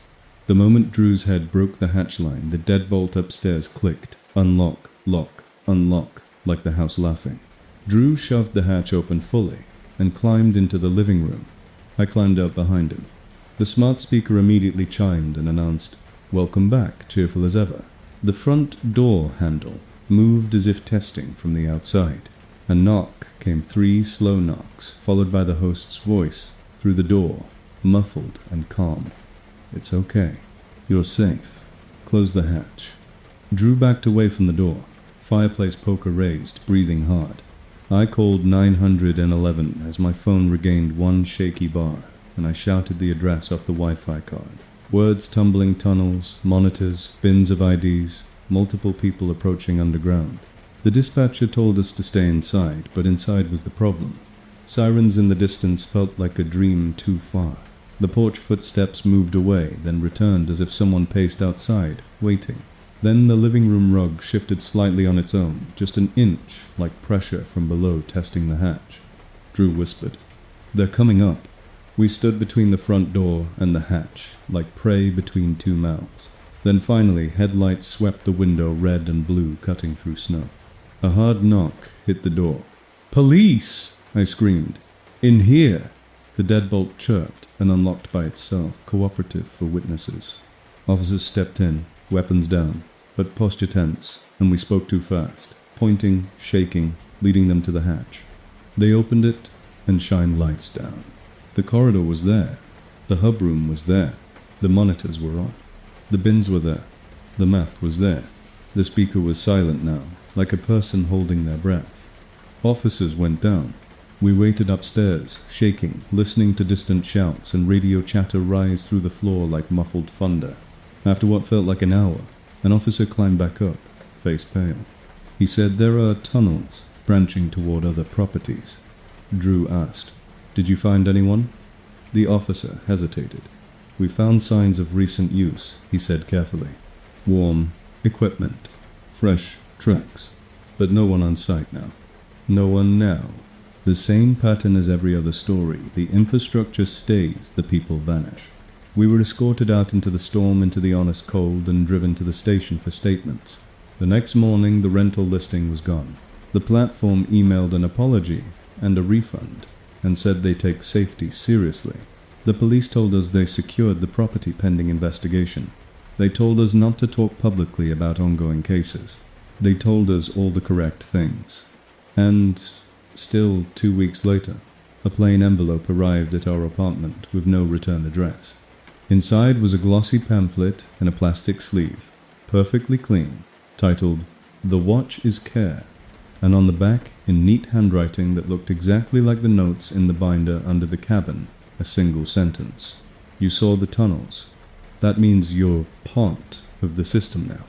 The moment Drew's head broke the hatch line, the deadbolt upstairs clicked. Unlock, lock, unlock, like the house laughing. Drew shoved the hatch open fully and climbed into the living room. I climbed out behind him. The smart speaker immediately chimed and announced, "Welcome back, cheerful as ever." The front door handle moved as if testing from the outside. A knock came, 3 slow knocks, followed by the host's voice through the door, muffled and calm. "It's okay. You're safe. Close the hatch." Drew backed away from the door, fireplace poker raised, breathing hard. I called 911 as my phone regained one shaky bar, and I shouted the address off the Wi-Fi card. Words tumbling tunnels, monitors, bins of IDs, multiple people approaching underground. The dispatcher told us to stay inside, but inside was the problem. Sirens in the distance felt like a dream too far. The porch footsteps moved away, then returned as if someone paced outside, waiting. Then the living room rug shifted slightly on its own, just an inch, like pressure from below testing the hatch. Drew whispered, "They're coming up." We stood between the front door and the hatch, like prey between two mouths. Then finally, headlights swept the window red and blue, cutting through snow. A hard knock hit the door. "Police!" I screamed. "In here!" The deadbolt chirped and unlocked by itself, cooperative for witnesses. Officers stepped in, weapons down, but posture tense, and we spoke too fast, pointing, shaking, leading them to the hatch. They opened it and shined lights down. The corridor was there. The hub room was there. The monitors were on. The bins were there. The map was there. The speaker was silent now, like a person holding their breath. Officers went down. We waited upstairs, shaking, listening to distant shouts and radio chatter rise through the floor like muffled thunder. After what felt like an hour, an officer climbed back up, face pale. He said, "There are tunnels branching toward other properties." Drew asked, "Did you find anyone?" The officer hesitated. "We found signs of recent use," he said carefully. "Warm equipment, fresh tracks, but no one on site now." No one now. The same pattern as every other story. The infrastructure stays, the people vanish. We were escorted out into the storm, into the honest cold, and driven to the station for statements. The next morning, the rental listing was gone. The platform emailed an apology and a refund, and said they take safety seriously. The police told us they secured the property pending investigation. They told us not to talk publicly about ongoing cases. They told us all the correct things. And still 2 weeks later, a plain envelope arrived at our apartment with no return address. Inside was a glossy pamphlet in a plastic sleeve, perfectly clean, titled, "The Watch is Care," and on the back, in neat handwriting that looked exactly like the notes in the binder under the cabin, a single sentence. "You saw the tunnels. That means you're part of the system now."